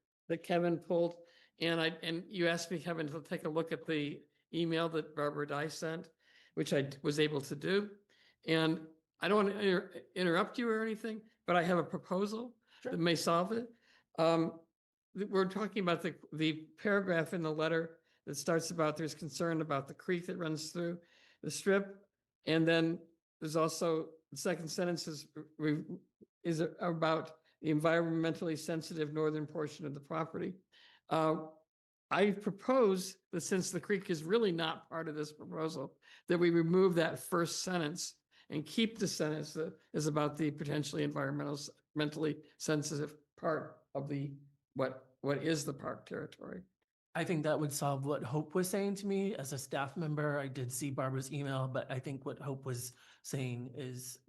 Kevin pulled, and you asked me, Kevin, to take a look at the email that Barbara Dye sent, which I was able to do. And I don't want to interrupt you or anything, but I have a proposal that may solve it. We're talking about the paragraph in the letter that starts about there's concern about the creek that runs through the strip. And then there's also the second sentence is about the environmentally sensitive northern portion of the property. I propose that since the creek is really not part of this proposal, that we remove that first sentence and keep the sentence that is about the potentially environmentally sensitive part of the what is the park territory. I think that would solve what Hope was saying to me as a staff member. I did see Barbara's email, but I think what Hope was saying is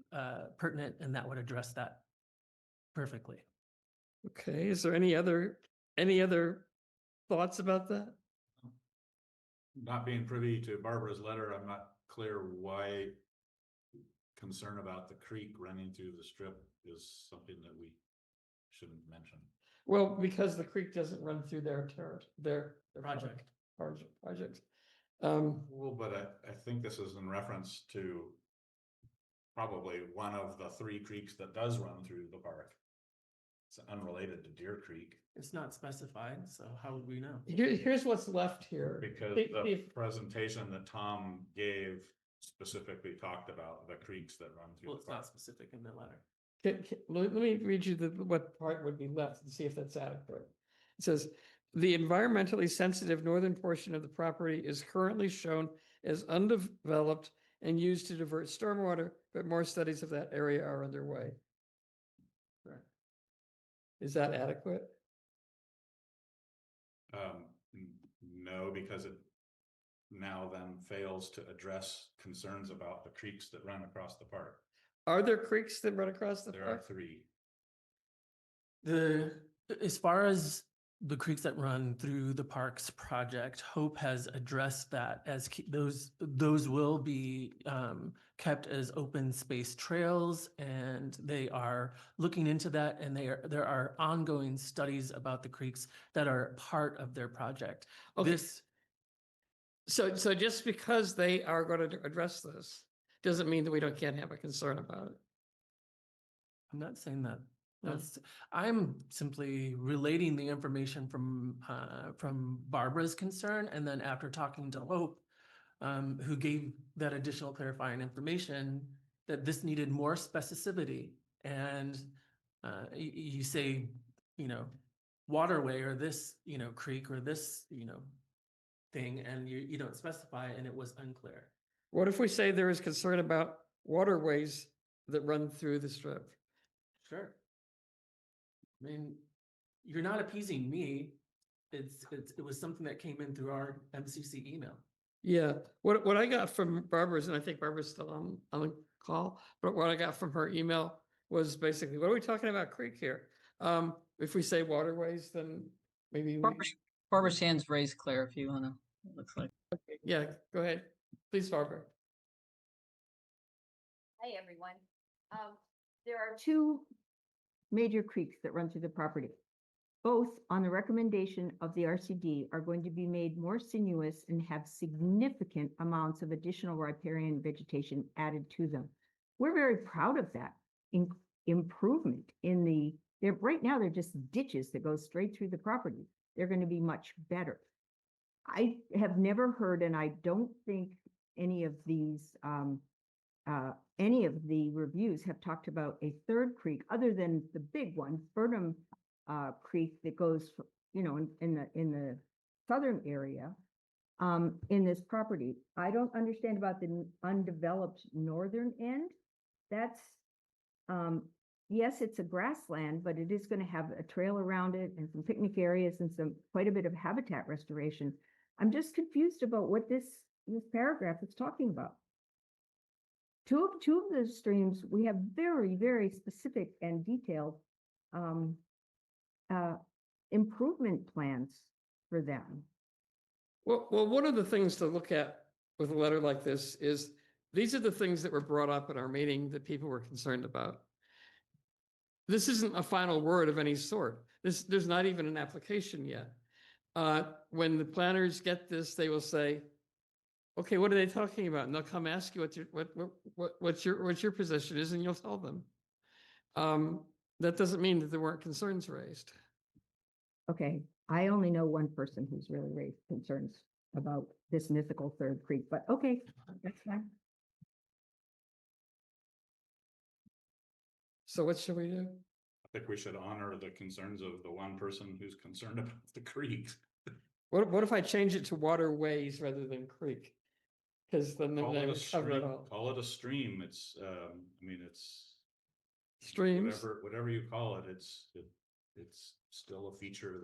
pertinent, and that would address that perfectly. Okay, is there any other thoughts about that? Not being privy to Barbara's letter, I'm not clear why concern about the creek running through the strip is something that we shouldn't mention. Well, because the creek doesn't run through their Project. project. Well, but I think this is in reference to probably one of the 3 creeks that does run through the park. It's unrelated to Deer Creek. It's not specified, so how would we know? Here's what's left here. Because If- the if- presentation that Tom gave specifically talked about the creeks that run through Well, the it's not park. specific in the letter. Let me read you what part would be left and see if that's adequate. It says, the environmentally sensitive northern portion of the property is currently shown as undeveloped and used to divert stormwater, but more studies of that area are underway. Correct. Is that adequate? No, because it now then fails to address concerns about the creeks that run across the park. Are there creeks that run across the There are park? 3. As far as the creeks that run through the parks project, Hope has addressed that as those will be kept as open space trails, and they are looking into that, and there are ongoing studies about the creeks that are part of their project. Okay. This So just because they are going to address this, doesn't mean that we can't have a concern about it. I'm not saying that. No. I'm simply relating the information from Barbara's concern, and then after talking to Hope, who gave that additional clarifying information, that this needed more specificity. And you say, waterway or this, creek or this, thing, and you don't specify, and it was unclear. What if we say there is concern about waterways that run through the strip? Sure. I mean, you're not appeasing me. It was something that came in through our MCC email. Yeah, what I got from Barbara's, and I think Barbara's still on the call, but what I got from her email was basically, what are we talking about creek here? If we say waterways, then maybe, Barbara's hand's raised, Claire, if you wanna, it looks like. yeah, go ahead. Please, Barbara. Hi, everyone. There are 2 major creeks that run through the property. Both, on the recommendation of the RCD, are going to be made more sinuous and have significant amounts of additional riparian vegetation added to them. We're very proud of that improvement in right now they're just ditches that go straight through the property. They're going to be much better. I have never heard, and I don't think any of the reviews have talked about a 3rd creek other than the big one, Burnham Creek, that goes, in the southern area, in this property. I don't understand about the undeveloped northern end. That's, yes, it's a grassland, but it is going to have a trail around it and some picnic areas and quite a bit of habitat restoration. I'm just confused about what this paragraph is talking about. Two of the streams, we have very, very specific and detailed improvement plans for them. Well, one of the things to look at with a letter like this is, these are the things that were brought up in our meeting that people were concerned about. This isn't a final word of any sort. There's not even an application yet. When the planners get this, they will say, okay, what are they talking about? And they'll come ask you what your position is, and you'll tell them. That doesn't mean that there weren't concerns raised. Okay, I only know one person who's really raised concerns about this mythical 3rd creek, but okay, that's fine. So what should we do? I think we should honor the concerns of the one person who's concerned about the creeks. What if I change it to waterways rather than creek? Because then Call they it a would cover it stream. all. Call it a stream. It's, it's Streams. whatever you call it, it's still a feature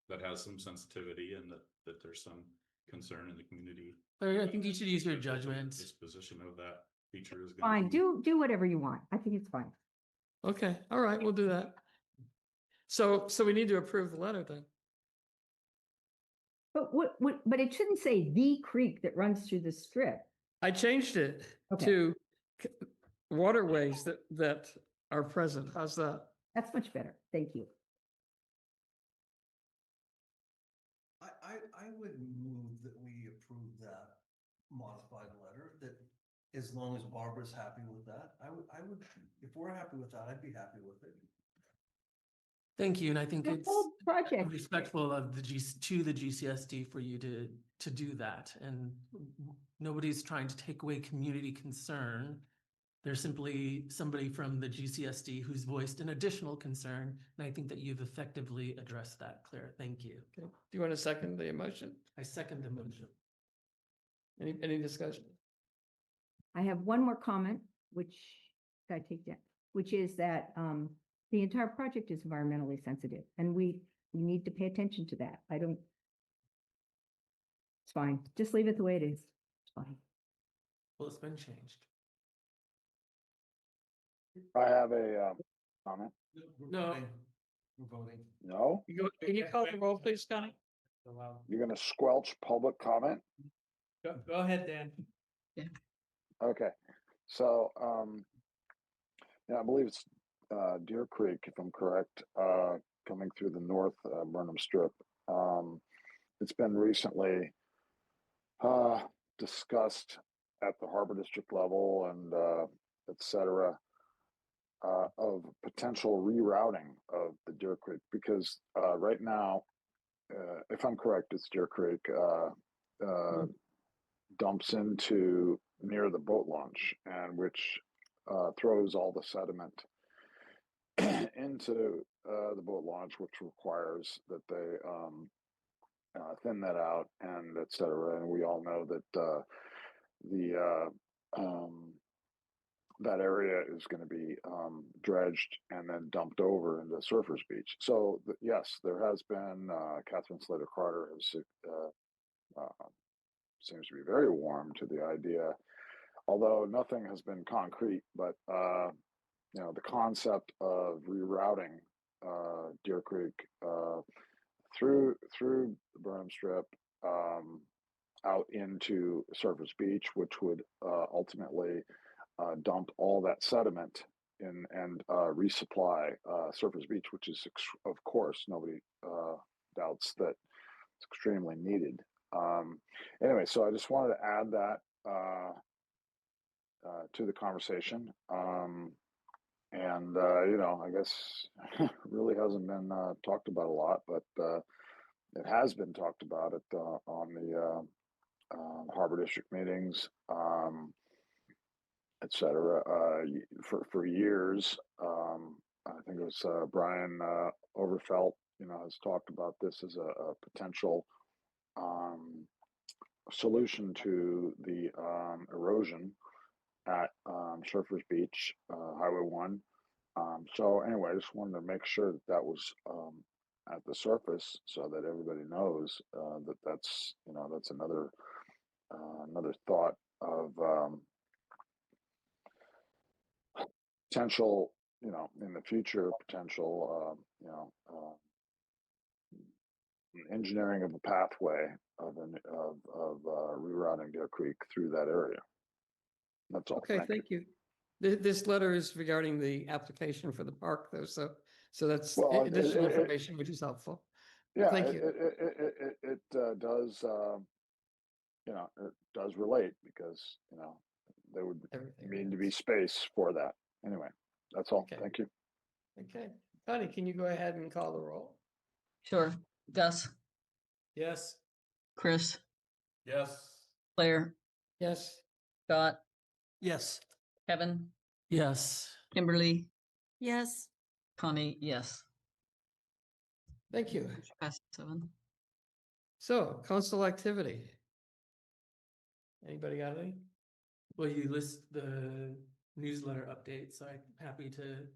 that has some sensitivity, and that there's some concern in the community. Larry, I think you should use your judgment. Disposition of that feature is. gonna Fine, be- do whatever you want. I think it's fine. Okay, all right, we'll do that. So we need to approve the letter then. But but it shouldn't say the creek that runs through the strip. I changed it Okay. to waterways that are present. How's that? That's much better. Thank you. I would move that we approve that modified letter, that as long as Barbara's happy with that, I would, if we're happy with that, I'd be happy with it. Thank you, and I think The it's whole project. respectful of the GCSD for you to do that, and nobody's trying to take away community concern. There's simply somebody from the GCSD who's voiced an additional concern, and I think that you've effectively addressed that, Claire. Thank you. Okay. Do you want to second the motion? I second the motion. Any discussion? I have one more comment, which I take that, which is that the entire project is environmentally sensitive, and we need to pay attention to that. It's fine. Just leave it the way it is. It's fine. Well, it's been changed. I have a comment. No. We're voting. No, Can you call the roll, please, Connie? Allow. you're going to squelch public comment. Go ahead, Dan. Okay, so yeah, I believe it's Deer Creek, if I'm correct, coming through the North Burnham Strip. It's been recently discussed at the Harbor District level and et cetera, of potential rerouting of the Deer Creek, because right now, if I'm correct, it's Deer Creek dumps into near the boat launch, and which throws all the sediment into the boat launch, which requires that they thin that out and et cetera. And we all know that that area is going to be dredged and then dumped over into Surfers Beach. So yes, there has been Catherine Slater Carter has seems to be very warm to the idea, although nothing has been concrete. But you know, the concept of rerouting Deer Creek through the Burnham Strip out into Surfers Beach, which would ultimately dump all that sediment in and resupply Surfers Beach, which is, of course, nobody doubts that it's extremely needed. Anyway, so I just wanted to add that to the conversation. And you know, I guess really hasn't been talked about a lot, but it has been talked about on the Harbor District meetings, et cetera, for years. I think it was Brian Overfelt, you know, has talked about this as a potential solution to the erosion at Surfers Beach, Highway 1. So anyway, I just wanted to make sure that that was at the surface, so that everybody knows that that's, you know, that's another thought of potential, you know, in the future, potential, you know, engineering of a pathway of rerouting Deer Creek through that area. That's all. Okay, thank you. This letter is regarding the application for the park, though, so that's Well, additional information, which is helpful. Yeah, Thank you. it does, you know, it does relate, because, you know, there would Everything need to be space for that. Anyway, that's all. Okay. Thank you. Okay, Connie, can you go ahead and call the roll? Sure. Gus, Yes. Chris, Yes. Claire, Yes. Scott, Yes. Kevin, Yes. Kimberly, Yes. Connie, yes. Thank you. Past 7. So, council activity. Anybody got any? Well, you list the newsletter updates, so I'm happy to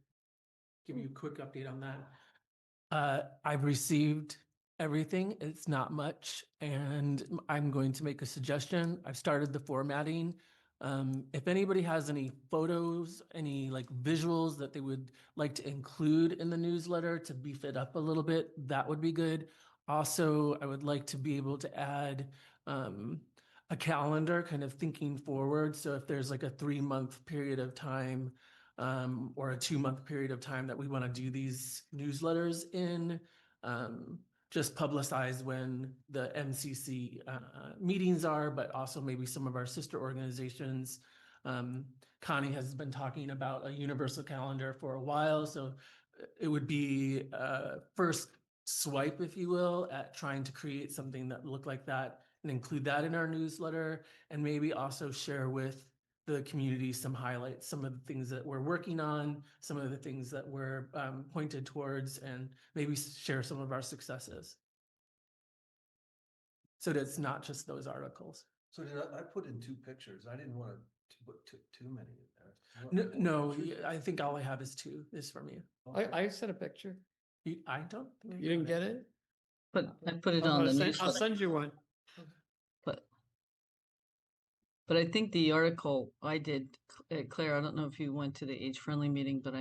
give you a quick update on that. I've received everything. It's not much, and I'm going to make a suggestion. I've started the formatting If anybody has any photos, any like visuals that they would like to include in the newsletter to beef it up a little bit, that would be good. Also, I would like to be able to add a calendar, kind of thinking forward. So if there's like a 3-month period of time or a 2-month period of time that we want to do these newsletters in, just publicize when the MCC meetings are, but also maybe some of our sister organizations. Connie has been talking about a universal calendar for a while, so it would be first swipe, if you will, at trying to create something that looked like that and include that in our newsletter, and maybe also share with the community some highlights, some of the things that we're working on, some of the things that we're pointed towards, and maybe share some of our successes. So that it's not just those articles. So I put in 2 pictures. I didn't want to put too many in there. You want No, more pictures? I think all I have is 2, is from you. I sent a picture. I don't. think You didn't get it? But I put it I'll on the send- I'll newsletter. send you one. But I think the article I did, Claire, I don't know if you went to the age-friendly meeting, but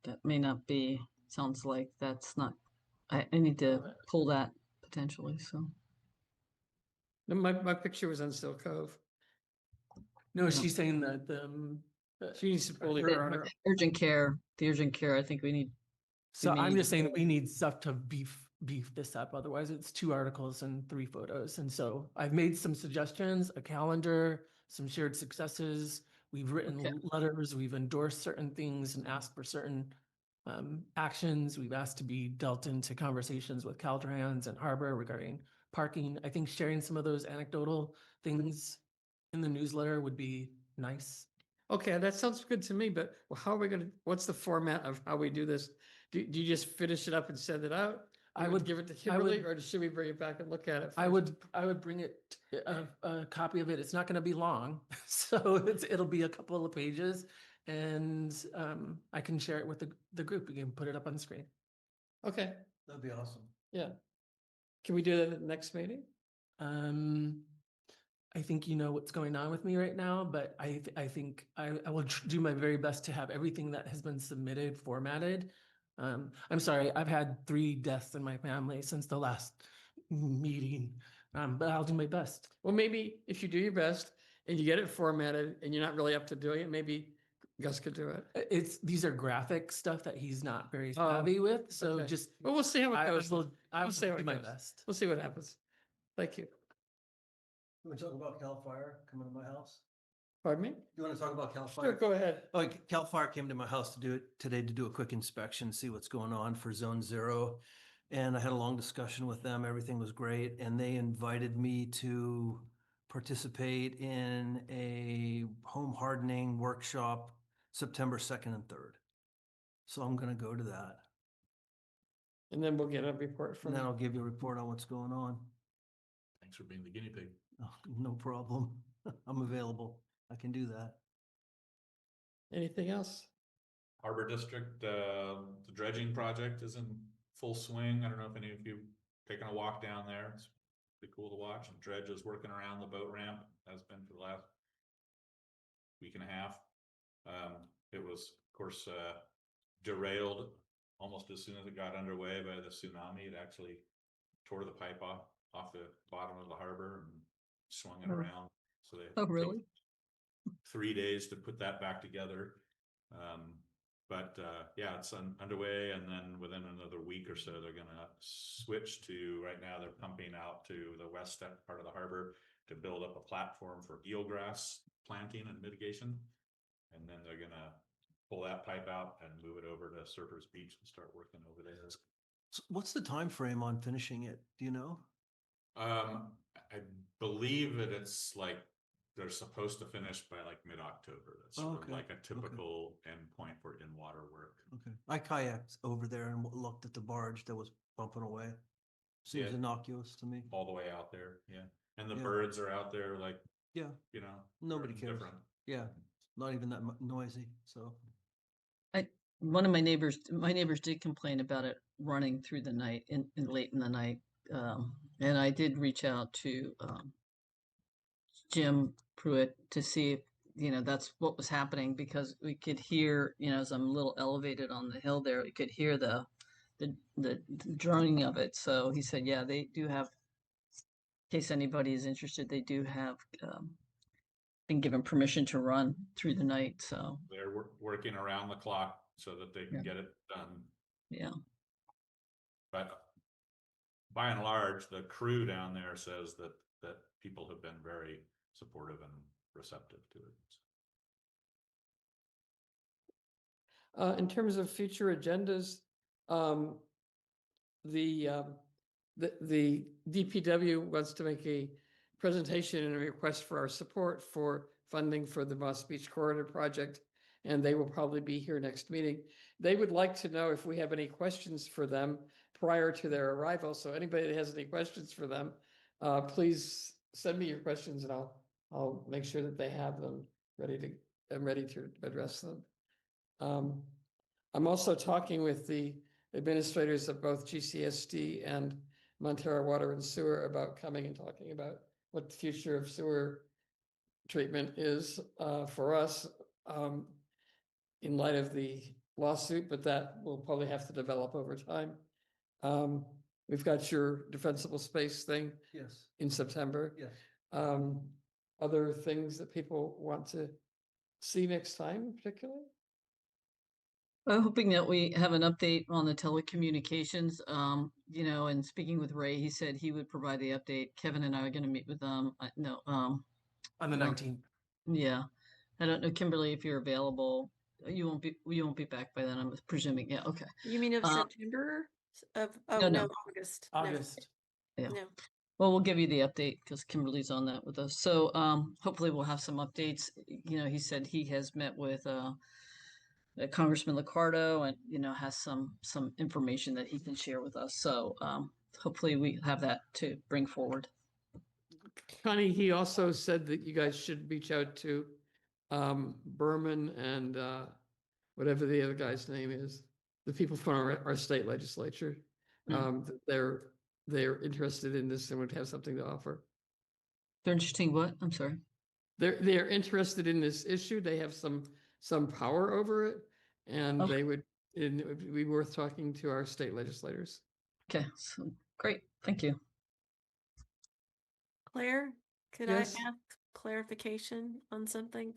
that may not be, sounds like that's not, I need to pull that potentially, so. No, my picture was on Still Cove. No, she's saying that She needs to pull her- her. The urgent care, I think we need. So may I'm need just to saying pull- we need stuff to beef this up. Otherwise, it's 2 articles and 3 photos. And so I've made some suggestions, a calendar, some shared successes. We've written Okay. letters, we've endorsed certain things and asked for certain actions. We've asked to be dealt into conversations with Caltrans and Harbor regarding parking. I think sharing some of those anecdotal things in the newsletter would be nice. Okay, that sounds good to me, but how are we gonna, what's the format of how we do this? Do you just finish it up and send it out? I You would- give it to I would- Kimberly, or should we bring it back and look at it? I first? would bring it, a copy of it. It's not going to be long. So it'll be a couple of pages and I can share it with the group. We can put it up on the screen. Okay, That'd be awesome. yeah. Can we do that at the next meeting? I think you know what's going on with me right now, but I think I will do my very best to have everything that has been submitted formatted. I'm sorry, I've had 3 deaths in my family since the last meeting, but I'll do my best. Well, maybe if you do your best and you get it formatted and you're not really up to doing it, maybe Gus could do it. These are graphic stuff that he's not very Oh, savvy with, so okay. just Well, we'll see how it I goes. will We'll see how do it my goes. best. We'll see what happens. Thank you. You want to talk about Cal Fire coming to my house? Pardon me? You want to talk about Cal Sure, Fire? go ahead. Oh, Cal Fire came to my house to do it today to do a quick inspection, see what's going on for Zone 0. And I had a long discussion with them. Everything was great. And they invited me to participate in a home hardening workshop September 2nd and 3rd. So I'm going to go to that. And then we'll get a report from. And then I'll give you a report on what's going on. Thanks for being the guinea pig. Oh, no problem. I'm available. I can do that. Anything else? Harbor District, the dredging project is in full swing. I don't know if any of you taken a walk down there. It's pretty cool to watch. And dredge is working around the boat ramp, has been for the last week and a half. It was, of course, derailed almost as soon as it got underway by the tsunami. It actually tore the pipe off the bottom of the harbor and swung it around. So they Oh, really? took 3 days to put that back together. Yeah, it's underway, and then within another week or so, they're gonna switch to, right now they're pumping out to the west part of the harbor to build up a platform for eelgrass planting and mitigation. And then they're gonna pull that pipe out and move it over to Surfers Beach and start working over there. So what's the time frame on finishing it? Do you know? I believe that it's like they're supposed to finish by like mid-October. That's sort of Okay, like a typical endpoint for in-water work. Okay. I kayaked over there and looked at the barge that was bumping away. Seems Yeah. innocuous to me. All the way out there, yeah. And the Yeah. birds are out there, like, Yeah, you know, nobody they're cares. different. Yeah, not even that noisy. So One of my neighbors did complain about it running through the night in late in the night. And I did reach out to Jim Pruitt to see if that's what was happening because we could hear, as I'm a little elevated on the hill there, we could hear the droning of it. So he said, yeah, they do have, in case anybody is interested, they do have been given permission to run through the night. So They're working around the clock so that they can Yeah. get it done. yeah. But by and large, the crew down there says that people have been very supportive and receptive to it. In terms of future agendas, the DPW wants to make a presentation and a request for our support for funding for the Moss Beach Corridor project, and they will probably be here next meeting. They would like to know if we have any questions for them prior to their arrival. So anybody that has any questions for them, please send me your questions and I'll make sure that they have them ready to address them. I'm also talking with the administrators of both GCSD and Montero Water and Sewer about coming and talking about what the future of sewer treatment is for us in light of the lawsuit, but that will probably have to develop over time. We've got your defensible space thing Yes, in September. yes. Other things that people want to see next time particularly? I'm hoping that we have an update on the telecommunications. And speaking with Ray, he said he would provide the update. Kevin and I are going to meet with them. On the 19th. Yeah. I don't know, Kimberly, if you're available. You won't be back by then, I'm presuming. Yeah, okay. You mean of September? Oh, no. no, August. No. August. Yeah. No. Well, we'll give you the update because Kimberly's on that with us. So hopefully we'll have some updates. He said he has met with Congressman Liccardo and has some information that he can share with us. So hopefully we have that to bring forward. Connie, he also said that you guys should reach out to Berman and whatever the other guy's name is, the people from our state legislature. They're interested in this and would have something to offer. They're interesting. What? I'm sorry. They're interested in this issue. They have some power over it, and Okay. it would be worth talking to our state legislators. Okay, so great. Thank you. Claire, could Yes. I ask clarification on something?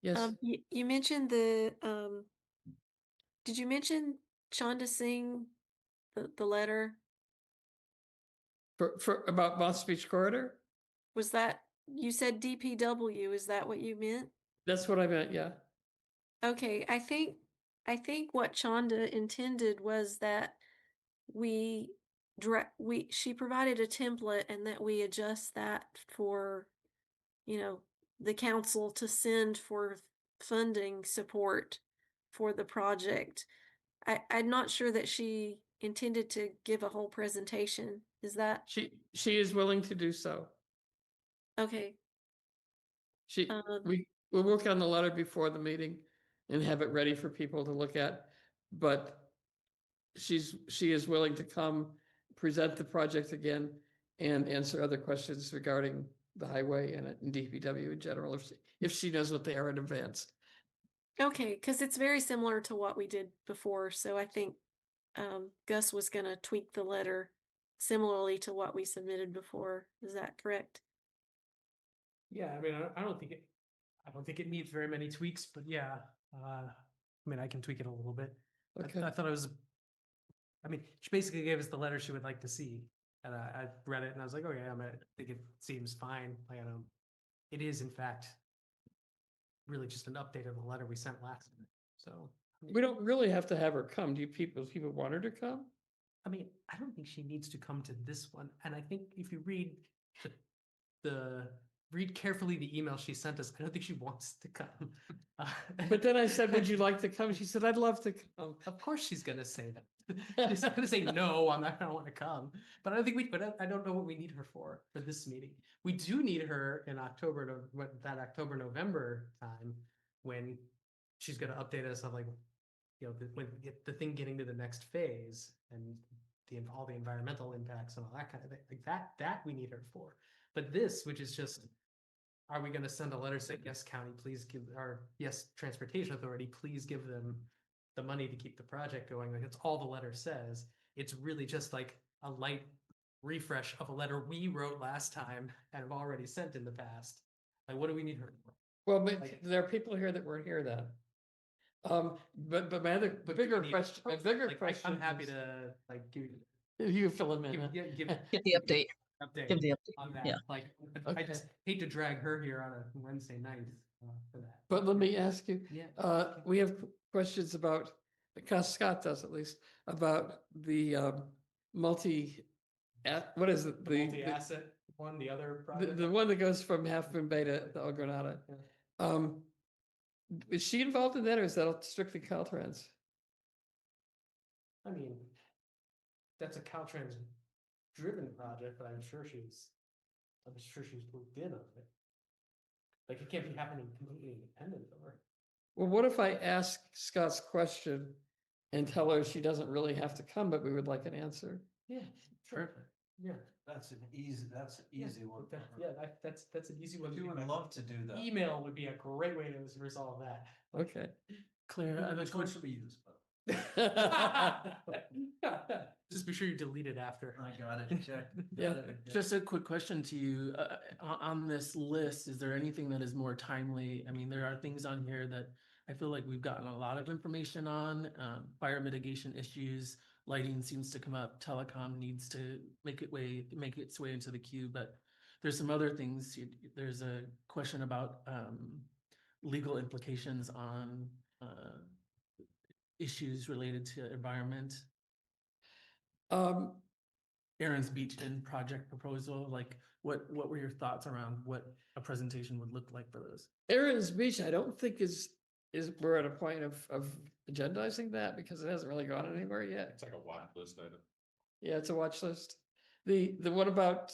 Yes, You mentioned did you mention Chanda Singh, the letter? for about Moss Beach Corridor? Was that, you said DPW, is that what you meant? That's what I meant, yeah. Okay, I think what Chanda intended was that she provided a template and that we adjust that for, the council to send for funding support for the project. I'm not sure that she intended to give a whole presentation. Is that She is willing to do so. okay? We'll work on the letter before the meeting and have it ready for people to look at, but she is willing to come present the project again and answer other questions regarding the highway and DPW in general, if she knows what they are in advance. Okay, because it's very similar to what we did before, so I think Gus was going to tweak the letter similarly to what we submitted before. Is that correct? Yeah, I mean, I don't think it needs very many tweaks, but yeah, I can tweak it a little bit. Okay. I thought it was. She basically gave us the letter she would like to see, and I read it and I was like, oh yeah, I think it seems fine. It is in fact really just an update of the letter we sent last time. So We don't really have to have her come. Do people want her to come? I don't think she needs to come to this one. And I think if you read read carefully the email she sent us, I don't think she wants to come. But then I said, would you like to come? She said, I'd love to come. Of course she's gonna say that. She's not gonna say no, I don't want to come. But I don't think I don't know what we need her for this meeting. We do need her in October, November time, when she's gonna update us on when the thing getting to the next phase and all the environmental impacts and all that kind of thing. Like that we need her for. But this, which is just are we gonna send a letter saying, yes, county, please give, or yes, transportation authority, please give them the money to keep the project going? Like, that's all the letter says. It's really just like a light refresh of a letter we wrote last time and have already sent in the past. Like, what do we need her for? Well, but there are people here that weren't here then. But my other, the bigger question, my bigger Like, question. I'm happy is- to like give You fill them in. give, huh? give Get the update. update Give the update. on that. Yeah. Like, I Okay. just hate to drag her here on a Wednesday night for that. But let me ask you, Yeah. we have questions about, because Scott does at least, about the what is it? The multi-asset one, the other project. The one that goes from Half Moon Bay to El Granada. Is she involved in that, or is that strictly Caltrans? I mean, that's a Caltrans driven project, but I'm sure she's looped in on it. Like, it can't be happening completely independent of her. Well, what if I ask Scott's question and tell her she doesn't really have to come, but we would like an answer? Yeah, sure. Yeah. That's an easy one. That's an easy one. She would love to do that. Email would be a great way to resolve that. Okay. Claire, I have a Which one question. should we use? Just be sure you delete it after. I got it, check. Yeah. Just a quick question to you, on this list, is there anything that is more timely? I mean, there are things on here that I feel like we've gotten a lot of information on, fire mitigation issues, lighting seems to come up, telecom needs to make its way into the queue, but there's some other things. There's a question about, legal implications on, issues related to environment. Aaron's Beach Inn project proposal, like what were your thoughts around what a presentation would look like for those? Aaron's Beach, I don't think we're at a point of agendizing that because it hasn't really gone anywhere yet. It's like a watch list item. Yeah, it's a watch list. The what about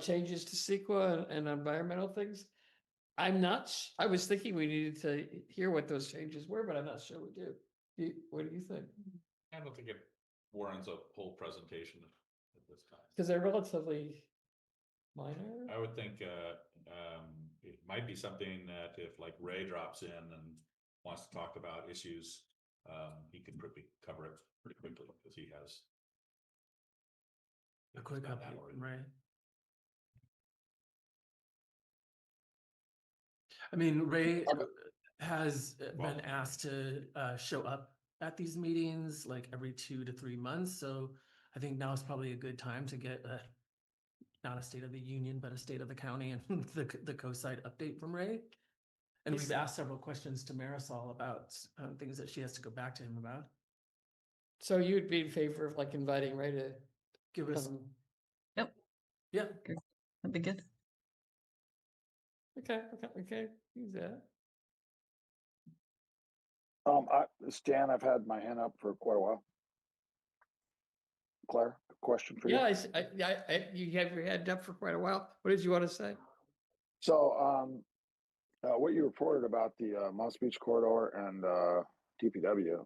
changes to CEQA and environmental things? I was thinking we needed to hear what those changes were, but I'm not sure we do. What do you think? I don't think it warrants a whole presentation at this time. Because they're relatively minor. I would think it might be something that if like Ray drops in and wants to talk about issues, he could cover it pretty quickly because he has A quick done that update, already. right? I mean, Ray has been asked to show up at these meetings like every 2 to 3 months. So I think now is probably a good time to get not a state of the union, but a state of the county and the co-site update from Ray. And we've asked several questions to Marisol about things that she has to go back to him about. So you'd be in favor of like inviting Ray to Give us, Yep. yeah, That'd be good. Okay, use that. Stan, I've had my hand up for quite a while. Claire, a question for you. Yeah, you have your head up for quite a while. What did you want to say? So, what you reported about the Moss Beach corridor and DPW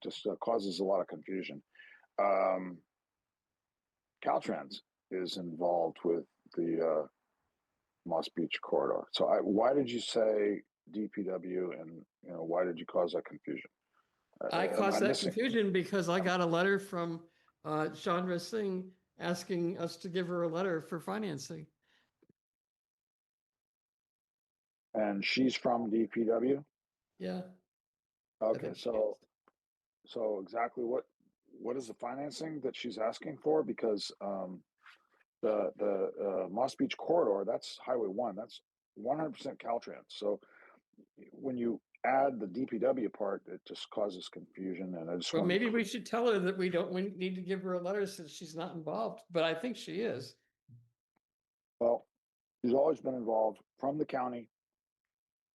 just causes a lot of confusion. Caltrans is involved with the Moss Beach corridor. So, why did you say DPW, and why did you cause that confusion? I Am caused that missing- confusion because I got a letter from Chandra Singh asking us to give her a letter for financing. And she's from DPW. Yeah. Okay, think she so exactly what is the financing that she's asking for? Because the Moss Beach corridor, that's Highway 1, that's 100% Caltrans. So when you add the DPW part, it just causes confusion. And I just Well, want maybe we should tell her that we need to give her a letter since she's not involved, but I think she is. well, she's always been involved from the county,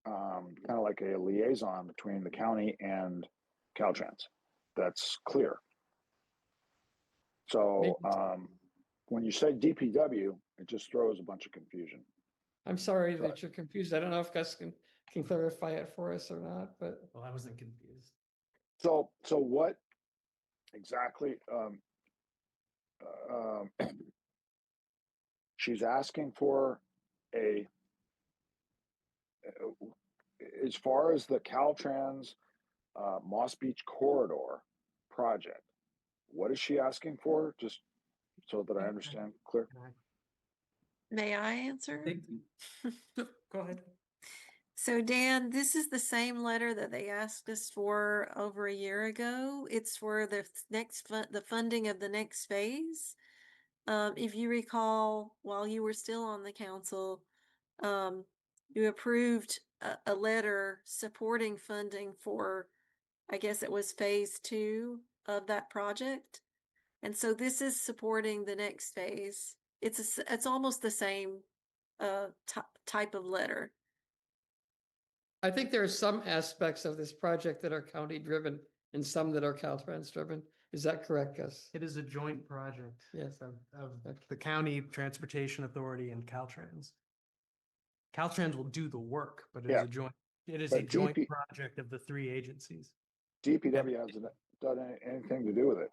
kind of like a liaison between the county and Caltrans. That's clear. So when you say DPW, it just throws a bunch of confusion. I'm sorry that you're confused. I don't know if Gus can clarify it for us or not, but well, I wasn't confused. So what exactly? She's asking for a as far as the Caltrans Moss Beach corridor project, what is she asking for? Just so that I understand clear. May I answer? Go ahead. So Dan, this is the same letter that they asked us for over a year ago. It's for the the funding of the next phase. If you recall, while you were still on the council, you approved a letter supporting funding for, I guess it was phase 2 of that project. And so this is supporting the next phase. It's almost the same type of letter. I think there are some aspects of this project that are county driven and some that are Caltrans driven. Is that correct, Gus? It is a joint project. Yes. Of the county transportation authority and Caltrans. Caltrans will do the work, but it is a But joint project of the 3 agencies. DPW hasn't done anything to do with it.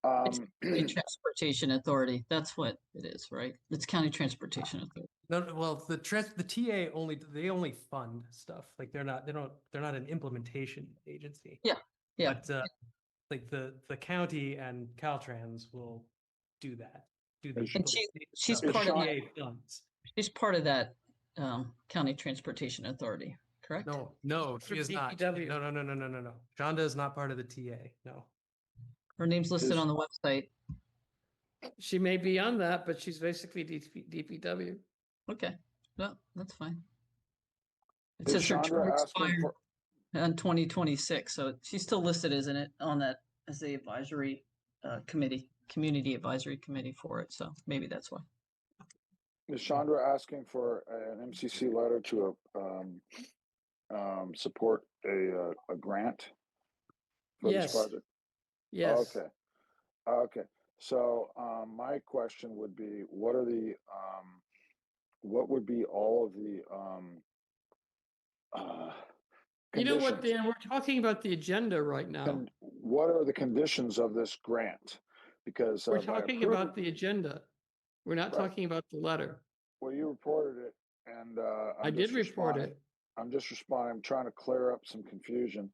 It's County Transportation Authority. That's what it is, right? It's County Transportation Authority. No, well, the TA only fund stuff. Like they're not an implementation agency. Yeah. But like the county and Caltrans will do that. And she's part of that. Funds. She's part of that County Transportation Authority, correct? No, she is not. No. Shonda is not part of the TA. No. Her name's listed on the website. She may be on that, but she's basically DPW. Okay, no, that's fine. It Is says her term Chandra asking expired on 2026, so she's still listed, isn't it, on that as the advisory committee, community advisory committee for it. So maybe that's why. Is Chandra asking for an MCC letter to support a grant for this project? Yes. Okay. So my question would be, what would be all of the You know what, conditions? Dan, we're talking about the agenda right now. And what are the conditions of this grant? Because We're talking about the agenda. We're not talking about the letter. Well, you reported it, and I did report it. I'm just responding. I'm trying to clear up some confusion.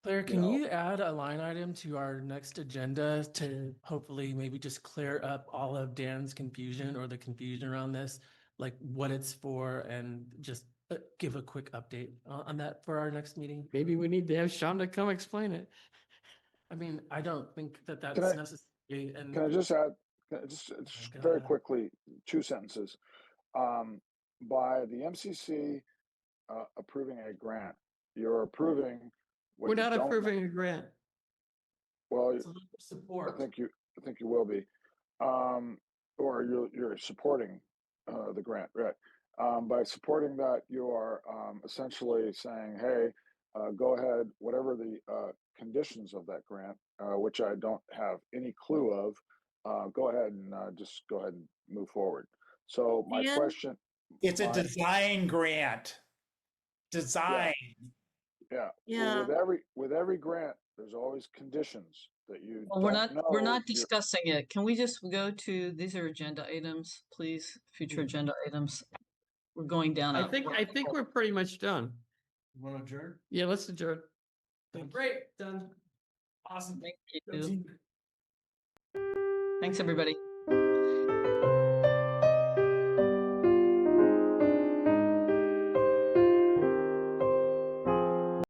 Claire, can you add a line item to our next agenda to hopefully maybe just clear up all of Dan's confusion or the confusion around this, like what it's for, and just give a quick update on that for our next meeting? Maybe we need to have Shonda come explain it. I mean, I don't think that that's necessary. And Can I just add, just very quickly, 2 sentences? By the MCC approving a grant, you're approving. We're not approving a grant. Well, support. I think you will be, or you're supporting the grant, right? By supporting that, you are essentially saying, hey, go ahead, whatever the conditions of that grant, which I don't have any clue of, go ahead and just go ahead and move forward. So my question. It's a design grant. Design. Yeah. With every grant, there's always conditions that you. Well, we're not discussing it. Can we just go to, these are agenda items, please? Future agenda items. We're going down. I think we're pretty much done. You want to adjourn? Yeah, let's adjourn. Great, done. Awesome. Thank you. Thanks, everybody.